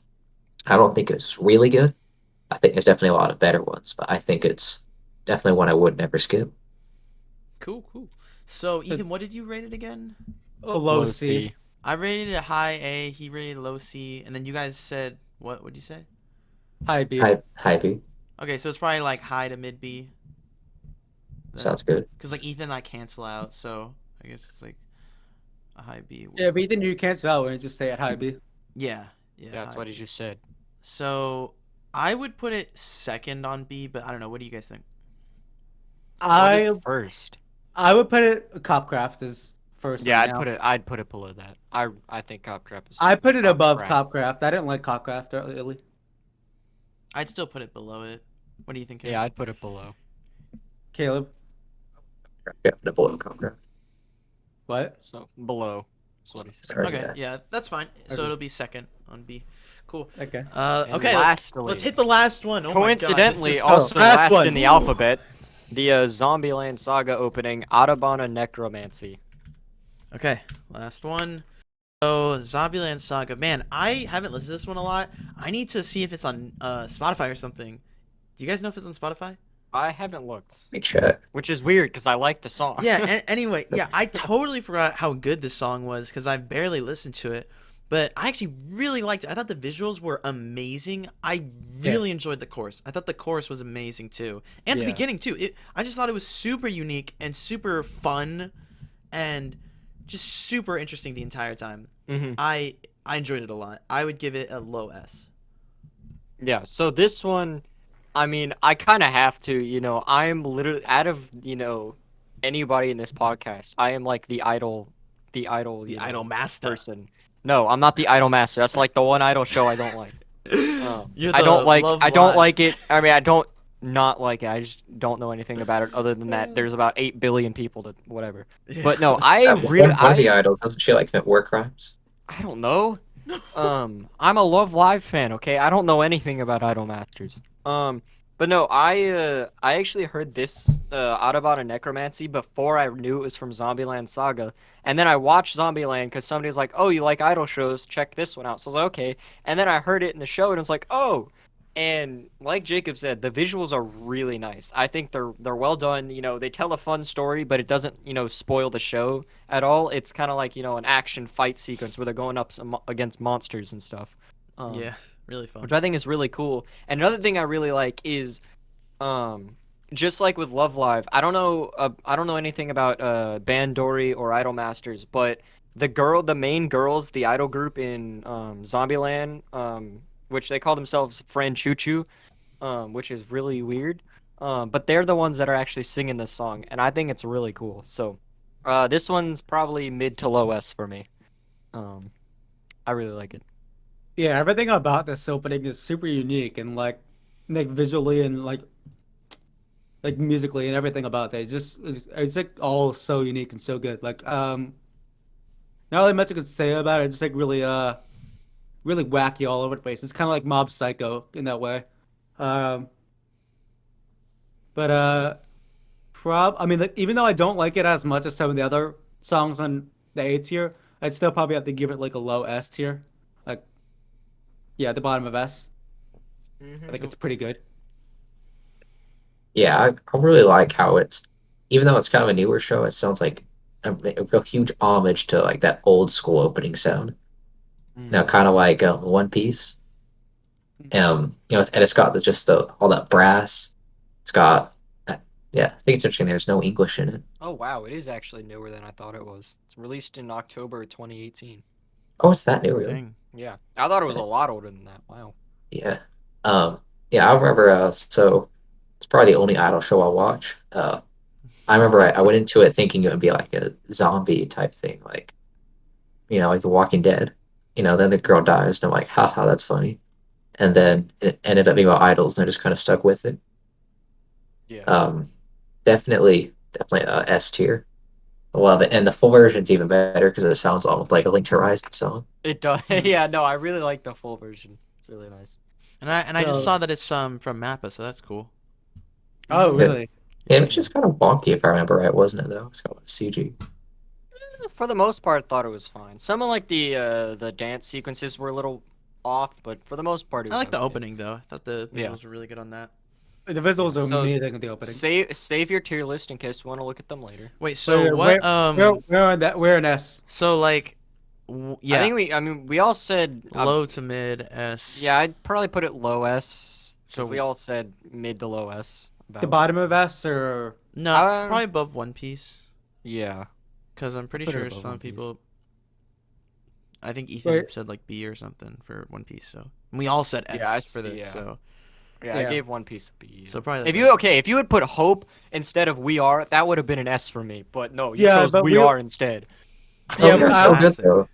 I don't think it's really good. I think there's definitely a lot of better ones, but I think it's definitely one I would never skip. Cool, cool. So, Ethan, what did you rate it again? a low Low C. C. I rated it a high A, he rated low C, and then you guys said, what would you say? High B. High B. Okay, so it's probably like high to mid B. Sounds good. Because like Ethan, I cancel out, so I guess it's like a high B. Yeah, but Ethan, you cancel out and just say at high B. Yeah. Yeah, that's high what he B. just said. So I would put it second on B, but I don't know. What do you guys think? What is first? I would put it Copcraft as first. Yeah, right I'd now. put it below that. I think Copcraft is. I put it above Copcraft. Copcraft. I didn't like Copcraft really. I'd still put it below it. What do you think? Yeah, I'd put it below. Caleb, Yeah, the below Copcraft. what? So below. That's what he said. Sorry, Okay, yeah, that's fine. So Okay. it'll be second on B. Cool. Okay. And Okay, lastly, let's hit the last one. Oh coincidentally, my God, also last last one. in the alphabet, the Zombieland Saga opening, Autabana Necromancy. Okay, last one. So Zombieland Saga. Man, I haven't listened to this one a lot. I need to see if it's on Spotify or something. Do you guys know if it's on Spotify? I haven't looked, Let me check. which is weird because I like the song. Yeah, anyway, yeah, I totally forgot how good this song was because I barely listened to it. But I actually really liked it. I thought the visuals were amazing. I really enjoyed the chorus. I thought the chorus was amazing too. And the Yeah. beginning too. I just thought it was super unique and super fun and just super interesting the entire time. Mhm. I enjoyed it a lot. I would give it a low S. Yeah, so this one, I mean, I kind of have to, I'm literally, out of, anybody in this podcast, I am like the idol, The Idol Master. person. No, I'm not the idol master. That's like the one idol show I don't like. You're I don't the like, Love I don't Live. like it. I mean, I don't not like it. I just don't know anything about it other than that there's about 8 billion people to whatever. But no, I really, One of the idols, doesn't she like war crimes? I don't know. I'm a Love Live fan, okay? I don't know anything about Idol Masters. But no, I actually heard this Autabana Necromancy before I knew it was from Zombieland Saga, and then I watched Zombieland because somebody was like, "Oh, you like idol shows? Check this one out." So I was like, "Okay," and then I heard it in the show, and it was like, "Oh." And like Jacob said, the visuals are really nice. I think they're well done. They tell a fun story, but it doesn't spoil the show at all. It's kind of like an action fight sequence where they're going up against monsters and stuff. Yeah, really fun. Which I think is really cool. And another thing I really like is, just like with Love Live, I don't know anything about Bandori or Idol Masters, but the main girls, the idol group in Zombieland, which they call themselves Fran Choo Choo, which is really weird. But they're the ones that are actually singing this song, and I think it's really cool. So, this one's probably mid to low S for me. I really like it. Yeah, everything about this opening is super unique and like visually and like musically and everything about that. It's like all so unique and so good. Like not really much I could say about it. Just like really wacky all over the place. It's kind of like Mob Psycho in that way. Um, but I mean, like, even though I don't like it as much as some of the other songs on the A tier, I'd still probably have to give it like a low S tier. Like, yeah, at the bottom of S. I think it's pretty good. Yeah, I really like how even though it's kind of a newer show, it sounds like a real huge homage to like that old school opening sound. Now, kind of like One Piece. And it's got just all that brass. It's got, yeah, I think it's interesting. There's no English in it. Oh wow, it is actually newer than I thought it was. It's released in October 2018. Oh, it's that new, really? Dang. Yeah, I thought it was a lot older than that. Wow. Yeah. Yeah, I remember, so it's probably the only idol show I'll watch. I remember I went into it thinking it would be like a zombie type thing, like, like The Walking Dead. Then the girl dies, and I'm like, haha, that's funny. And then it ended up being about idols, and I just kind of stuck with it. Yeah. Definitely S tier. I love it, and the full version's even better because it sounds almost like a Link to Horizon song. It does. Yeah, no, I really like the full version. It's really nice. And I just So- saw that it's from Mappa, so that's cool. Oh, really? And it's just kind of wonky, if I remember right, wasn't it? Though it's got a lot of CG. For the most part, thought it was fine. Some of like the dance sequences were a little off, but for the most part, it was I like the okay. opening though. I thought the Yeah. visuals were really good on that. The visuals are So, amazing at the opening. Save your tier list in case you want to look at them later. Wait, so what? We're in S. So like, Yeah, I think I mean, we all said. low to mid S. Yeah, I'd probably put it low S. Because So we all said mid to low S. The About. bottom of S or no, probably above One Piece. Yeah. Because I'm pretty put it sure above some One Piece. people. I think Ethan Wait. said like B or something for One Piece. So we all said S Yeah, I for this. yeah. So Yeah, Yeah. I gave One Piece a B. so probably. If Like if you had put Hope instead of We Are, that would have been an S for me. But no, you Yeah, chose but We we- Are instead. Yeah, Oh, but it's I- still good Classic. though.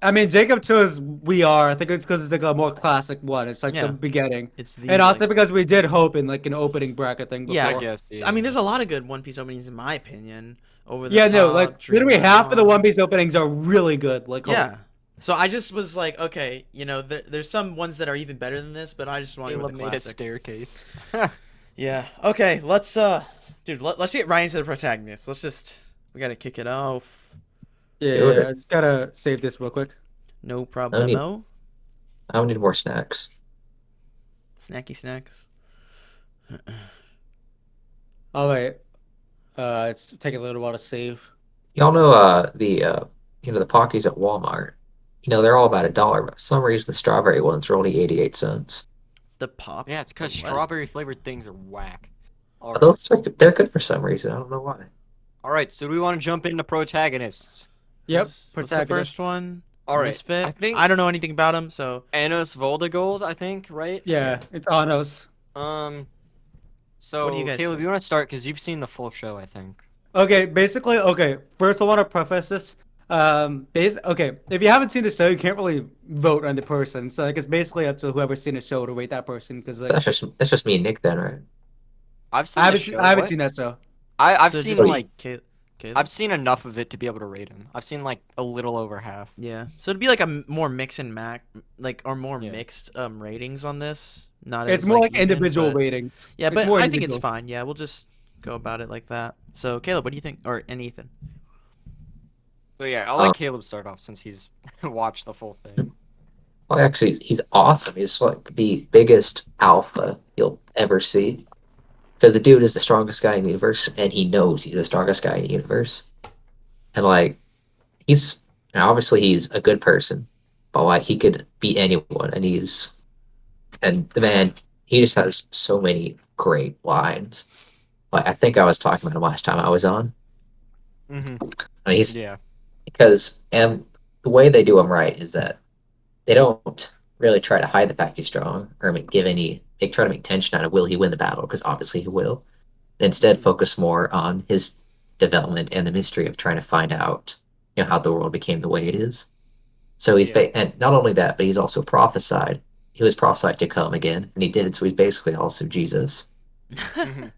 I mean, Jacob chose We Are. I think it's because it's like a more classic one. It's like Yeah. the beginning, it's the. and also like, because we did Hope in like an opening bracket thing before. Yeah, I guess. Yeah. I mean, there's a lot of good One Piece openings in my opinion. Over the Yeah, top, no, like Dream literally half of the On. One Piece openings are really good. Like Hope. Yeah. So I just was like, okay, there's some ones that are even better than this, but I just want to go with Caleb the made a classic. staircase. Yeah. Okay. Let's let's get right into the protagonist. We gotta kick it off. Yeah, Do it. I just gotta save this real quick. No problemo. I don't need more snacks. Snacky snacks. Oh wait, it's taking a little while to save. Y'all know the Pockies at Walmart. They're all about $1, but for some reason the strawberry ones are only 88 cents. The pop. Yeah, it's because What? strawberry flavored things are whack. All right. They're good for some reason. I don't know why. All right. So do we want to jump into protagonists? Yep, What's the protagonist. first one? All right. Misfit. I think I don't know anything about him, so Anos Voldigoad. I think right. Yeah, it's Anos. So What do you guys Caleb, think? you want to start because you've seen the full show, I think. Okay, basically, okay. First, I want to preface this. Okay, if you haven't seen the show, you can't really vote on the person. So like, it's basically up to whoever's seen the show to rate that person. Because like, That's just me and Nick then, right? I've seen I the haven't, show. I haven't what? seen that show. I've So seen just like Caleb? I've seen enough of it to be able to rate him. I've seen like a little over half. Yeah. So it'd be like a more mix and or more Yeah. mixed ratings on this. Not It's as more like even, individual but- ratings. Yeah, It's but more I think it's individual. fine. Yeah, we'll just go about it like that. So Caleb, what do you think? And Ethan. So yeah, I'll let Caleb start off since he's watched the full thing. Well, actually, he's awesome. He's like the biggest alpha you'll ever see. Because the dude is the strongest guy in the universe, and he knows he's the strongest guy in the universe. And like, obviously he's a good person, but like he could be anyone, and the man, he just has so many great lines. Like I think I was talking about him last time I was on. Mm-hmm. I mean, he's Yeah. and the way they do him right is that they don't really try to hide the fact he's strong or they try to make tension out of will he win the battle, because obviously he will, and instead focus more on his development and the mystery of trying to find out how the world became the way it is. So and not only that, but he's also prophesied. He was prophesied to come again, and he did. So he's basically also Jesus. Mhm.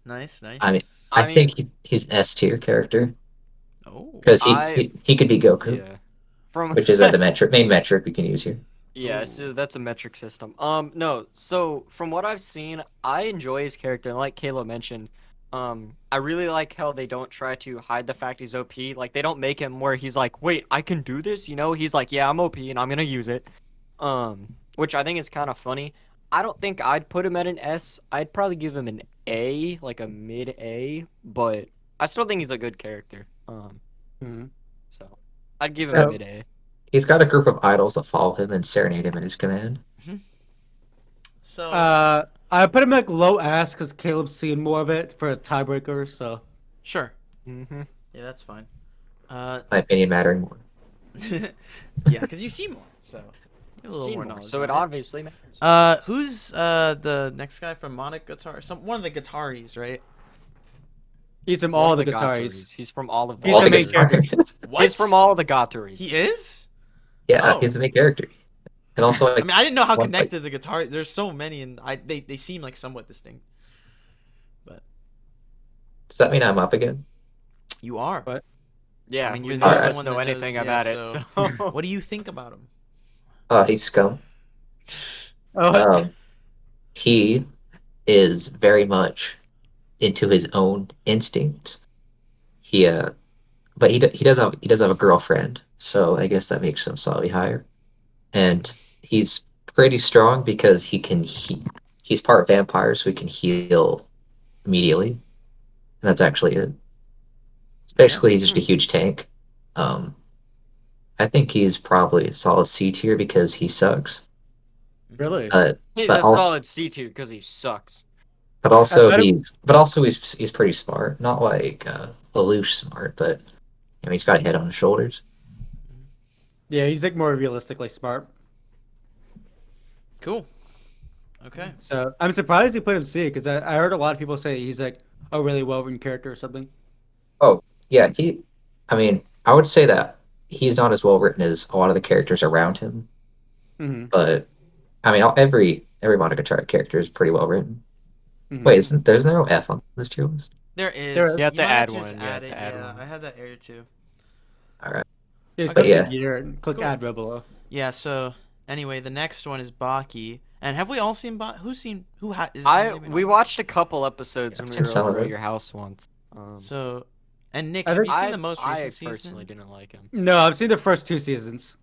Nice. I mean, I I think he's an S tier character Oh. because I- he could be Goku, Yeah. From which is the main metric we can use here. Yeah, Ooh. so that's a metric system. No, so from what I've seen, I enjoy his character, and like Kayla mentioned, I really like how they don't try to hide the fact he's OP. Like they don't make him where he's like, wait, I can do this, He's like, yeah, I'm OP and I'm gonna use it. Which I think is kind of funny. I don't think I'd put him at an S. I'd probably give him an A, like a mid A, but I still think he's a good character. Mhm. So I'd give him Yeah. a mid A. He's got a group of idols that follow him and serenade him at his command. So I put him like low S because Caleb's seen more of it for a tiebreaker. So sure. Mm-hmm. Yeah, that's fine. My opinion mattering more. Yeah, because you see more, so you have a little more knowledge. So it on obviously matters. Who's the next guy from Monogatari? One of the Gataris, right? he's from One all of the guitars. Gataris. He's from all of He's All the the main characters. What? He's from all of the Gataris. He is. Yeah, Oh. he's the main character. And also, I mean, I didn't know how one, connected the guitar. There's so many, and they seem like somewhat distinct. But does that mean I'm up again? you are. What? Yeah, I mean, you're we the none only of us one know that anything knows, about yeah, it. so- So What do you think about him? He's scum. Oh, He is very much into his own instincts. But he does have a girlfriend, so I guess that makes him slightly higher. And he's pretty strong because he's part vampire, so he can heal immediately. And that's actually it. Basically, he's just a huge tank. I think he's probably a solid C tier because he sucks. Really? He's But a also, solid C tier because he sucks. but I also thought he's pretty smart. Not like Lelouch smart, but he's got a head on his shoulders. Yeah, he's like more realistically smart. Cool. Okay. So I'm surprised he put him C because I heard a lot of people say he's like a really well-written character or something. Oh, yeah, I mean, I would say that he's not as well written as a lot of the characters around him, Mm-hmm. but I mean, every Monogatari character is pretty well written. Mm-hmm. Wait, there's no F on this tier list? There is. There is. You have to might add just one. You add have it. to add Yeah, one. I had that error too. All right. Yeah, just Okay. go to Yeah. the gear and click Cool. add row below. Yeah. So anyway, the next one is Baki. And have we all seen Baki? Who's seen? Who has? We watched a couple episodes Yeah, when I've we seen were some over of at it. your house once. So, and Nick, I have think- you seen the most recent I season? personally didn't like him. No, I've seen the first 2 seasons.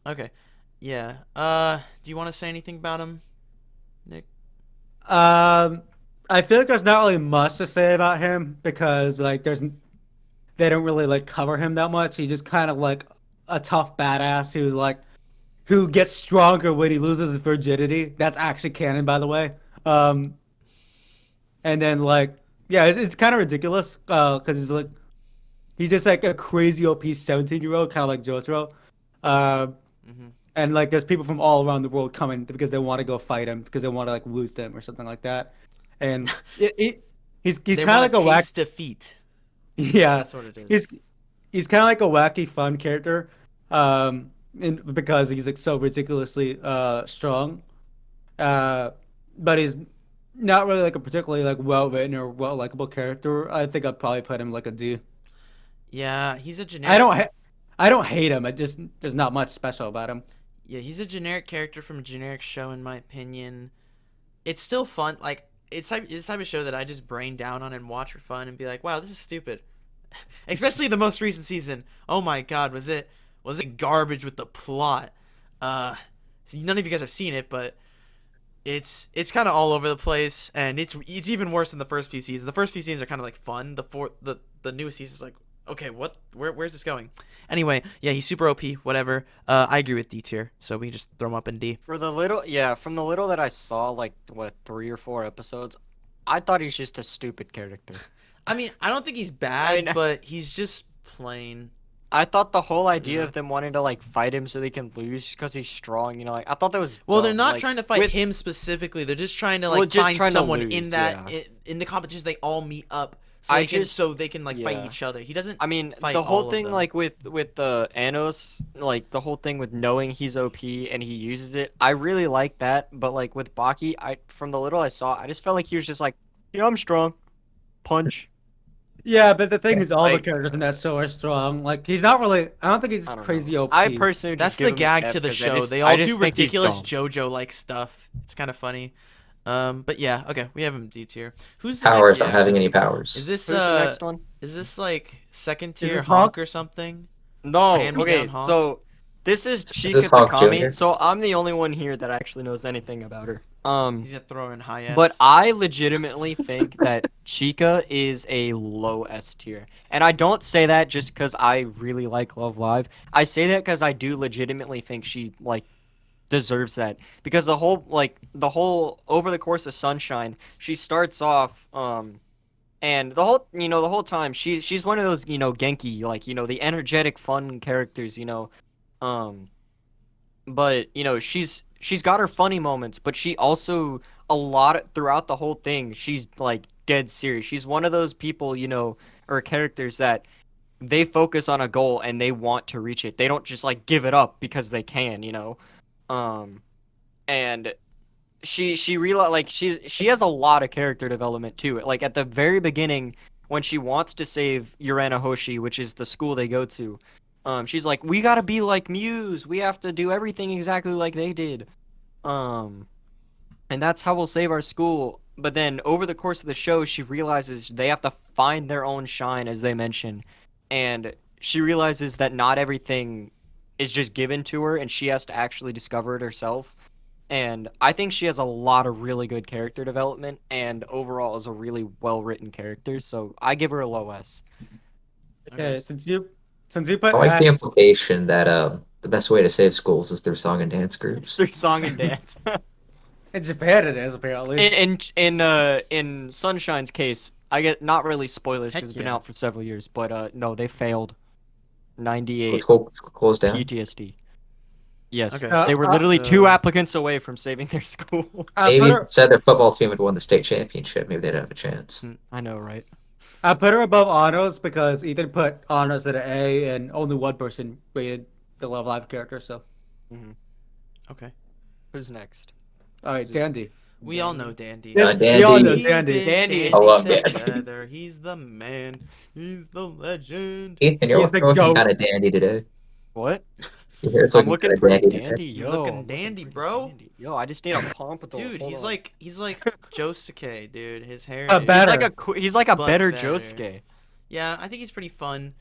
Okay. Yeah. Do you want to say anything about him, Nick? I feel like there's not really much to say about him because like they don't really like cover him that much. He's just kind of like a tough badass who gets stronger when he loses his virginity. That's actually canon, by the way. And then like yeah, it's kind of ridiculous because he's just like a crazy OP 17-year-old, kind of like Jotaro. Mm-hmm. And like there's people from all around the world coming because they want to go fight him because they want to like lose them or something like that. And he's They kind of like wanna a taste defeat. yeah. That's what it is. He's kind of like a wacky fun character, because he's like so ridiculously strong, but he's not really like a particularly like well written or well likable character. I think I'd probably put him like a D. Yeah, he's a generic. I don't hate him. I just there's not much special about him. Yeah, he's a generic character from a generic show, in my opinion. It's still fun. Like it's the type of show that I just brain down on and watch for fun and be like, wow, this is stupid. Especially the most recent season. Oh my god, was it garbage with the plot? None of you guys have seen it, but it's kind of all over the place, and it's even worse than the first few seasons. The first few seasons are kind of like fun. The newest season is like, okay, where's this going? Anyway, yeah, he's super OP. Whatever. I agree with D tier, so we can just throw him up in D. From the little that I saw, like what 3 or 4 episodes, I thought he's just a stupid character. I mean, I don't think he's bad, I know. but he's just plain. I thought the whole idea Yeah. of them wanting to like fight him so they can lose because he's strong, like I thought that was Well, they're dumb. not Like, trying to fight with- him specifically. They're just trying to Well, like just find trying to someone lose, in that yeah. in the competitions. They all meet up I so they can like fight yeah. each other. He doesn't. I mean, fight the all whole of thing them. like with the Anos, like the whole thing with knowing he's OP and he uses it, I really like that. But like with Baki, from the little I saw, I just felt like he was just like, yeah, I'm strong, punch. Yeah, but the thing is, all the Like- characters in that show are strong. Like he's not really. I don't think he's I don't crazy know. OP. I personally would That's just the give him gag F to the 'cause show. They I all just do think he's ridiculous dumb. JoJo like stuff. It's kind of funny. But yeah, okay, we have him D tier. Who's the Powers, next not one? having any powers. Is this Who's the next one? Is this like second it tier Hawk? Hawk or something? No, Hand-me-down okay, Hawk? so this is Is Chika this Hawk Takami, Jr.? so I'm the only one here that actually knows anything about her. He's gonna throw in high S. But I legitimately think that Chika is a low S tier. And I don't say that just because I really like Love Live. I say that because I do legitimately think she, like, deserves that. Because the whole over the course of Sunshine, she starts off, and the whole time, she's one of those, Genki, like, the energetic, fun characters, but she's got her funny moments, but she also throughout the whole thing she's like dead serious. She's one of those people, or characters that they focus on a goal and they want to reach it. They don't just like give it up because they can, and she realized like she has a lot of character development too. Like at the very beginning when she wants to save Urana Hoshi, which is the school they go to. She's like, we gotta be like Muse. We have to do everything exactly like they did. And that's how we'll save our school. But then over the course of the show, she realizes they have to find their own shine, as they mention. And she realizes that not everything is just given to her, and she has to actually discover it herself. And I think she has a lot of really good character development, and overall is a really well-written character. So I give her a low S. Okay, since you Since you I put like the X, implication that the best way to save schools is through song and dance groups. Through song and dance. in Japan it is apparently. In Sunshine's case, I get not really spoilers Heck because it's been yeah. out for several years, but no, they failed. The 98 school closed down. PTSD. Yes, Okay. they were literally two So- applicants away from saving their school. I Maybe put if her, instead their football team had won the state championship, maybe they'd have a chance. I know, right? I put her above honors because Ethan put honors at an A, and only one person rated the Love Live character. So, Okay. Who's next? all right, Dandy. We all know Dandy. Yeah, Dandy. we all know We Dandy. binge Dandy. I love Dandy. together. He's the man. He's the legend. Ethan, you're He's the looking goat. kind of dandy today. What? Your hair's I'm looking looking kind of pretty dandy dandy, today. yo. Looking I'm looking dandy, pretty bro. dandy. Yo, I just need a pompadour. Dude, Hold he's on. like Josuke, dude. His hair. A is- better. He's like a But better better. Josuke. Yeah, I think he's pretty fun.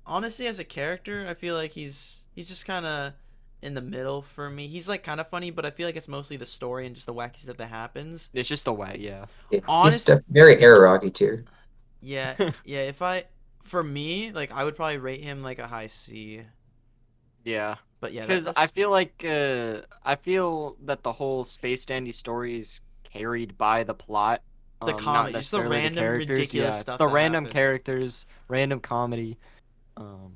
Honestly, as a character, I feel like he's just kind of in the middle for me. He's like kind of funny, but I feel like it's mostly the story and just the wacky stuff that happens. It's just a way, yeah. Yeah, Honest- he's very Araragi tier. Yeah, yeah. For me, like I would probably rate him like a high C. Yeah. But yeah, Because that's I feel like I feel that the whole Space Dandy story is carried by the plot. The not comedy, just the necessarily random, characters. ridiculous Yeah, stuff it's the that random happens. characters, random comedy. I'm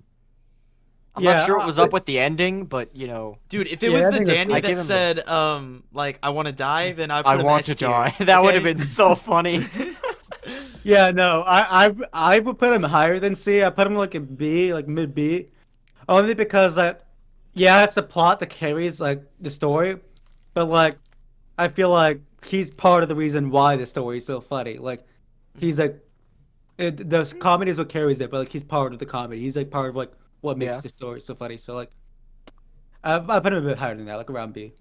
Yeah, not sure what was up with the ending, but dude. If it Yeah, I was the think that's- Dandy I that give him said like I want to die, then I'd put I him want S to tier, die. That would have okay? been so funny. Yeah, no, I would put him higher than C. I put him like a B, like mid B, only because yeah, it's the plot that carries like the story, but like I feel like he's part of the reason why the story is so funny. Like he's like the comedy is what carries it, but like he's part of the comedy. He's like part of like what makes Yeah. the story so funny. So like I put him a bit higher than that, like around B.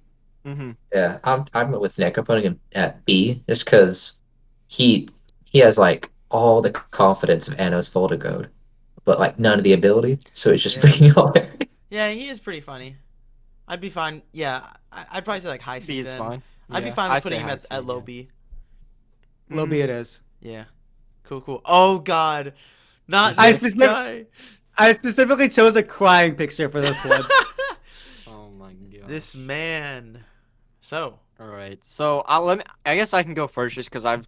hmm Yeah, I'm with Nick. I'm putting him at B just because he has like all the confidence of Anno's Voldigoad, but like none of the ability. So it's just Yeah. freaking hilarious. Yeah, he is pretty funny. I'd be fine. Yeah, I'd probably say like high C. B is then. fine. I'd be Yeah, fine I with say putting him high at, C, at low yeah. B. Low B it is. Yeah, cool. Oh God, not I this specific- guy. I specifically chose a crying picture for this one. Oh my god. This man. So All right. So I guess I can go first just because I've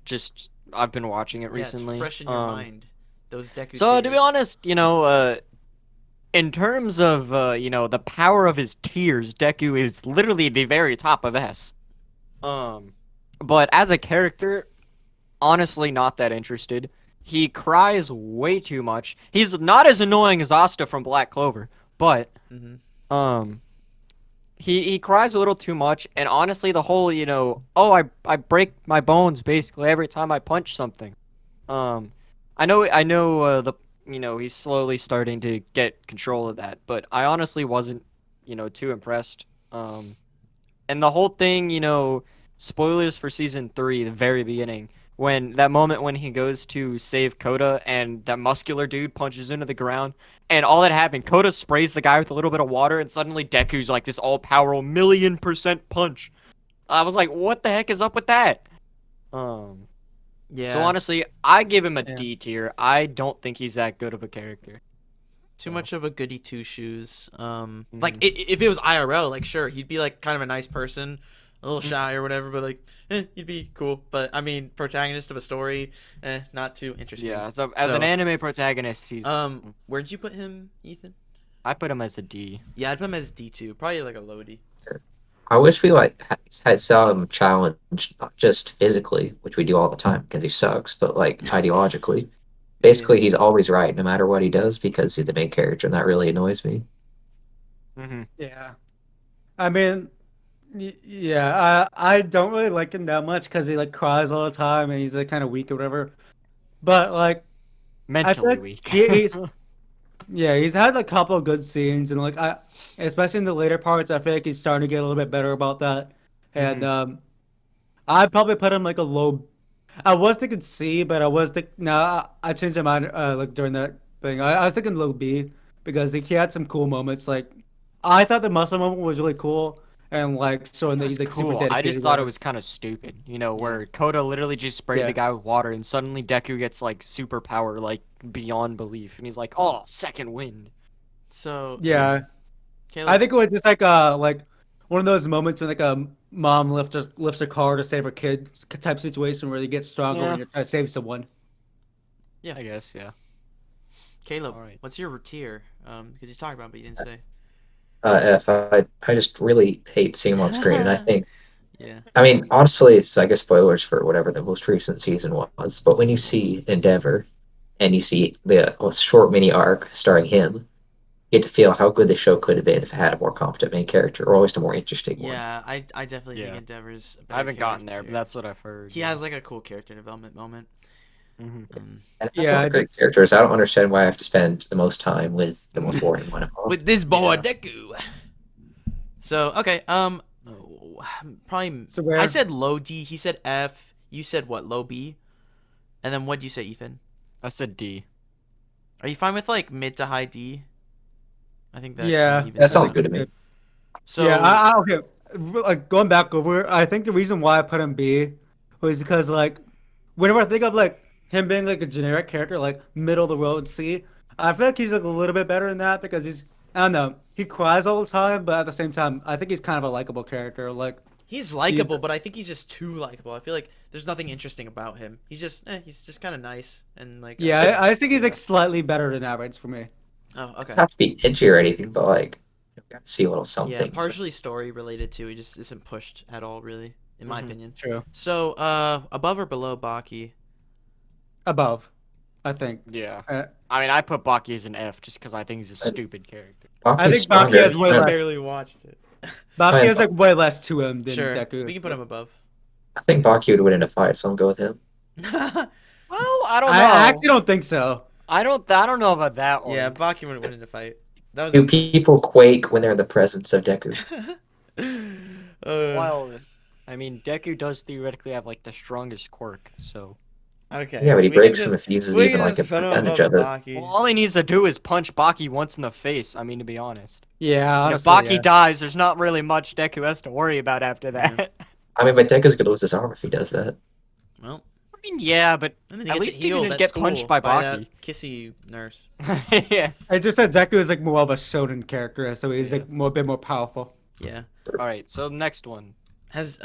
been watching it yeah, it's recently. fresh in your mind. Those Deku. So to be tears. honest, in terms of the power of his tears, Deku is literally the very top of S. But as a character, honestly, not that interested. He cries way too much. He's not as annoying as Asta from Black Clover, but Mhm. he cries a little too much. And honestly, the whole I break my bones basically every time I punch something. I know he's slowly starting to get control of that, but I honestly wasn't too impressed. And the whole thing, spoilers for season 3, the very beginning, when that moment when he goes to save Kota and that muscular dude punches into the ground, and all that happened, Kota sprays the guy with a little bit of water, and suddenly Deku's like this all-powerful 1,000,000% punch. I was like, what the heck is up with that? Yeah. So honestly, I give him a Yeah. D tier. I don't think he's that good of a character. Too much of a goody two shoes. Like Mhm. if it was IRL, like sure, he'd be like kind of a nice person, a little shy or whatever, but like he'd be cool. But I mean, protagonist of a story, not too interesting. Yeah, as an anime protagonist, he's. Where'd you put him, Ethan? I put him as a D. Yeah, I'd put him as D2, probably like a low D. I wish we had saw him challenged, not just physically, which we do all the time because he sucks, but like ideologically. Basically, he's always right no matter what he does because he's the main character, and that really annoys me. Mm-hmm. Yeah, I mean, yeah, I don't really like him that much because he like cries all the time and he's like kind of weak or whatever. But like, Mentally like weak. he's yeah, he's had a couple of good scenes and like especially in the later parts, I feel like he's starting to get a little bit better about that. And I'd probably put him like a low. I was thinking C, but I changed my mind like during that thing. I was thinking low B because he had some cool moments. Like I thought the muscle moment was really cool, and like showing that It he's was like super cool. dedicated. I just thought it was kind of stupid, where Koda literally just sprayed Yeah. the guy with water, and suddenly Deku gets like superpower, like beyond belief, and he's like, "Oh, second wind." So Yeah. Caleb, I think it was just like one of those moments when like a mom lifts a car to save her kid type situation where you get stronger Yeah. when you're trying to save someone. I guess, yeah. Caleb, All right. what's your tier? Because you talked about it, but you didn't say. F. I just really hate seeing him on screen, and I think, Yeah. I mean, honestly, it's I guess spoilers for whatever the most recent season was. But when you see Endeavor, and you see the short mini arc starring him, you get to feel how good the show could have been if it had a more competent main character, or at least a more interesting one. Yeah, I definitely think Yeah. Endeavor's a I better haven't gotten there, character. but that's what I've heard. He has like a cool character development moment. Hmm. And that's Yeah, one I of the great just- characters. I don't understand why I have to spend the most time with the most boring one of all. With this boy Yeah. Deku. So okay, probably. So where- I said low D. He said F. You said what? Low B. And then what'd you say, Ethan? I said D. Are you fine with like mid to high D? I think that Yeah. kinda evens That sounds out. good to me. So yeah, okay. Like going back over, I think the reason why I put him B was because like whenever I think of like him being like a generic character, like middle of the road C, I feel like he's like a little bit better than that because I don't know, he cries all the time, but at the same time, I think he's kind of a likable character. Like he's likable, but I think he's just too likable. I feel like there's nothing interesting about him. He's just kind of nice and like. yeah, I just think he's like slightly better than average for me. Oh, okay. Doesn't have to be edgy or anything, but like, you got to see a little something. Yeah, partially story related too. He just isn't pushed at all, really, in my Mhm. opinion. True. So, above or below Baki? Above, I think. Yeah. Uh, I mean, I put Baki as an F just because I think he's a stupid character. I think Baku's Baki stronger. has way I less. barely watched it. Baki yeah, has like way less to him than Sure, Deku. we can put him above. I think Baki would win in a fight, so I'm going to go with him. Well, I don't know. I actually don't think so. I don't know about that one. Yeah, Baki wouldn't win in a fight. That was. Do people quake when they're in the presence of Deku? Well, I mean, Deku does theoretically have like the strongest quirk, so. Okay. Yeah, but he we can breaks him just- if he uses we even can like a just put him percentage above of it. Baki. Well, all he needs to do is punch Baki once in the face. I mean, to be honest. Yeah, And if honestly, Baki yeah. dies, there's not really much Deku has to worry about after that. I mean, but Deku's gonna lose his arm if he does that. Well, I mean, yeah, but and then he at gets least he healed didn't at get school punched by that Baki. kissy nurse. Yeah. I just said Deku is like more of a shonen character, so he's Yeah. like a bit more powerful. Yeah. All right, so next one. Has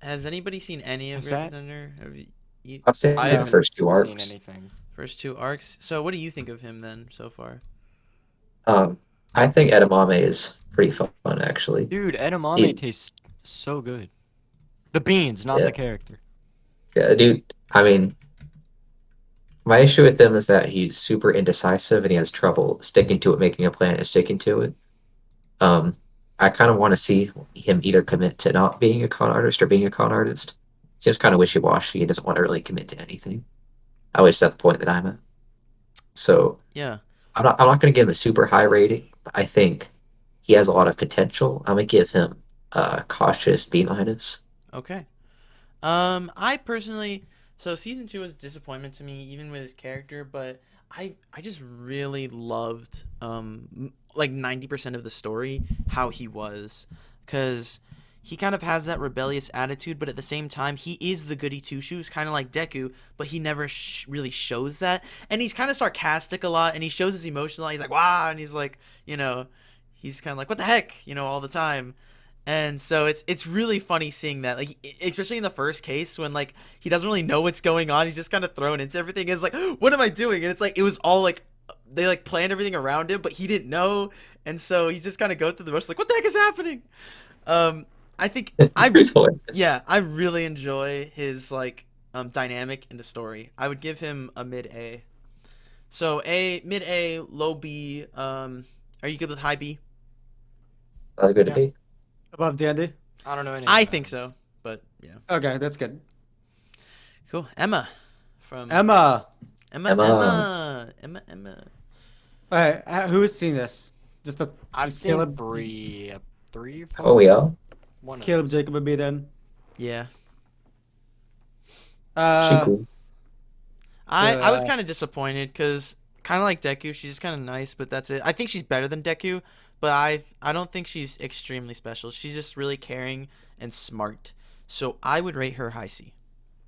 anybody seen any of What's that? Representator? I've seen I the haven't first two seen arcs. anything. First two arcs. So what do you think of him then so far? I think Edamame is pretty fun actually. Dude, edamame He- tastes so good. The beans, not Yeah. the character. Yeah, dude. I mean, my issue with him is that he's super indecisive and he has trouble sticking to it, making a plan and sticking to it. I kind of want to see him either commit to not being a con artist or being a con artist. Seems kind of wishy-washy. He doesn't want to really commit to anything. At least that's the point that I'm at. So Yeah. I'm not going to give him a super high rating. But I think he has a lot of potential. I'm going to give him a cautious B minus. Okay. I personally, so season 2 was a disappointment to me, even with his character, but I just really loved like 90% of the story how he was, because he kind of has that rebellious attitude, but at the same time he is the goody two shoes, kind of like Deku, but he never really shows that, and he's kind of sarcastic a lot, and he shows his emotions a lot. He's like wow, and he's like, he's kind of like what the heck, all the time. And so it's really funny seeing that, like, especially in the first case when like he doesn't really know what's going on. He's just kind of thrown into everything. It's like, what am I doing? And it's like it was all like they like planned everything around him, but he didn't know. And so he's just kind of go through the motions like, what the heck is happening? I think It's hilarious. yeah, I really enjoy his like dynamic in the story. I would give him a mid A. So mid A, low B. Are you good with high B? That's good Yeah. to be. Above Dandy? I don't know anything. I about think him. so, but yeah. Okay, that's good. Cool. Emma from Emma. Emma. Alright, who has seen this? Just the I've just seen Caleb, three, or four. Oh, we all. One of Caleb Jacob would be then. Yeah. She cool. I was kind of disappointed because kind of like Deku, she's just kind of nice, but that's it. I think she's better than Deku, but I don't think she's extremely special. She's just really caring and smart. So I would rate her high C.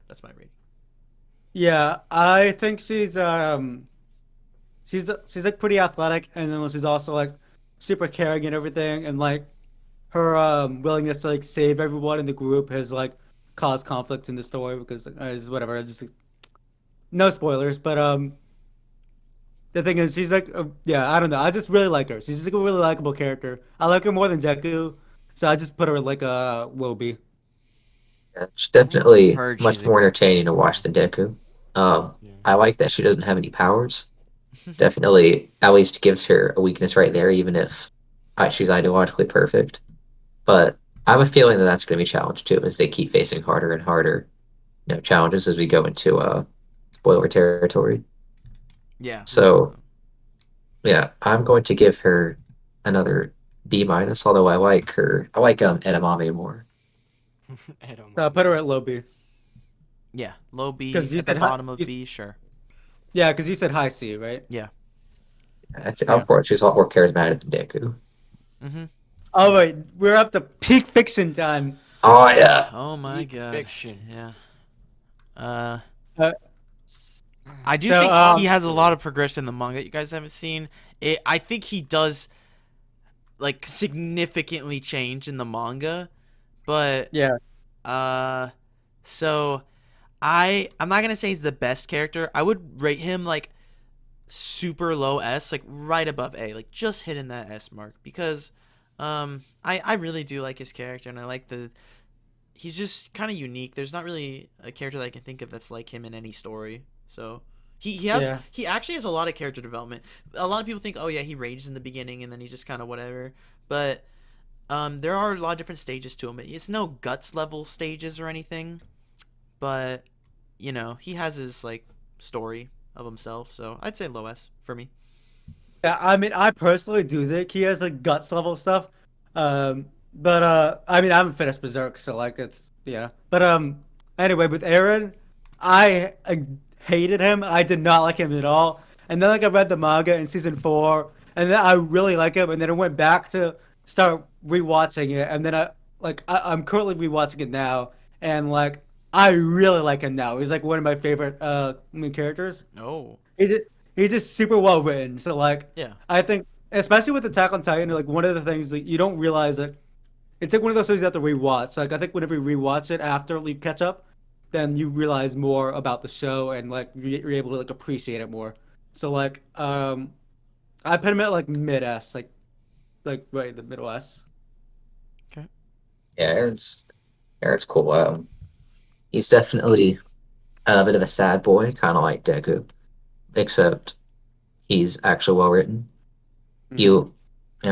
That's my rating. Yeah, I think she's like pretty athletic, and then she's also like super caring and everything, and like her willingness to like save everyone in the group has like caused conflicts in the story because it's whatever. It's just like, no spoilers, but the thing is, she's like yeah, I don't know. I just really like her. She's just like a really likable character. I like her more than Deku, so I just put her like a low B. Yeah, she's definitely Heard much she's a more good entertaining to character. watch than Deku. Yeah. I like that she doesn't have any powers. Definitely, at least gives her a weakness right there, even if she's ideologically perfect. But I have a feeling that that's going to be challenged too, as they keep facing harder and harder, challenges as we go into spoiler territory. Yeah. So yeah, I'm going to give her another B minus. Although I like Edamame more. I don't So I put her at low B Yeah. Low B because you at the said high. bottom of B. Sure. Yeah, because you said high C, right? Yeah. Actually, Yeah. of course, she's a lot more charismatic than Deku. Mhm. Oh wait, we're up to peak fiction time. Oh yeah, Oh my Geek god. fiction. Yeah. Uh, Uh, I do so think he has a lot of progression in the manga you guys haven't seen. I think he does like significantly change in the manga, but yeah, uh, so I'm not gonna say he's the best character. I would rate him like super low S, like right above A, like just hitting that S mark because I really do like his character and I like he's just kind of unique. There's not really a character that I can think of that's like him in any story. So yeah. he actually has a lot of character development. A lot of people think, oh yeah, he rages in the beginning and then he's just kind of whatever. But there are a lot of different stages to him. It's no guts level stages or anything, but he has his like story of himself. So I'd say low S for me. Yeah, I mean, I personally do think he has like guts level stuff. But I mean, I haven't finished Berserk, so like it's yeah. But anyway, with Eren, I hated him. I did not like him at all. And then like I read the manga in season 4, and then I really like him. And then I went back to start rewatching it, and then I'm currently rewatching it now, and like I really like him now. He's like one of my favorite main characters. Oh He's just, he's just super well written. So like yeah. I think especially with Attack on Titan, like one of the things that you don't realize that it's like one of those things you have to rewatch. Like I think whenever you rewatch it after you catch up, then you realize more about the show and like you're able to like appreciate it more. So like I put him at like mid S, like right in the middle S. Okay. yeah. Eren's cool. He's definitely a bit of a sad boy, kind of like Deku, except he's actually well written. Mm-hmm.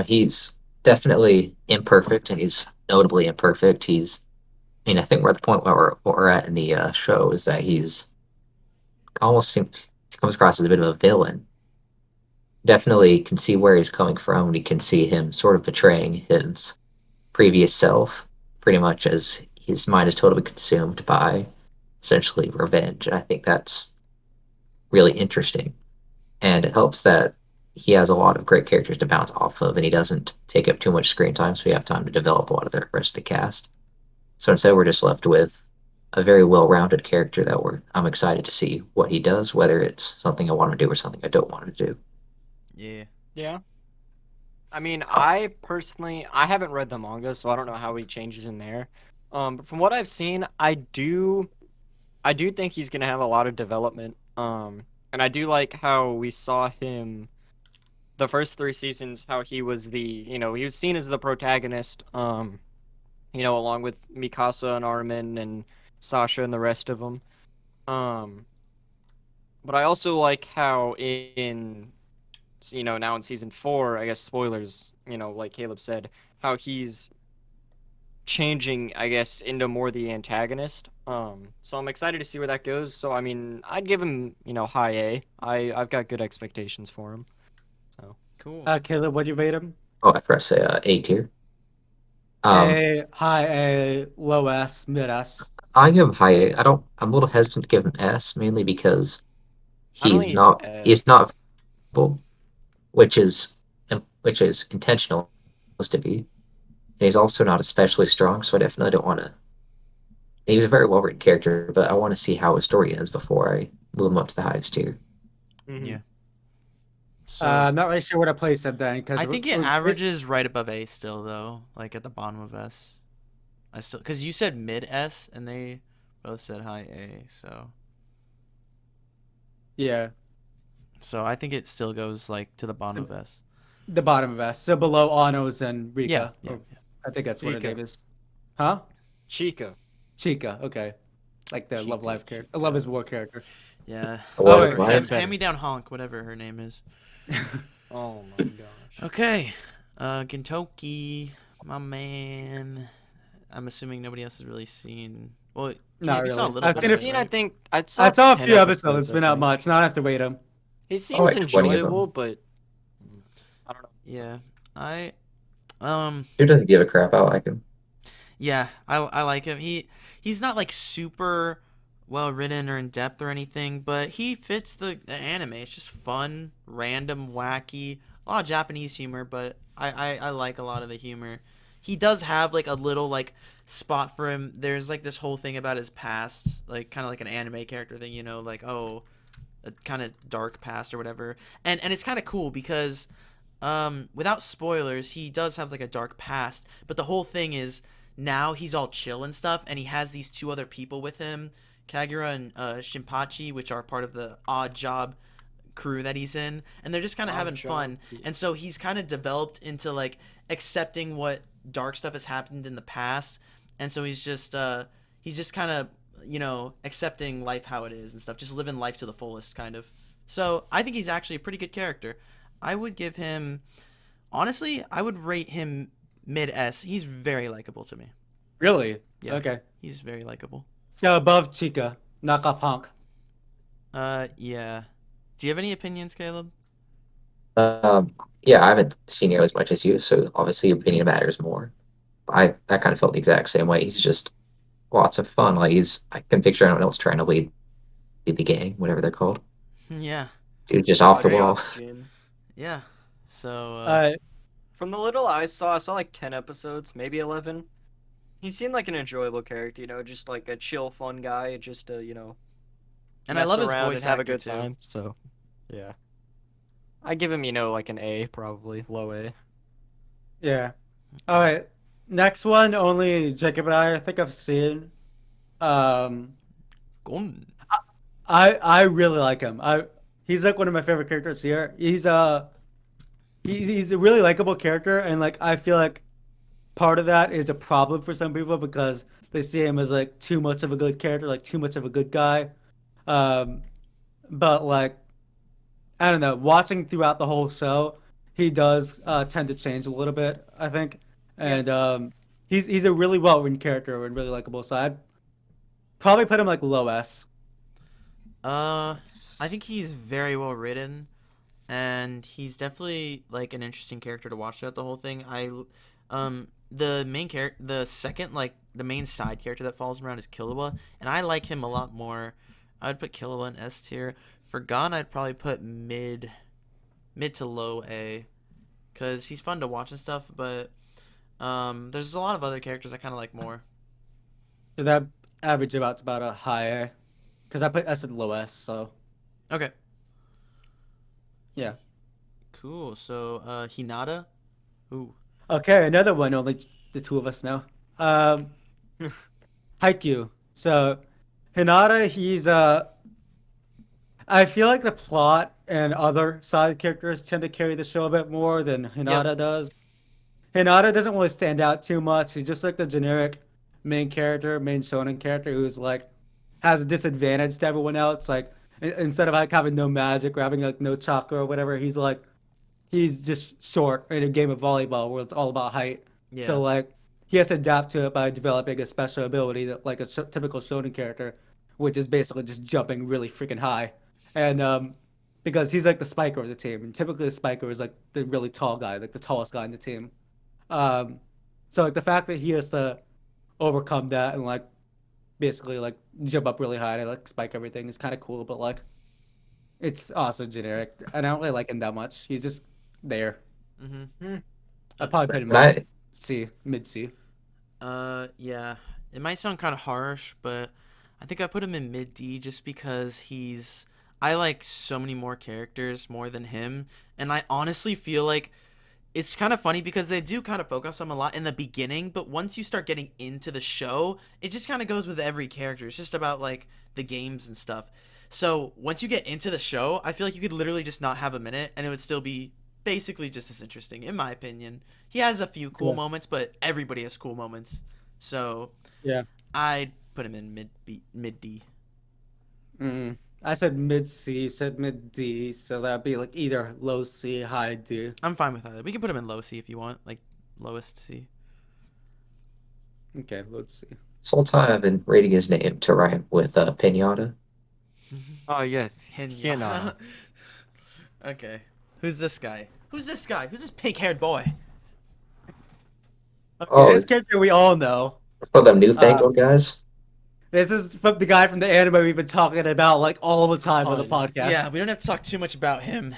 He's definitely imperfect, and he's notably imperfect. I think we're at the point where we're at in the show is that he's almost seems comes across as a bit of a villain. Definitely can see where he's coming from. We can see him sort of betraying his previous self, pretty much as his mind is totally consumed by essentially revenge. And I think that's really interesting. And it helps that he has a lot of great characters to bounce off of, and he doesn't take up too much screen time, so we have time to develop a lot of the rest of the cast. So instead, we're just left with a very well-rounded character that I'm excited to see what he does, whether it's something I want to do or something I don't want to do. Yeah. Yeah. I mean, So, I haven't read the manga, so I don't know how he changes in there. But from what I've seen, I do think he's gonna have a lot of development. And I do like how we saw him the first 3 seasons, how he was he was seen as the protagonist. Along with Mikasa and Armin and Sasha and the rest of them. Um, but I also like how now in season 4, I guess spoilers, like Caleb said, how he's changing, I guess, into more the antagonist. So I'm excited to see where that goes. So I mean, I'd give him, high A. I've got good expectations for him. So Cool. Caleb, what do you rate him? oh, I forgot to say A tier. Um, A, high A, low S, mid S. I give him high A. I'm a little hesitant to give him S, mainly because I don't he's think he's not S. he's not, well, which is which is intentional, supposed to be. And he's also not especially strong, so I definitely don't want to. He's a very well written character, but I want to see how his story ends before I move him up to the highest tier. Yeah. So I'm not really sure where to place him then, because I think it averages right above A still though, like at the bottom of S. I still because you said mid S and they both said high A, yeah, so I think it still goes like to the bottom of S. the bottom of S, so below Anos and Rika. Yeah. I think that's what her Rika. name is. Huh? Chika. Chica. Okay, like the Love Chica, Life character, Chica. Love is War character. Yeah. What is mine? Hand me down honk, whatever her name is. Oh my gosh. Okay. Gintoki, my man. I'm assuming nobody else has really seen. Well, Not you saw a really. little I've bit seen of it- it, Seen, I right? think I saw saw a 10 few episodes, I but not think. much. Not have to rate him. He seems like 20 of them. enjoyable, but I don't know. Yeah. I Who doesn't give a crap? I like him. Yeah, I like him. He's not like super well written or in depth or anything, but he fits the anime. It's just fun, random, wacky, a lot of Japanese humor, but I like a lot of the humor. He does have like a little like spot for him. There's like this whole thing about his past, like kind of like an anime character thing, like oh, a kind of dark past or whatever. And it's kind of cool because without spoilers, he does have like a dark past, but the whole thing is now he's all chill and stuff, and he has these two other people with him, Kagura and Shinpachi, which are part of the odd job crew that he's in, and they're just kind of having fun. And so he's kind of developed into like accepting what dark stuff has happened in the past, and so he's just kind of accepting life how it is and stuff, just living life to the fullest kind of. So I think he's actually a pretty good character. I would give him, honestly, I would rate him mid S. He's very likable to me. Really? Yeah. Okay. He's very likable. So above Chica, knock off Honk. Yeah. Do you have any opinions, Caleb? Yeah, I haven't seen nearly as much as you, so obviously your opinion matters more. I kind of felt the exact same way. He's just lots of fun. Like I can picture anyone else trying to lead the gang, whatever they're called. Yeah. Dude, just off the wall. Yeah. So. From the little I saw like 10 episodes, maybe 11. He seemed like an enjoyable character, just like a chill, fun guy, just and I mess love his around voice and have a actor, good too. time. So, yeah, I give him, like an A, probably low A. Yeah. All right. Next one, only Jacob and I think I've seen. Gon. I really like him. He's like one of my favorite characters here. He's a really likable character, and like I feel like part of that is a problem for some people because they see him as like too much of a good character, like too much of a good guy. But like I don't know, watching throughout the whole show, he does tend to change a little bit, I think, and he's a really well written character and really likable. So I'd probably put him like low S. I think he's very well written, and he's definitely like an interesting character to watch throughout the whole thing. The main character, the second like the main side character that follows him around is Killua, and I like him a lot more. I would put Killua in S tier. For Gon, I'd probably put mid to low A, cause he's fun to watch and stuff. But there's a lot of other characters I kind of like more. So that average about a high A, because I put S at low S. So Okay. yeah. Cool. So Hinata. Ooh. Okay, another one. Only the two of us know. Haikyuu. So Hinata, he's I feel like the plot and other side characters tend to carry the show a bit more than Hinata does. Hinata doesn't really stand out too much. He's just like the generic main character, main shonen character who's like has a disadvantage to everyone else. Like instead of like having no magic or having like no chakra or whatever, he's just short in a game of volleyball where it's all about height. Yeah. So like he has to adapt to it by developing a special ability that like a typical shonen character, which is basically just jumping really freaking high. And because he's like the spiker of the team, and typically the spiker is like the really tall guy, like the tallest guy in the team. So like the fact that he has to overcome that and like basically like jump up really high and like spike everything is kind of cool, but like it's also generic. And I don't really like him that much. He's just there. Mm-hmm. I'd probably put him And in C, mid C. Yeah. It might sound kind of harsh, but I think I put him in mid D just because I like so many more characters more than him, and I honestly feel like it's kind of funny because they do kind of focus on him a lot in the beginning, but once you start getting into the show, it just kind of goes with every character. It's just about like the games and stuff. So once you get into the show, I feel like you could literally just not have a minute and it would still be basically just as interesting, in my opinion. He has a few cool Yeah. moments, but everybody has cool moments. So Yeah. I'd put him in mid D. I said mid C, you said mid D, so that'd be like either low C, high D. I'm fine with either. We can put him in low C if you want, like lowest C. Okay, let's see. this whole time I've been rating his name to rhyme with Pinata. Oh yes, Hinata. Okay. Who's this guy? Who's this pink-haired boy? Okay, Oh. this character we all know. For them newfangled guys. This is from the guy from the anime we've been talking about like all the time on the podcast. Yeah, we don't have to talk too much about him.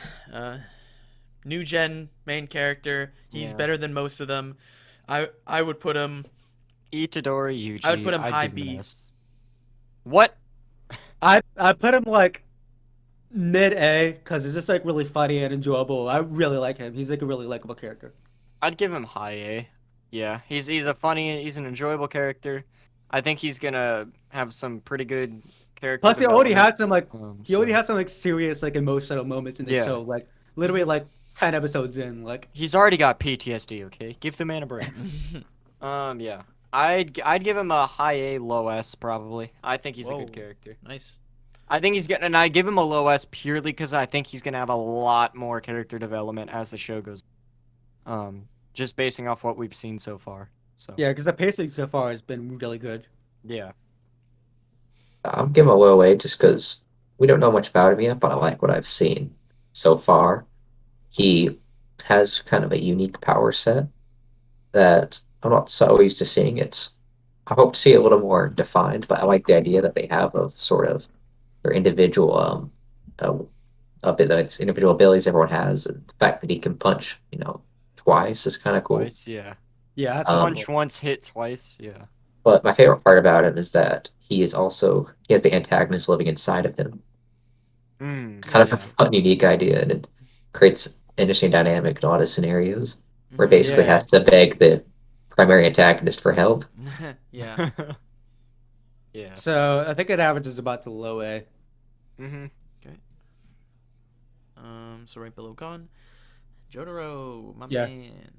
New gen main character. He's Yeah. better than most of them. I would put him. Itadori, Yuji. I would put him I'd high give him an B. S. What? I put him like mid A because it's just like really funny and enjoyable. I really like him. He's like a really likable character. I'd give him high A. Yeah, he's an enjoyable character. I think he's gonna have some pretty good character. Plus, he already development. had some like he already So- had some like serious like emotional moments in the Yeah. show. Like literally like 10 episodes in. Like He's already got PTSD. Okay, give the man a break. Yeah, I'd give him a high A, low S probably. I think he's a Whoa. good character. Nice. I think he's getting, and I give him a low S purely because I think he's gonna have a lot more character development as the show goes. Just basing off what we've seen so far. So yeah, because the pacing so far has been really good. yeah. I'll give him a low A just because we don't know much about him yet, but I like what I've seen so far. He has kind of a unique power set that I'm not so used to seeing. I hope to see it a little more defined, but I like the idea that they have of sort of their individual individual abilities everyone has, and the fact that he can punch, twice is kind of cool. Twice, yeah. Yeah, that's Punch once, hit twice, yeah. But my favorite part about him is that he has the antagonist living inside of him. Kind of a fun, unique idea, and it creates an interesting dynamic in a lot of scenarios where it basically Yeah. has to beg the primary antagonist for help. Yeah. Yeah. So I think it averages about to low A. Mm-hmm. So right below Gon, Jotaro, my Yeah. man.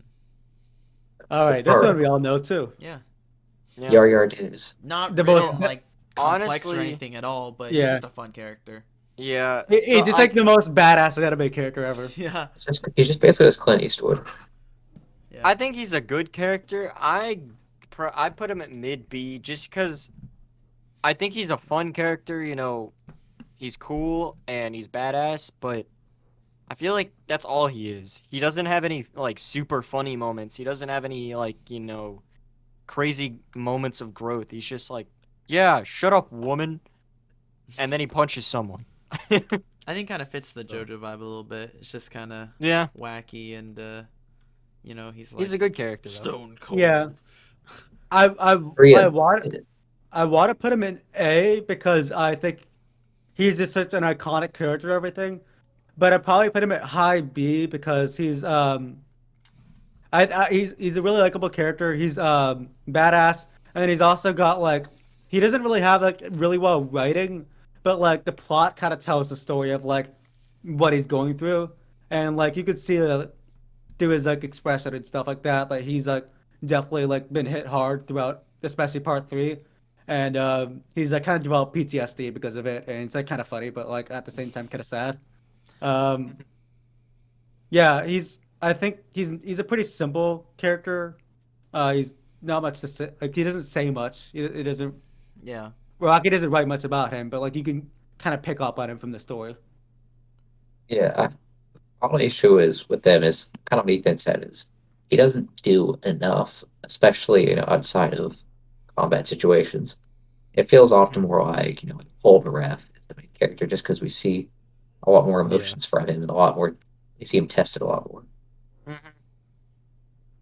All right, this one we all know too. Yeah. Yeah. Yar Yar News. Not The really, most- like complex or Honestly- anything at all, but Yeah. he's just a fun character. Yeah. He's so just I- like the most badass anime character ever. Yeah. He's just basically as Clint Eastwood. Yeah. I think he's a good character. I put him at mid B just because I think he's a fun character. He's cool and he's badass, but I feel like that's all he is. He doesn't have any like super funny moments. He doesn't have any like crazy moments of growth. He's just like, yeah, shut up, woman, and then he punches someone. I think kind of fits the JoJo vibe a little bit. It's just kind of Yeah, wacky and he's like he's a good character. Though. stone cold. Yeah. I Rhea. want to put him in A because I think he's just such an iconic character and everything. But I'd probably put him at high B because he's he's a really likable character. He's badass, and he's also got like he doesn't really have like really well writing, but like the plot kind of tells the story of like what he's going through, and like you could see through his like expression and stuff like that. Like he's like definitely like been hit hard throughout, especially part 3, and he's like kind of developed PTSD because of it, and it's like kind of funny, but like at the same time kind of sad. Yeah, I think he's a pretty simple character. He's not much to say. Like he doesn't say much. It doesn't. Yeah. Rocky doesn't write much about him, but like you can kind of pick up on him from the story. Yeah, all the issue is with them is kind of what Ethan said is he doesn't do enough, especially outside of combat situations. It feels often more like Polnareff is the main character just because we see a lot more emotions from him and a lot more. We see him tested a lot more. Mhm.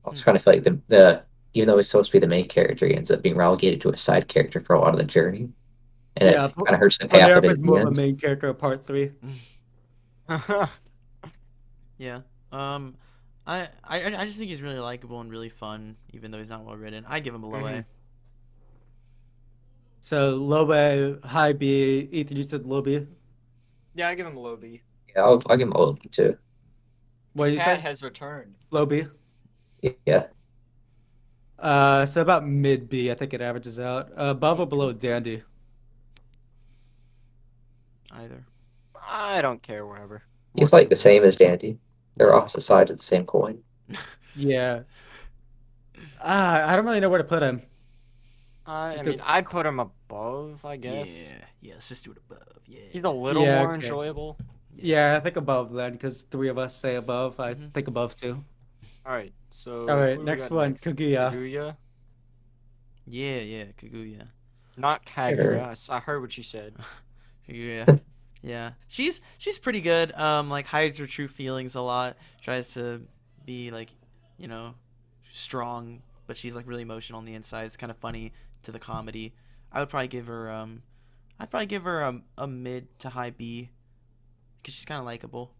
I also kind of feel like the even though he's supposed to be the main character, he ends up being relegated to a side character for a lot of the journey, and Yeah, it kind of hurts the for payoff of Nerf it is at the more of a end. main character of part 3. Yeah. I just think he's really likable and really fun, even though he's not well written. I'd give him a low A. So low A, high B. Ethan, you said low B. Yeah, I give him a low B. Yeah, I'll give him a little bit too. What did you Cat say? has returned. Low B. Yeah, So about mid B, I think it averages out. Above or below Dandy? Either. I don't care wherever. he's like the same as Dandy. They're opposite sides of the same coin. Yeah. I don't really know where to put him. I Just mean, a- I'd put him above, I guess. Yeah. Let's just do it above. Yeah. He's a little Yeah, more okay. enjoyable. Yeah, I think above then, because 3 of us say above. I Mhm. think above too. All right, so All right, who do we next got one, next? Kaguya. Kaguya, Yeah. Kaguya. not Kaguya. Sure. I heard what you said. Kaguya. Yeah. She's pretty good. Like hides her true feelings a lot. Tries to be like, you know, strong, but she's like really emotional on the inside. It's kind of funny to the comedy. I would probably give her a mid to high B because she's kind of likable.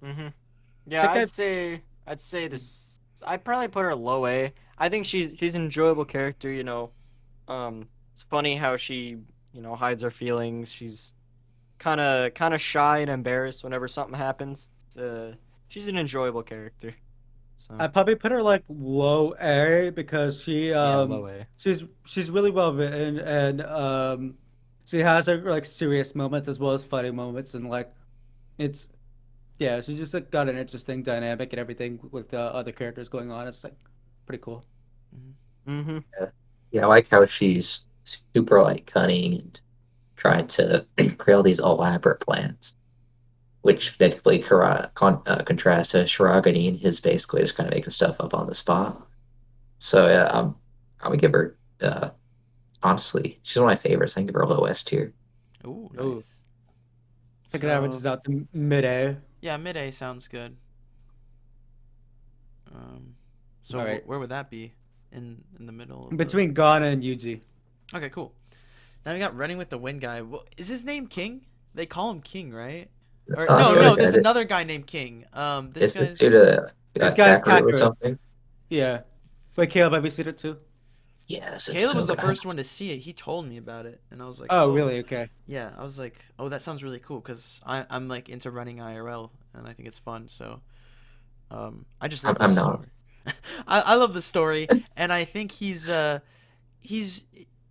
Mm-hmm. Yeah, Think I'd say this. I'd probably put her low A. I think she's an enjoyable character. It's funny how she hides her feelings. She's kind of shy and embarrassed whenever something happens. She's an enjoyable character. So I probably put her like low A because yeah, low A. she's really well written and she has her like serious moments as well as funny moments and like it's yeah, she's just like got an interesting dynamic and everything with the other characters going on. It's like pretty cool. Mm-hmm. Yeah, I like how she's super like cunning and trying to create all these elaborate plans, which basically contrasts to Shiragane and his basically just kind of making stuff up on the spot. So yeah, I would give her honestly, she's one of my favorites. I think give her a low S tier. Ooh, Ooh. nice. I think it averages out to mid A. Yeah, mid A sounds good. So All right. where would that be? In the middle of Between Ghana and Yuji. Okay, cool. Now we got running with the wind guy. Is his name King? They call him King, right? Or Oh, no, sorry, no. There's guys. another guy named King. This Is this guy's. due to This guy's Kakarot or Kakarot. something? Yeah. Wait, Caleb, have you seen it too? Yes, it's Caleb so was the good. first one to see it. He told me about it, and I was like, Oh, really? Okay. Yeah, I was like, oh, that sounds really cool because I'm like into running IRL, and I think it's fun. So, I just love the I'm not. story. I love the story, and I think he's a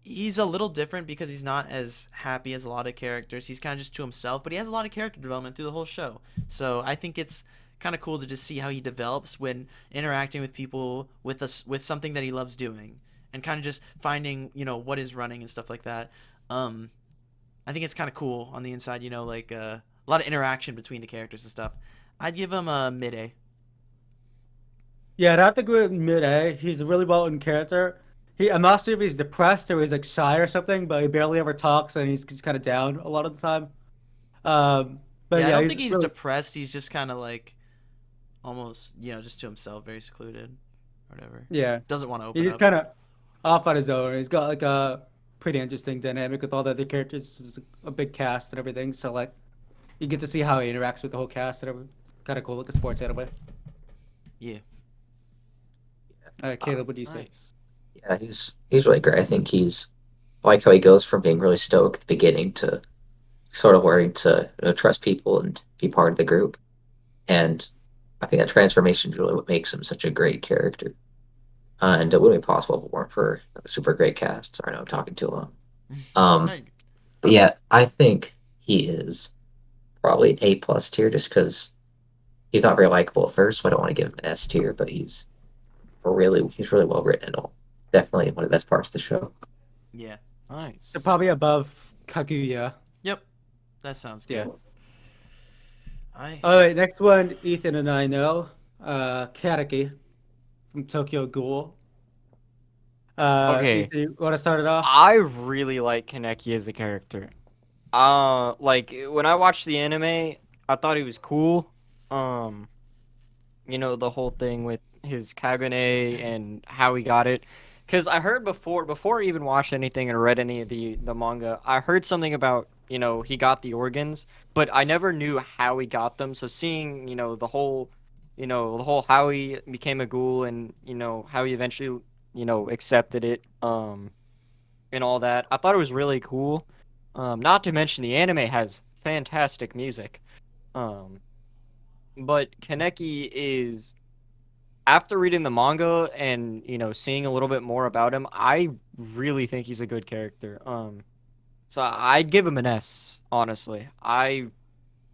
little different because he's not as happy as a lot of characters. He's kind of just to himself, but he has a lot of character development through the whole show. So I think it's kind of cool to just see how he develops when interacting with people with something that he loves doing, and kind of just finding what is running and stuff like that. I think it's kind of cool on the inside. Like a lot of interaction between the characters and stuff. I'd give him a mid A. Yeah, I'd have to go with mid A. He's a really well written character. I'm not sure if he's depressed or he's like shy or something, but he barely ever talks and he's just kind of down a lot of the time. But Yeah, I yeah, don't he's think he's really, depressed. He's just kind of like almost, just to himself, very secluded, or whatever. yeah. Doesn't want to He's open just up. kind of off on his own. He's got like a pretty interesting dynamic with all the other characters. It's a big cast and everything, so like you get to see how he interacts with the whole cast and everything. Kind of cool, like a sports anime. Yeah. Caleb, what do you say? Nice. Yeah, he's really great. I like how he goes from being really stoic at the beginning to sort of learning to trust people and be part of the group. And I think that transformation is really what makes him such a great character. And it wouldn't be possible if it weren't for a super great cast. Sorry, I know I'm talking too long. Um, No, but yeah, I think he is probably an A plus tier just because he's not very likable at first, so I don't want to give him an S tier, but he's really well written and all. Definitely one of the best parts of the show. yeah. Nice. So probably above Kaguya. Yep. That sounds Yeah. good. I All right, next one, Ethan and I know. Kataki from Tokyo Ghoul. Okay. Ethan, you want to start it off? I really like Kaneki as a character. Like when I watched the anime, I thought he was cool. The whole thing with his Kagune and how he got it. Because I heard before I even watched anything and read any of the manga, I heard something about, he got the organs, but I never knew how he got them. So seeing, the whole how he became a ghoul and, how he eventually, accepted it, and all that, I thought it was really cool. Not to mention the anime has fantastic music. Um, but Kaneki is, after reading the manga and seeing a little bit more about him, I really think he's a good character. So I'd give him an S. Honestly, I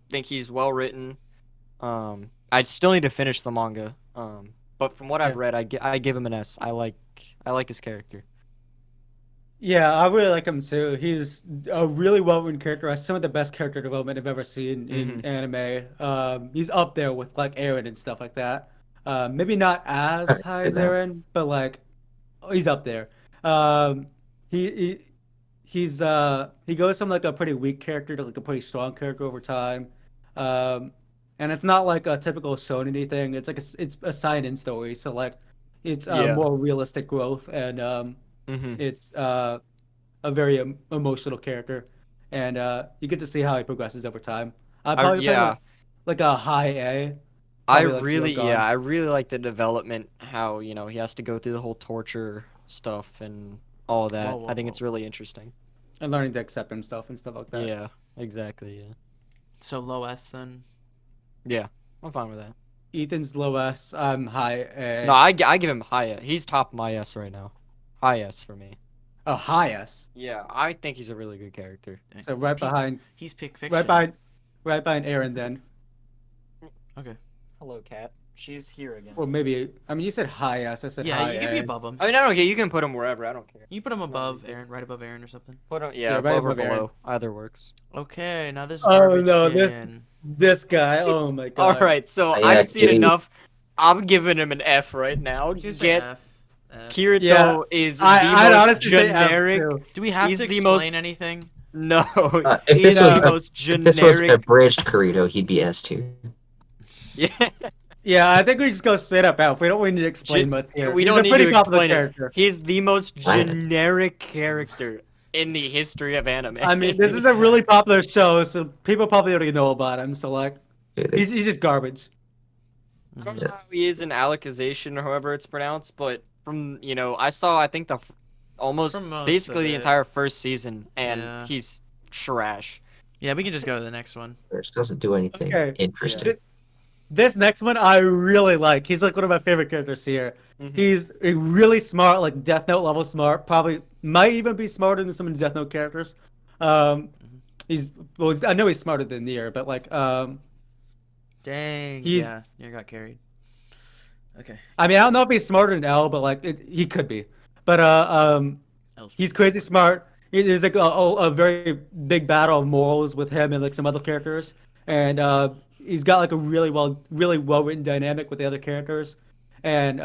think he's well written. I still need to finish the manga. But from what I've read, I give him an S. I like his character. Yeah, I really like him too. He's a really well-written character. Some of the best character development I've ever seen in anime. He's up there with like Eren and stuff like that. Maybe not as high as Eren, but like he's up there. Um, he, he he goes from like a pretty weak character to like a pretty strong character over time. Um, and it's not like a typical shonen thing. It's like it's a seinen story, so like it's Yeah. more realistic growth and Mm-hmm. it's a very emotional character, and you get to see how he progresses over time. I probably put him Yeah. like a high A, I probably like really, well yeah, gone, I really like the development, how, he has to go through the whole torture stuff and all of Whoa, that. whoa, I think whoa. it's really interesting. and learning to accept himself and stuff like that. Yeah, exactly, yeah. So low S then. Yeah, I'm fine with that. Ethan's low S, I'm high No, A. I give him high S. He's top my S right now. High S for me. Oh, high S. Yeah, I think he's a really good character. Dang. So right Peak- behind, He's Pick Fiction. right behind Aaron then. Okay. Hello, Cat. She's here again. Or maybe, I mean, you said high S, I said Yeah, high you can be A. above him. I mean, I don't care. You can put him wherever. I don't care. You put him not above really- Aaron, right above Aaron or something. Put him, Yeah, right above or above Aaron. below. Either works. Okay, now this Oh, garbage no, can. This guy, oh my All god. right, so Yeah, I've seen give me- enough. I'm giving him an F right now. Just say Get F. F. Kirito Yeah, is I'd the most honestly say F generic. too. Do we have He's to the explain most- anything? No, If he's this was the a- most If this was generic. abridged Kirito, he'd be S tier. Yeah, Yeah, I think we just go straight up F. We don't need to explain much here. we He's don't a need pretty to popular explain it. character. He's the most Wow. generic character in the history of anime. I mean, this is a really popular show, so people probably already know about him. So like, he's just garbage. I don't know how he is in Alicization or however it's pronounced, but from I saw I think almost From most basically of the it. entire first season, and Yeah. he's trash. Yeah, we can just go to the next one. Which doesn't do anything Okay. interesting. This next one I really like. He's like one of my favorite characters here. Mhm. He's a really smart, like Death Note level smart. Probably might even be smarter than some of the Death Note characters. I know he's smarter than Nier, but like Dang. He's- Yeah, you got carried. Okay. I mean, I don't know if he's smarter than L, but like he could be. But L's he's crazy smart. There's like a very big battle of morals with him and like some other characters, and he's got like a really well written dynamic with the other characters, and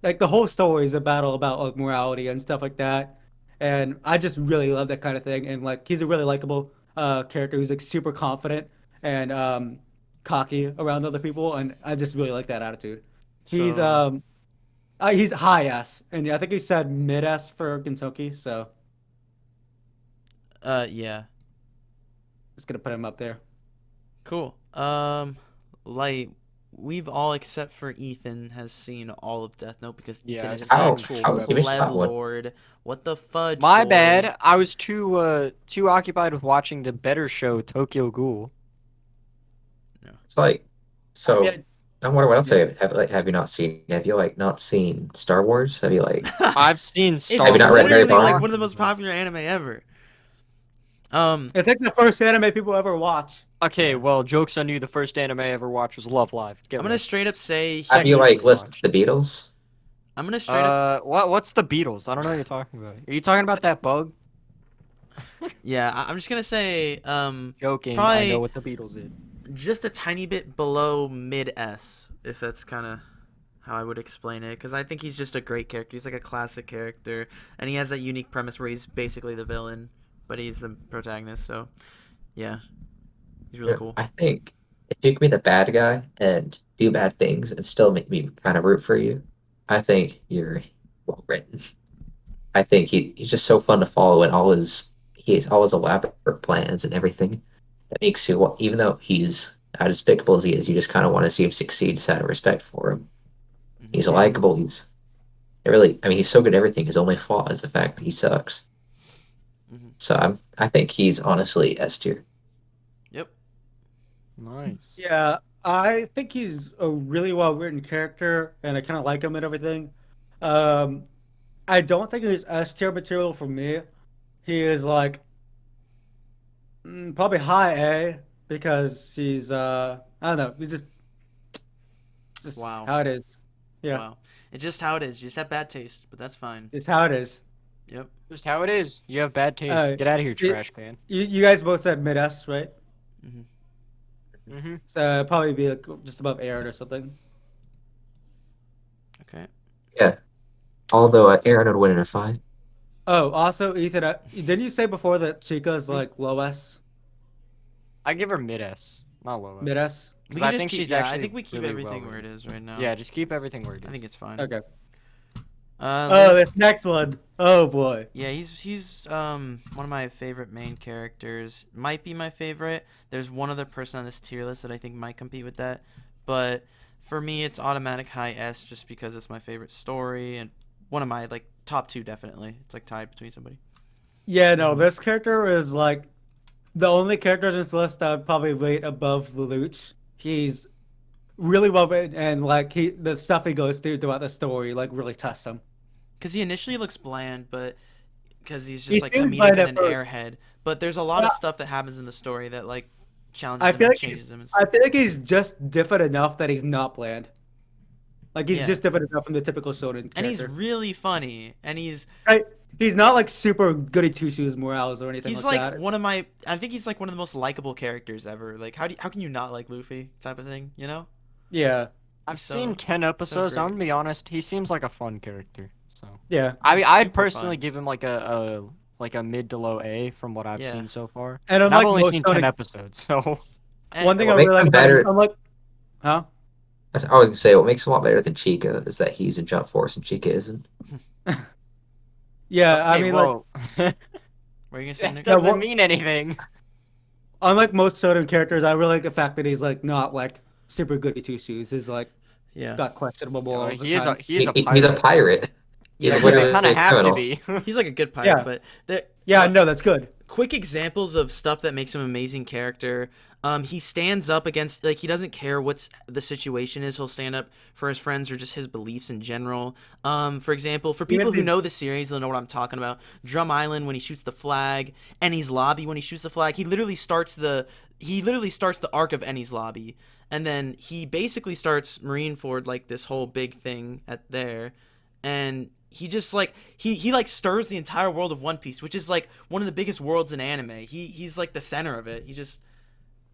like the whole story is a battle about like morality and stuff like that, and I just really love that kind of thing. And like he's a really likable character who's like super confident and cocky around other people, and I just really like that attitude. He's So- he's high S, and I think he said mid S for Gintoki, so Yeah. just gonna put him up there. Cool. Like we've all except for Ethan has seen all of Death Note because Yeah, Ethan is How- an how actual did you miss that pleb one? lord. What the fudge? My boy? bad. I was too occupied with watching the better show Tokyo Ghoul. It's like, so Yeah. I wonder what else have you not seen? Have you like not seen Star Wars? Have you like I've seen It's Star Have you not read Harry literally like Potter? one of the most popular anime ever. It's like the first anime people ever watch. Okay, well, jokes on you. The first anime I ever watched was Love Live. Get I'm gonna ready. straight up say have you like he's- listened to the Beatles? I'm gonna straight up. What's the Beatles? I don't know what you're talking about. Are you talking about that bug? Yeah, I'm just gonna say Joking. I Probably- know what the Beatles is. just a tiny bit below mid S, if that's kind of how I would explain it. Because I think he's just a great character. He's like a classic character, and he has that unique premise where he's basically the villain, but he's the protagonist. So, yeah, he's really cool. I think if you could be the bad guy and do bad things and still make me kind of root for you, I think you're well written. I think he's just so fun to follow and he has all his elaborate plans and everything that makes you even though he's how despicable as he is, you just kind of want to see him succeed just out of respect for him. He's Mhm. likable. He's so good at everything. His only flaw is the fact that he sucks. Mhm. So I think he's honestly S tier. Yep. Nice. Yeah, I think he's a really well written character, and I kind of like him and everything. Um, I don't think he's S tier material for me. He is like probably high A because he's I don't know, he's just Wow. how it is. Yeah, Wow. It's just how it is. You just have bad taste, but that's fine. it's how it is. Yep. Just how it is. You have bad taste. Uh, Get out of here, see- trash can. You guys both said mid S, right? hmm Mm-hmm. So it'd probably be like just above Aaron or something. Okay. Yeah. Although Aaron would win in a fight. Oh, also Ethan, didn't you say before that Chica is like low S, I give her mid S, not low S. mid S? We 'Cause can I just think keep. she's Yeah, I actually think we keep really everything well where it written. is right now. Yeah, just keep everything where it is. I think it's fine. Okay. Uh, Oh, Link- this next one. Oh boy. yeah, he's one of my favorite main characters. Might be my favorite. There's one other person on this tier list that I think might compete with that, but for me, it's automatic high S just because it's my favorite story and one of my like top two definitely. It's like tied between somebody. Yeah, no, this character is like the only character on this list that I'd probably rate above Lelouch. He's really well written, and like the stuff he goes through throughout the story like really tests him. Because he initially looks bland, but because he's He just like seems comedic bland and at an first. airhead. But there's a lot of Yeah. stuff that happens in the story that like challenges I him feel and like changes he's him. And I stuff. feel like he's just different enough that he's not bland. Like he's Yeah. just different enough from the typical shonen And he's character. really funny, and he's Right? He's not like super goody two shoes morals or anything he's like like that. one of my. I think he's like one of the most likable characters ever. Like how can you not like Luffy type of thing? You know? Yeah, I've He's seen so- 10 episodes. I'm great. gonna be honest. He seems like a fun character. So yeah. I mean, He's I'd super personally fun. give him like a mid to low A from what I've Yeah. seen so far. And And I've unlike only most seen 10 shonen, episodes, so And- one thing I What really makes like him about him is better- unlike, huh? I was gonna say what makes him a lot better than Chica is that he's in Jump Force and Chica isn't. Yeah, I Hey, mean like whoa. what are you gonna say, That Nick? doesn't what- mean anything. unlike most shonen characters, I really like the fact that he's like not like super goody two shoes. He's like Yeah. got questionable morals. He is a at he is a He's pirate. a pirate. He's Yeah, They literally kind of a have to criminal. be. He's like a good pirate, Yeah. but there. Yeah, no, that's good. Quick examples of stuff that makes him an amazing character. He stands up against like he doesn't care what's the situation is. He'll stand up for his friends or just his beliefs in general. For example, for people who these- know the series, they'll know what I'm talking about. Drum Island when he shoots the flag, Ennie's Lobby when he shoots the flag. He literally starts the arc of Ennie's Lobby, and then he basically starts Marineford like this whole big thing at there, and he just like he like stirs the entire world of One Piece, which is like one of the biggest worlds in anime. He's like the center of it.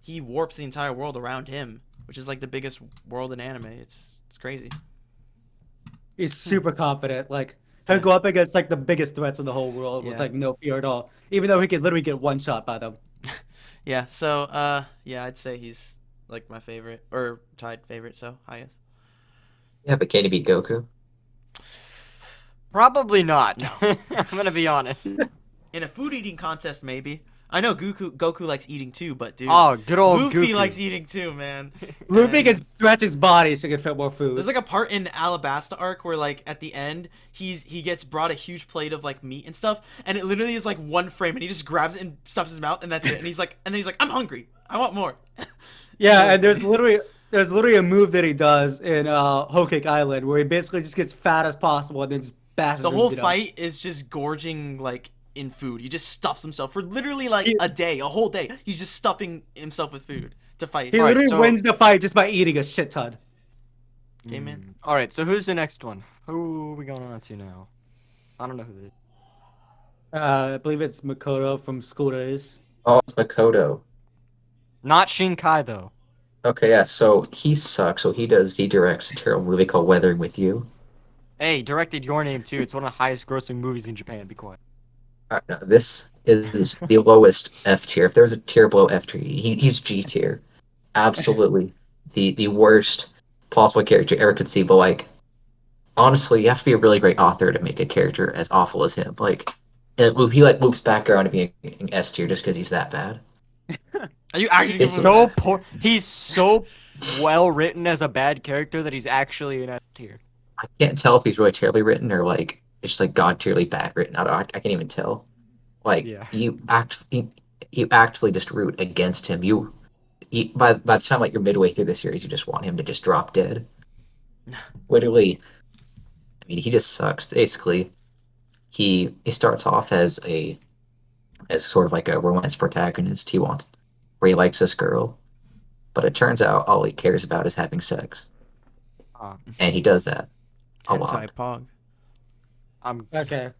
He warps the entire world around him, which is like the biggest world in anime. It's crazy. He's super confident. Like he'll Yeah. go up against like the biggest threats in the whole world with Yeah. like no fear at all. Even though he could literally get one shot by them. Yeah. So yeah, I'd say he's like my favorite or tied favorite. So highest. Yeah, but can he beat Goku? Probably not. No. I'm gonna be honest. In a food eating contest, maybe. I know Goku likes eating too, but dude, Oh, good old Luffy Goku. likes eating too, man. Luffy And- can stretch his body so he can fit more food. There's like a part in Alabasta arc where like at the end he gets brought a huge plate of like meat and stuff, and it literally is like one frame, and he just grabs it and stuffs his mouth, and that's it. And he's like, I'm hungry. I want more. Yeah, and there's literally a move that he does in Whole Cake Island where he basically just gets fat as possible and then just bashes The whole into them. fight is just gorging like in food. He just stuffs himself for literally like a whole day. He's just stuffing himself with food to fight. He Alright, literally so- wins the fight just by eating a shit ton. Okay, man. All right, so who's the next one? Who are we going on to now? I don't know who it is. I believe it's Makoto from School Days. Oh, it's Makoto. Not Shinkai though. Okay, yeah, so he sucks. So he directs a terrible movie called Weathering with You. Hey, directed Your Name too. It's one of the highest grossing movies in Japan. Be quiet. No, this is the lowest F tier. If there's a tier below F tier, he's G tier. Absolutely the worst possible character you ever could see, but like honestly, you have to be a really great author to make a character as awful as him. Like he like moves back around to being S tier just because he's that bad. Are you actually He's going So with this? poor. He's so well written as a bad character that he's actually an S tier. I can't tell if he's really terribly written or like it's just like god tierly bad written. I can't even tell. Like Yeah. you actually just root against him. By the time like you're midway through the series, you just want him to just drop dead. Literally, I mean, he just sucks. Basically, he starts off as sort of like a romance protagonist. Where he likes this girl, but it turns out all he cares about is having sex, and he does that a lot. Hentai Pog. I'm Okay.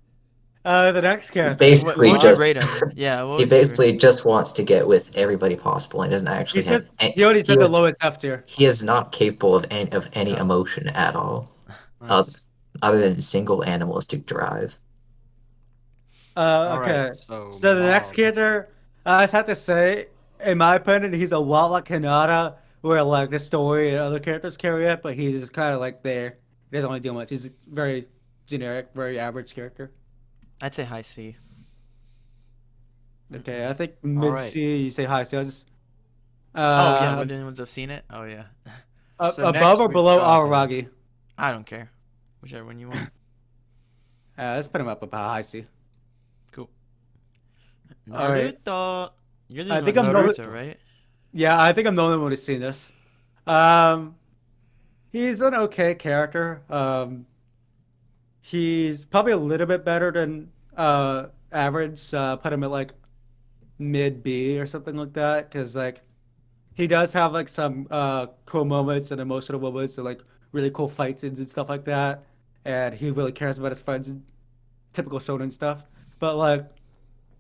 The next character. Basically, What would you just rate him? Yeah, what he would you rate basically just wants to get with everybody possible, and doesn't He actually said have. he already said the was- lowest F tier. He is not capable of any No. emotion at all, nice. other than single animalistic drive. Alright, Okay. so So the next Mog. character, I just have to say, in my opinion, he's a lot like Hinata, where like the story and other characters carry it, but he's just kind of like there. He doesn't really do much. He's a very generic, very average character. I'd say high C. Okay, I think mid Alright. C, you say high C. I'll just. Oh yeah, would anyone have seen it? Oh yeah. So Above next or we below got, Araragi? I don't care. Whichever one you want. Let's put him up about high C. Cool. Alright. Naruto. You're the I one think with I'm Naruto, right? Yeah, I think I'm the only one who's seen this. He's an okay character. He's probably a little bit better than average. Put him at like mid B or something like that, because like he does have like some cool moments and emotional moments and like really cool fight scenes and stuff like that. And he really cares about his friends and typical shonen stuff. But like,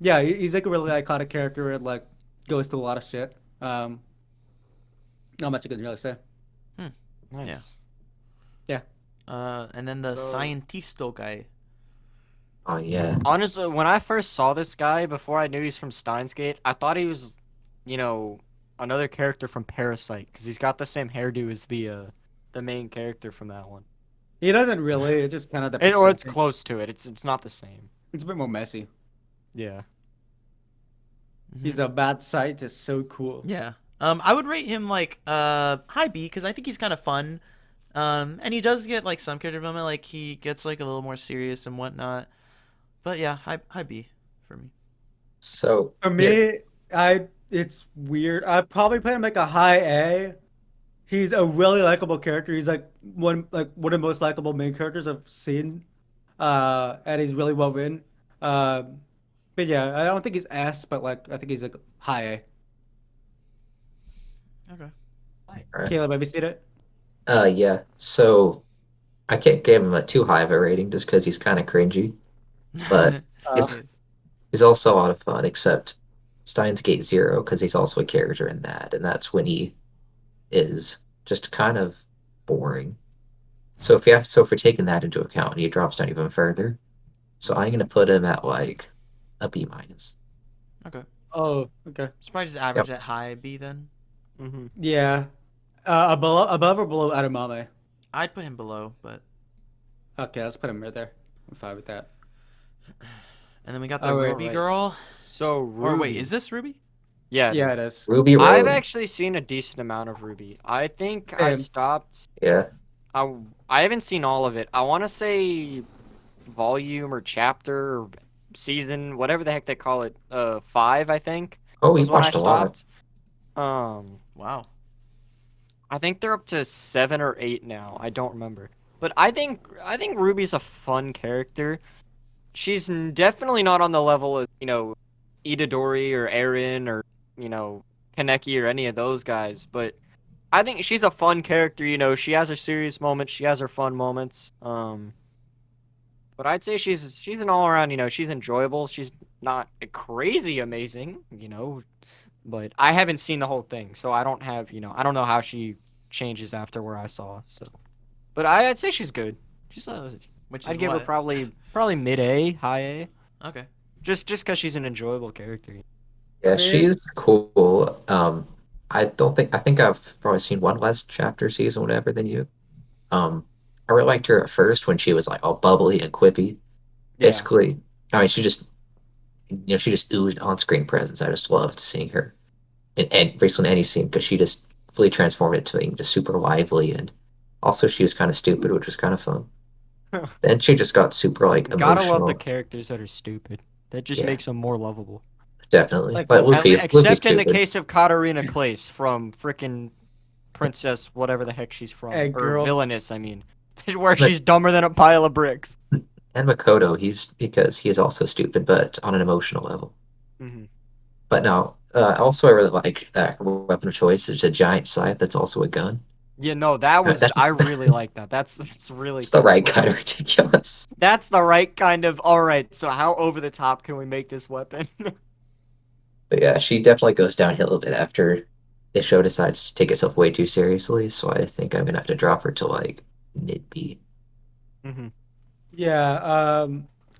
yeah, he's like a really iconic character and like goes through a lot of shit. Not much I can really say. Nice. And then the So- Scientisto guy. Oh yeah, Honestly, when I first saw this guy, before I knew he's from Steins Gate, I thought he was, another character from Parasite, because he's got the same hairdo as the main character from that one. He doesn't really. It's just kind of the. Or it's percentage. close to it. It's not the same. It's a bit more messy. Yeah. He's a bad scientist. So cool. Yeah. I would rate him like high B because I think he's kind of fun. And he does get like some character development, like he gets like a little more serious and whatnot. But yeah, high B for me. so For yeah, me, it's weird. I'd probably put him like a high A. He's a really likable character. He's like one of the most likable main characters I've seen. And he's really well written. But yeah, I don't think he's S, but like I think he's like high A. Okay. Alright. Caleb, have you seen it? Yeah. So I can't give him a too high of a rating just because he's kind of cringy, but Uh, he's also a lot of fun. Except Steins Gate Zero because he's also a character in that, and that's when he is just kind of boring. So if we're taking that into account, he drops down even further. So I'm gonna put him at like a B minus. Okay. oh, okay. It's probably just average at high B then. Mm-hmm. Yeah. Above or below Edamame? I'd put him below, but Okay, let's put him right there. I'm fine with that. and then we got the Alright. Ruby girl. So Ruby. Or wait, is this Ruby? Yeah. Yeah, it is. Ruby I've Road. actually seen a decent amount of Ruby. I think I Same. stopped. Yeah. I haven't seen all of it. I want to say volume or chapter or season, whatever the heck they call it. 5, I think. Oh, we Was when I watched a lot. stopped. Wow. I think they're up to 7 or 8 now. I don't remember. But I think Ruby's a fun character. She's definitely not on the level of, Itadori or Eren or, Kaneki or any of those guys, but I think she's a fun character, she has her serious moments, she has her fun moments. But I'd say she's an all around, she's enjoyable. She's not crazy amazing, but I haven't seen the whole thing, so I don't have, I don't know how she changes after where I saw. So, but I'd say she's good. She's Which is I'd give her what? probably mid A, high A, Okay. just because she's an enjoyable character. Yeah, she's cool. I think I've probably seen one less chapter, season, whatever than you. Um, I really liked her at first when she was like all bubbly and quippy. Yeah. Basically, I mean, she just oozed on-screen presence. I just loved seeing her in basically in any scene because she just fully transformed into being just super lively and also she was kind of stupid, which was kind of fun. Then she just got super like Gotta love the emotional. characters that are stupid. That just Yeah, makes them more lovable. definitely. Like But what? Luffy's Except in the stupid. case of Katarina Clace from frickin' Princess, whatever the heck she's from, Hey, or girl. Villainous, I mean, where But she's dumber than a pile of bricks. and Makoto, he's because he is also stupid, but on an emotional level. Hmm. But no, also I really like her weapon of choice is a giant scythe that's also a gun. Yeah, no, that was I That's really like that. That's really it's the cool. right kind of ridiculous. That's the right kind of. All right, so how over the top can we make this weapon? But yeah, she definitely goes downhill a bit after the show decides to take itself way too seriously. So I think I'm gonna have to drop her to like mid B. Hmm. Yeah.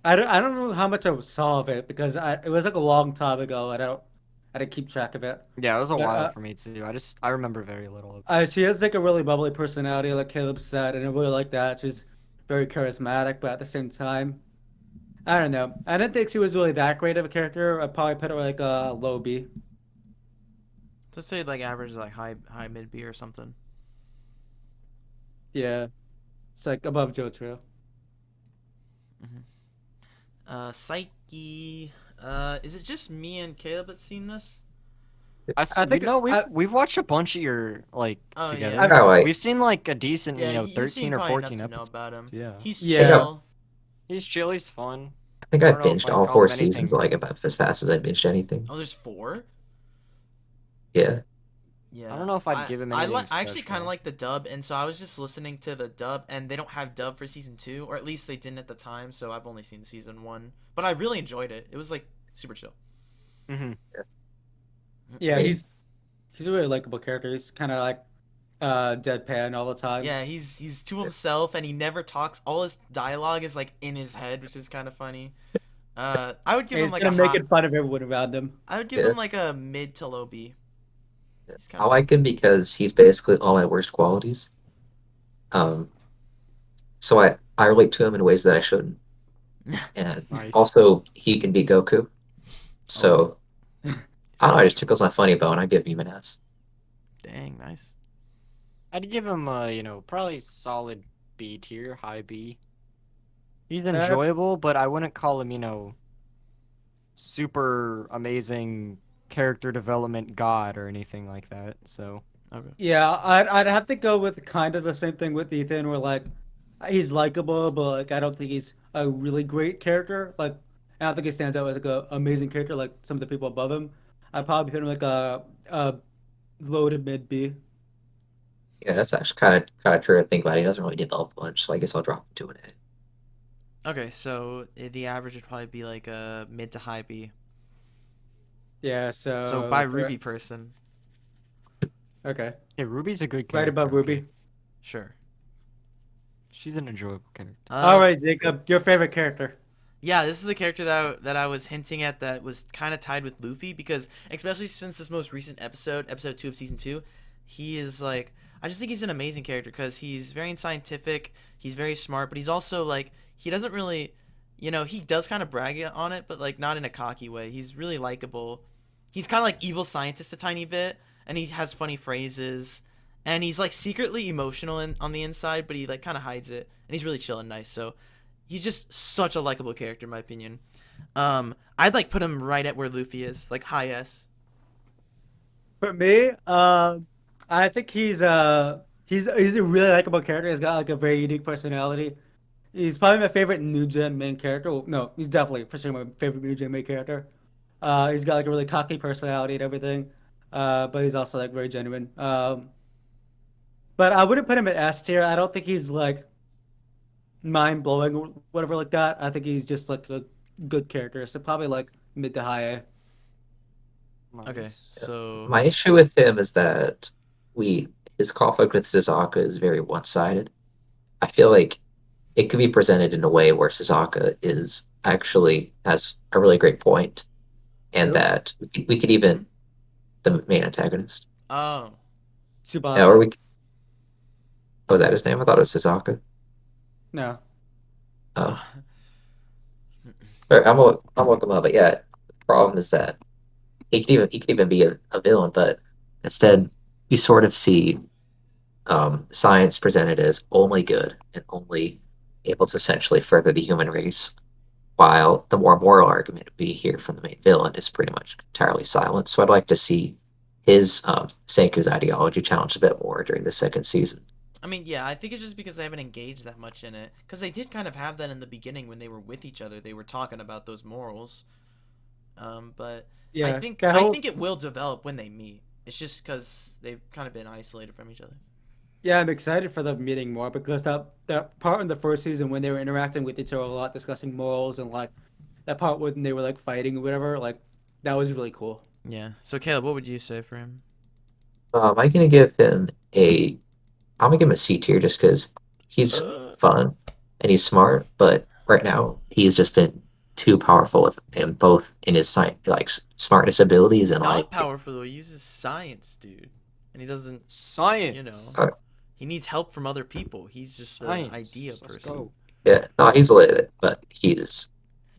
I don't know how much I saw of it because it was like a long time ago. I didn't keep track of it. Yeah, it was a But while for me too. I remember very little of. she has like a really bubbly personality, like Caleb said, and I really like that. She's very charismatic, but at the same time, I don't know. I didn't think she was really that great of a character. I'd probably put her like a low B. Let's say like average like high mid B or something. Yeah, it's like above Jotaro. Psyche. Is it just me and Caleb that's seen this? I We think know I, we've watched a bunch of your like Oh together. yeah. I got like We've seen like a decent, Yeah, you know, you've seen 13 or probably enough 14 to know episodes. about him. Yeah. He's Yeah. chill. He's chill, he's fun. I think I I don't know if binged I'd all call four him seasons anything. like about as fast as I binged anything. Oh, there's 4. Yeah. Yeah. I don't know if I'd give him anything I actually kind of special. like the dub, and so I was just listening to the dub, and they don't have dub for season 2, or at least they didn't at the time. So I've only seen season 1, but I really enjoyed it. It was like super chill. Hmm. yeah, I he's a really likable character. He's kind of like deadpan all the time. Yeah, he's to himself, and he never talks. All his dialogue is like in his head, which is kind of funny. I would give And him he's like kind a of hot. making fun of everyone around him. I would give Yeah. him like a mid to low B. He's kind I of like him because he's basically all my worst qualities. Um, so I relate to him in ways that I shouldn't. And Nice. also, he can be Goku. Oh, So I don't know, it just tickles my funny bone. I give him an S. dang, nice. I'd give him you know, probably solid B tier, high B. He's Uh, enjoyable, but I wouldn't call him, you know, super amazing character development god or anything like that. So, Okay. yeah, I'd have to go with kind of the same thing with Ethan, where like he's likable, but like I don't think he's a really great character. Like I don't think he stands out as like a amazing character like some of the people above him. I'd probably put him like a low to mid B. Yeah, that's actually kind of true to think about. He doesn't really develop much, so I guess I'll drop him to an Okay, so the average would probably be like a mid to high B. Yeah, So by Ruby person, okay, yeah, Ruby's a good character. right above Okay. Ruby. sure. She's an enjoyable character. All right, Jacob, your favorite character. Yeah, this is the character that I was hinting at that was kind of tied with Luffy because especially since this most recent episode 2 of season 2, he is like I just think he's an amazing character because he's very scientific, he's very smart, but he's also like he doesn't really, he does kind of brag on it, but like not in a cocky way. He's really likable. He's kind of like evil scientist a tiny bit, and he has funny phrases, and he's like secretly emotional on the inside, but he like kind of hides it, and he's really chill and nice. So he's just such a likable character in my opinion. I'd like put him right at where Luffy is, like high S. For me, I think he's a really likable character. He's got like a very unique personality. He's probably my favorite new gen main character. Well, no, he's definitely for sure my favorite new gen main character. He's got like a really cocky personality and everything. But he's also like very genuine. But I wouldn't put him at S tier. I don't think he's like mind blowing or whatever like that. I think he's just like a good character. So probably like mid to high A. Okay, Nice. so My issue with him is that we his conflict with Sasaka is very one-sided. I feel like it could be presented in a way where Sasaka is actually has a really great point, and Who? that we could even the main antagonist. Oh. Tsubasa. Yeah, or we. Oh, was that his name? I thought it was Sasaka. No. Oh, I'm looking up, but yeah, the problem is that he could even be a villain, but instead you sort of see science presented as only good and only able to essentially further the human race, while the more moral argument we hear from the main villain is pretty much entirely silent. So I'd like to see his Senku's ideology challenged a bit more during the second season. I mean, yeah, I think it's just because I haven't engaged that much in it. Because they did kind of have that in the beginning when they were with each other. They were talking about those morals. But I Yeah. think That I whole think it will develop when they meet. It's just because they've kind of been isolated from each other. Yeah, I'm excited for them meeting more because that part in the first season when they were interacting with each other a lot, discussing morals and like that part when they were like fighting or whatever, like that was really cool. Yeah. So Caleb, what would you say for him? I'm gonna give him a I'm gonna give him a C tier just because he's Uh, fun and he's smart, but right now he's just been too powerful with him both in his smartness abilities he's and not powerful though. He uses science, dude, and he doesn't. You know, Science. uh, he needs help from other people. He's just the idea Science. Let's person. go. yeah, no, he's lit, but he's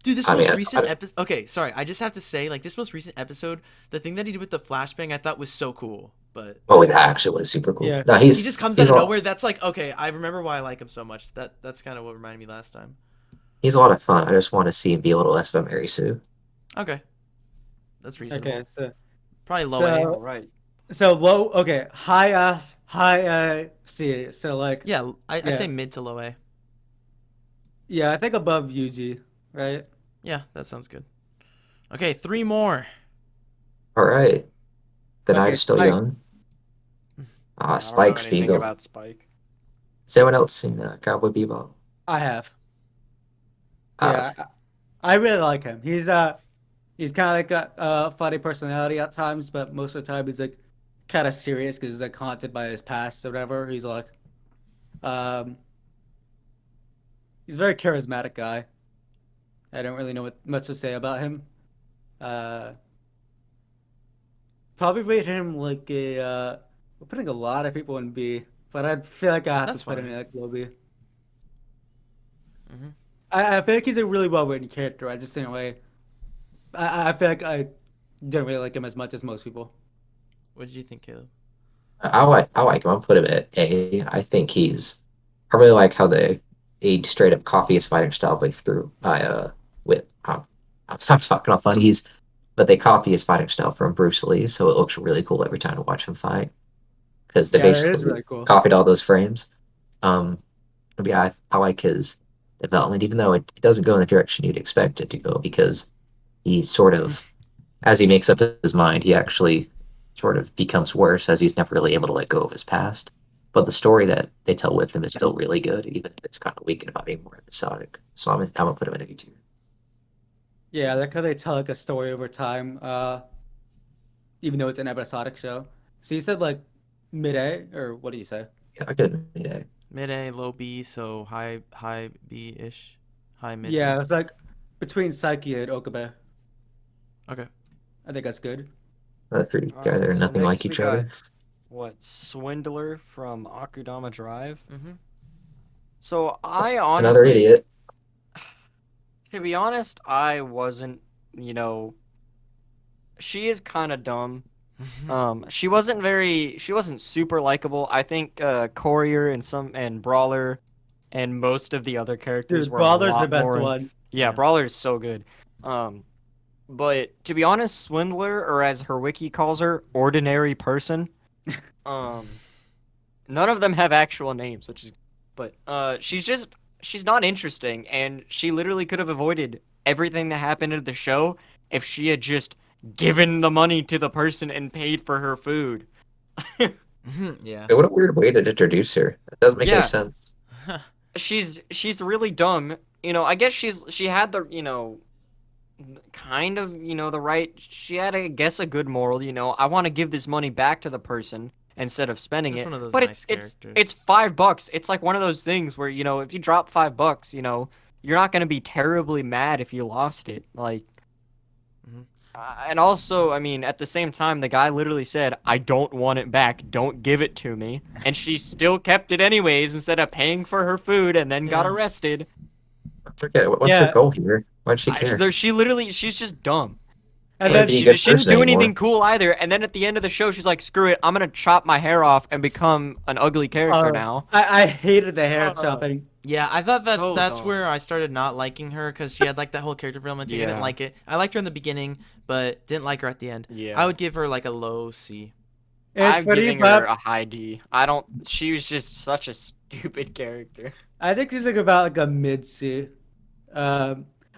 Dude, this I mean most recent episode. Okay, sorry. I just have to say, like, this most recent episode, the thing that he did with the flashbang, I thought was so cool. But oh that actually was super cool. Yeah. No, he just comes out of nowhere. That's like, okay, I remember why I like him so much. That's kind of what reminded me last time. he's a lot of fun. I just want to see him be able to less of a Mary Sue. Okay, that's reasonable. Okay, so Probably low A. so All right. so low. Okay, high C. So like Yeah, I'd yeah say mid to low A. yeah I think above Yuji, right? Yeah, that sounds good. Okay, three more. All right, the night Okay, is still Spike. young. I don't know Spike anything Spiegel. about Spike. Has anyone else seen Cowboy Bebop? I have. Uh, Yeah, I really like him. He's kind of like a funny personality at times, but most of the time he's like kind of serious because he's like haunted by his past or whatever. He's like, um, he's a very charismatic guy. I don't really know much to say about him. Uh, Probably rate him like a. We're putting a lot of people in B, but I feel like I have That's to put him fine. in like low B. Hmm. I feel like he's a really well written character. I just in a way, I feel like I don't really like him as much as most people. What did you think, Caleb? I like him. I'll put him at A. I think he's. I really like how they straight up copy his fighting style by through by with I'm not talking about funnies, but they copy his fighting style from Bruce Lee, so it looks really cool every time to watch him fight because they Yeah, that is basically really cool. copied all those frames. Um, but yeah, I like his development, even though it doesn't go in the direction you'd expect it to go, because he sort of, as he makes up his mind, he actually sort of becomes worse as he's never really able to let go of his past. But the story that they tell with him is still really good, even if it's kind of weakened by being more episodic. So I'm gonna put him in A tier. Yeah, I like how they tell like a story over time, even though it's an episodic show. So you said like mid A, or what do you say? Yeah, I could mid A. Mid A, low B, so high B ish, high mid B. Yeah, it's like between Psyche and Okabe. Okay. I think that's good. The three All together right. and So nothing like next we each got other. what? Swindler from Akudama Drive. Mm-hmm. So I Another honestly, idiot. to be honest, I wasn't. You know, she is kind of dumb. She wasn't super likable. I think Courier and Brawler and most of the other characters Dude, were a Brawler's the lot best more. one. Yeah, Yeah. Brawler is so good. Um, but to be honest, Swindler, or as her wiki calls her, ordinary person. Um, none of them have actual names, which is, but she's not interesting, and she literally could have avoided everything that happened in the show if she had just given the money to the person and paid for her food. Yeah. What a weird way to introduce her. That doesn't make any Yeah, sense. she's really dumb. I guess she had the kind of the right. She had I guess a good moral. I want to give this money back to the person instead of spending Just it. one of those But nice characters. it's $5. It's like one of those things where if you drop $5, you're not gonna be terribly mad if you lost it. Like, Mhm. And also, I mean, at the same time, the guy literally said, "I don't want it back. Don't give it to me." And she still kept it anyways instead of paying for her food and then got Yeah. arrested. I forget what's her Yeah. goal here. Why'd she care? She's just dumb. And Can't then be a She good didn't person do anymore. anything cool either. And then at the end of the show, she's like, "Screw it, I'm gonna chop my hair off and become an ugly character now." I hated the hair Uh, chopping. Yeah, I thought that So that's dumb. where I started not liking her because she had like that whole character development thing. I didn't Yeah. like it. I liked her in the beginning, but didn't like her at the end. Yeah. I would give her like a low C. It's I'm funny, giving but her a high D. I don't. She was just such a stupid character. I think she's like about like a mid C.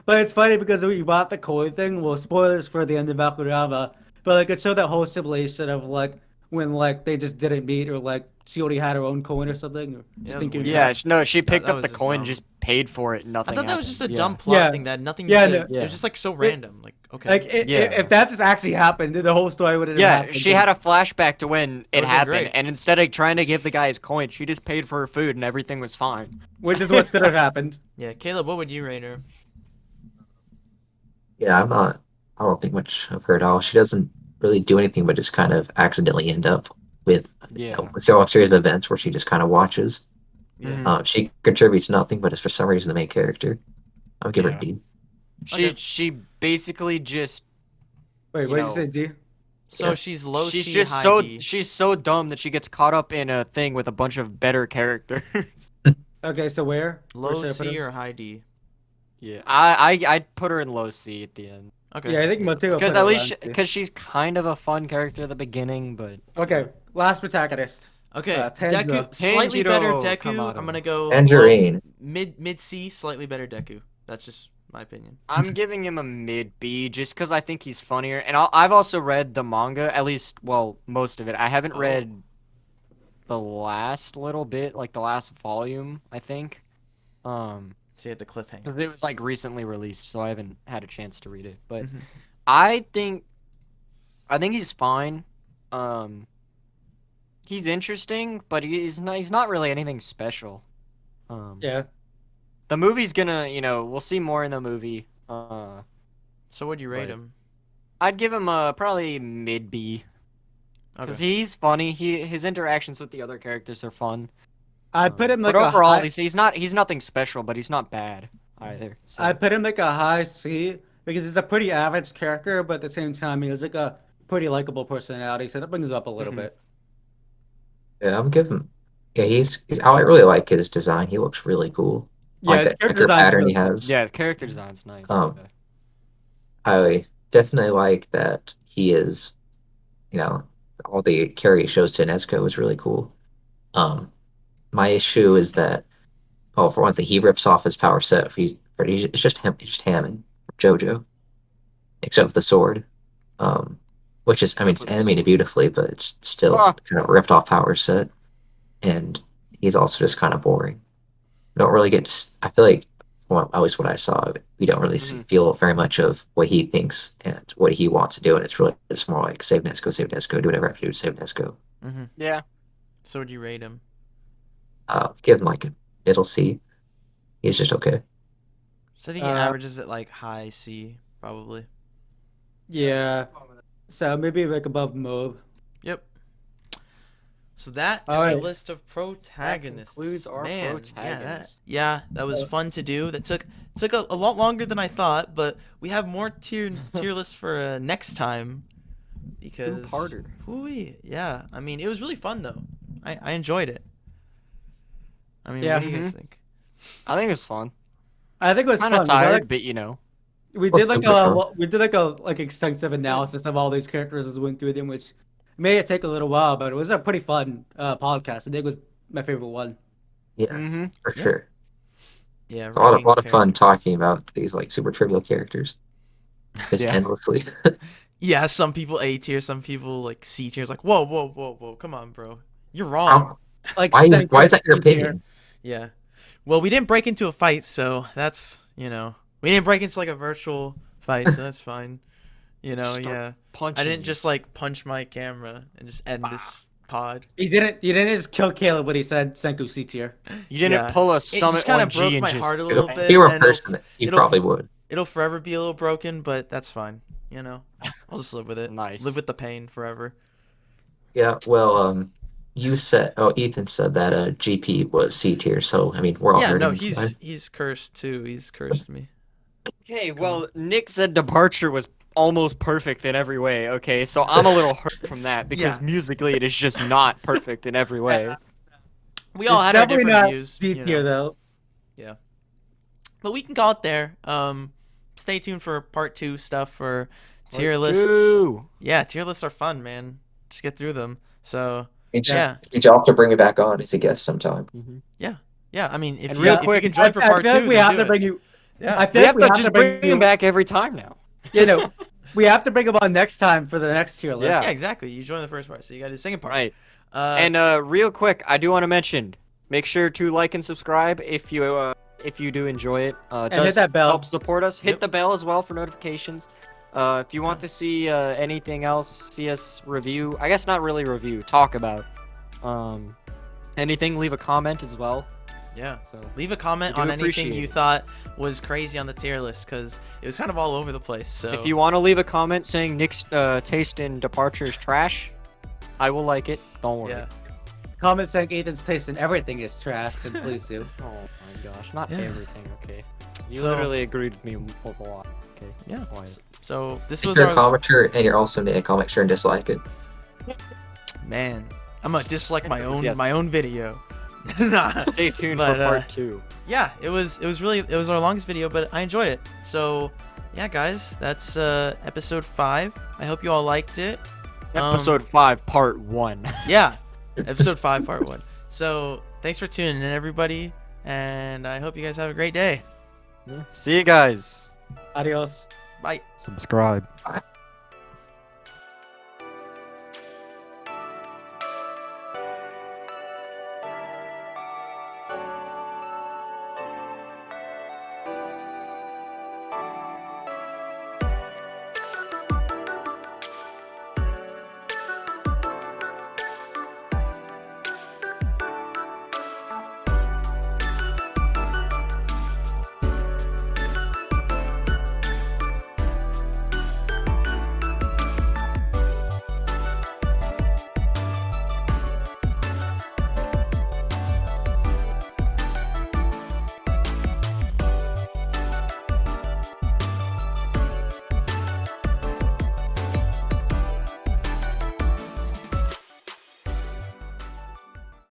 But it's funny because we bought the Koi thing. Well, spoilers for the end of Bakurama, but like it showed that whole simulation of like when like they just didn't meet or like she already had her own coin or something. Or Yeah, just that was thinking. weird. Yeah, no, she picked that up was the just coin, dumb. just paid for it. I Nothing. thought that was just a happened. dumb plot Yeah. thing that had nothing Yeah, to. no. It was just like so It- random. Like okay. Like Yeah. if that just actually happened, then the whole story would have Yeah, happened. she had a flashback to when That it would've been happened, great. and instead of trying to give the guy his coin, she just paid for her food and everything was fine. which is what should have happened. Yeah, Caleb, what would you rate her? Yeah, I'm not. I don't think much of her at all. She doesn't really do anything but just kind of accidentally end up with Yeah. with a series of events where she just kind of watches. Yeah. Mhm. She contributes nothing, but is for some reason the main character. I'll give her Yeah. a D. Okay. She basically just Wait, You what did you know, say, D? So Yeah. she's low she's C, just high so D. she's so dumb that she gets caught up in a thing with a bunch of better characters. Okay, so where? Where Low should I put C her? or high D? Yeah, I'd put her in low C at the end. Okay. Yeah, I think Mateo. Because at least because she's kind of a fun character at the beginning, but Okay, last protagonist. Okay, Tanjiro. Deku, slightly better Tanjiro Deku. Kamado. I'm gonna go Tangerine. low, mid C, slightly better Deku. That's just my opinion. I'm giving him a mid B just because I think he's funnier. And I've also read the manga, at least, well, most of it. I haven't Oh. read the last little bit, like the last volume, I think. See at the cliffhanger. 'Cause it was like recently released, so I haven't had a chance to read it. But Mhm. I think he's fine. He's interesting, but he's not really anything special. Yeah. The movie's gonna, we'll see more in the movie. So would you rate Right. him? I'd give him probably mid B because Okay. he's funny. His interactions with the other characters are fun. I'd put him like but a overall, high, he's nothing special, but he's not bad either. So. I'd put him like a high C because he's a pretty average character, but at the same time he has like a pretty likable personality, so that brings it up a little Mhm. bit. Yeah, I'm giving. Yeah, I really like his design. He looks really cool. Yeah, Like his that character checker design's pattern really he has. Yeah, his character design's nice. I definitely like that he is, all the care he shows to Nezuko is really cool. My issue is that, well, for one thing, he rips off his power set. It's just him, it's just Hammond, Jojo, except with the sword. Which is, I mean, it's With the animated sword. beautifully, but it's still Ah. kind of ripped off power set. And he's also just kind of boring. We don't really get to, I feel like, well, at least what I saw, we don't really feel very much of what he thinks and what he wants to do, and it's really just more like save Nezuko, do whatever I have to do to save Nezuko. Mm-hmm. Yeah. So would you rate him? Give him like a middle C. He's just okay. So I think he averages at like high C, probably. Yeah. So maybe like above Mob. Yep. So that is All our right. list of protagonists. concludes our Man, protagonists. that was fun to do. That took a lot longer than I thought, but we have more tier lists for next time because Two-parter. Ooh-wee. Yeah, I mean it was really fun though. I enjoyed it. I mean, Yeah. what do you guys Mhm. think? I think it was fun. I think it was Kind fun. of We got, tired, like- but We Well, did like super fun. we did like a extensive analysis of all these characters as we went through them, which made it take a little while, but it was a pretty fun podcast. I think it was my favorite one. Yeah, Mm-hmm. for Yeah. sure. Yeah, It's a lot ranking of fun characters. talking about these like super trivial characters. Just Yeah. endlessly. Yeah, some people A tier, some people like C tier. It's like, whoa, come on, bro, you're wrong. How- Like why is that your Senku tier. opinion? Yeah. Well, we didn't break into a fight, so that's, we didn't break into like a virtual fight, so that's fine. Start Yeah. punching. I didn't you. just like punch my camera and just end this pod. You didn't just kill Caleb when he said Senku C tier. You didn't Yeah. pull a It summit just kind of on G broke and my just heart a If little bit. you were a and person, you it'll- probably would. it'll forever be a little broken, but that's fine. You know, I'll just live with it. Nice. Live with the pain forever. Yeah, well, Ethan said that GP was C tier, so I mean we're all Yeah, hurting no, inside. he's cursed too. He's cursed me. Okay, well, Nick said Departure was almost perfect in every way. Okay, so I'm a little hurt from that because Yeah. musically it is just not perfect in every way. We all It's had our definitely different not views. deep you here know. though. But we can call it there. Stay tuned for part 2 stuff for tier lists. Two. Yeah, tier lists are fun, man. Just get through them. So Yeah. Did y'all have to bring me back on as a guest sometime? yeah. I mean, if And you, real if you quick, can join for I part feel 2, like we then have do to it. bring you. Yeah. I feel We like have to just bring him back every time now. You know, we have to bring him on next time for the next tier list. Yeah, exactly. You join the first part, so you got to do the second part. Right. And And real quick, I do want to mention, make sure to like and subscribe if you do enjoy it. And hit that bell. Help support us. Hit Yep. the bell as well for notifications. If you want to see anything else, see us review. I guess not really review. Talk about anything. Leave a comment as well. yeah, So leave a comment We do on anything appreciate you it. thought was crazy on the tier list because it was kind of all over the place. So if you want to leave a comment saying Nick's taste in Departure is trash, I will like it. Don't worry. yeah, Comment saying Ethan's taste in everything is trash, and please do. Oh my gosh, not Yeah. everything. Okay. You So- literally agreed with me with a lot. Okay. yeah. Quiet. So this If was you're a our commenter and you're also Nick, I'll make sure and dislike it. man. I'm gonna dislike my own Yes. my own video. Nah. Stay tuned But, for part 2. Yeah, it was our longest video, but I enjoyed it. So yeah, guys, that's episode 5. I hope you all liked it. Episode 5, part 1. Yeah, episode 5, part 1. So thanks for tuning in, everybody, and I hope you guys have a great day. See you guys. Adios. Bye. Subscribe. Bye.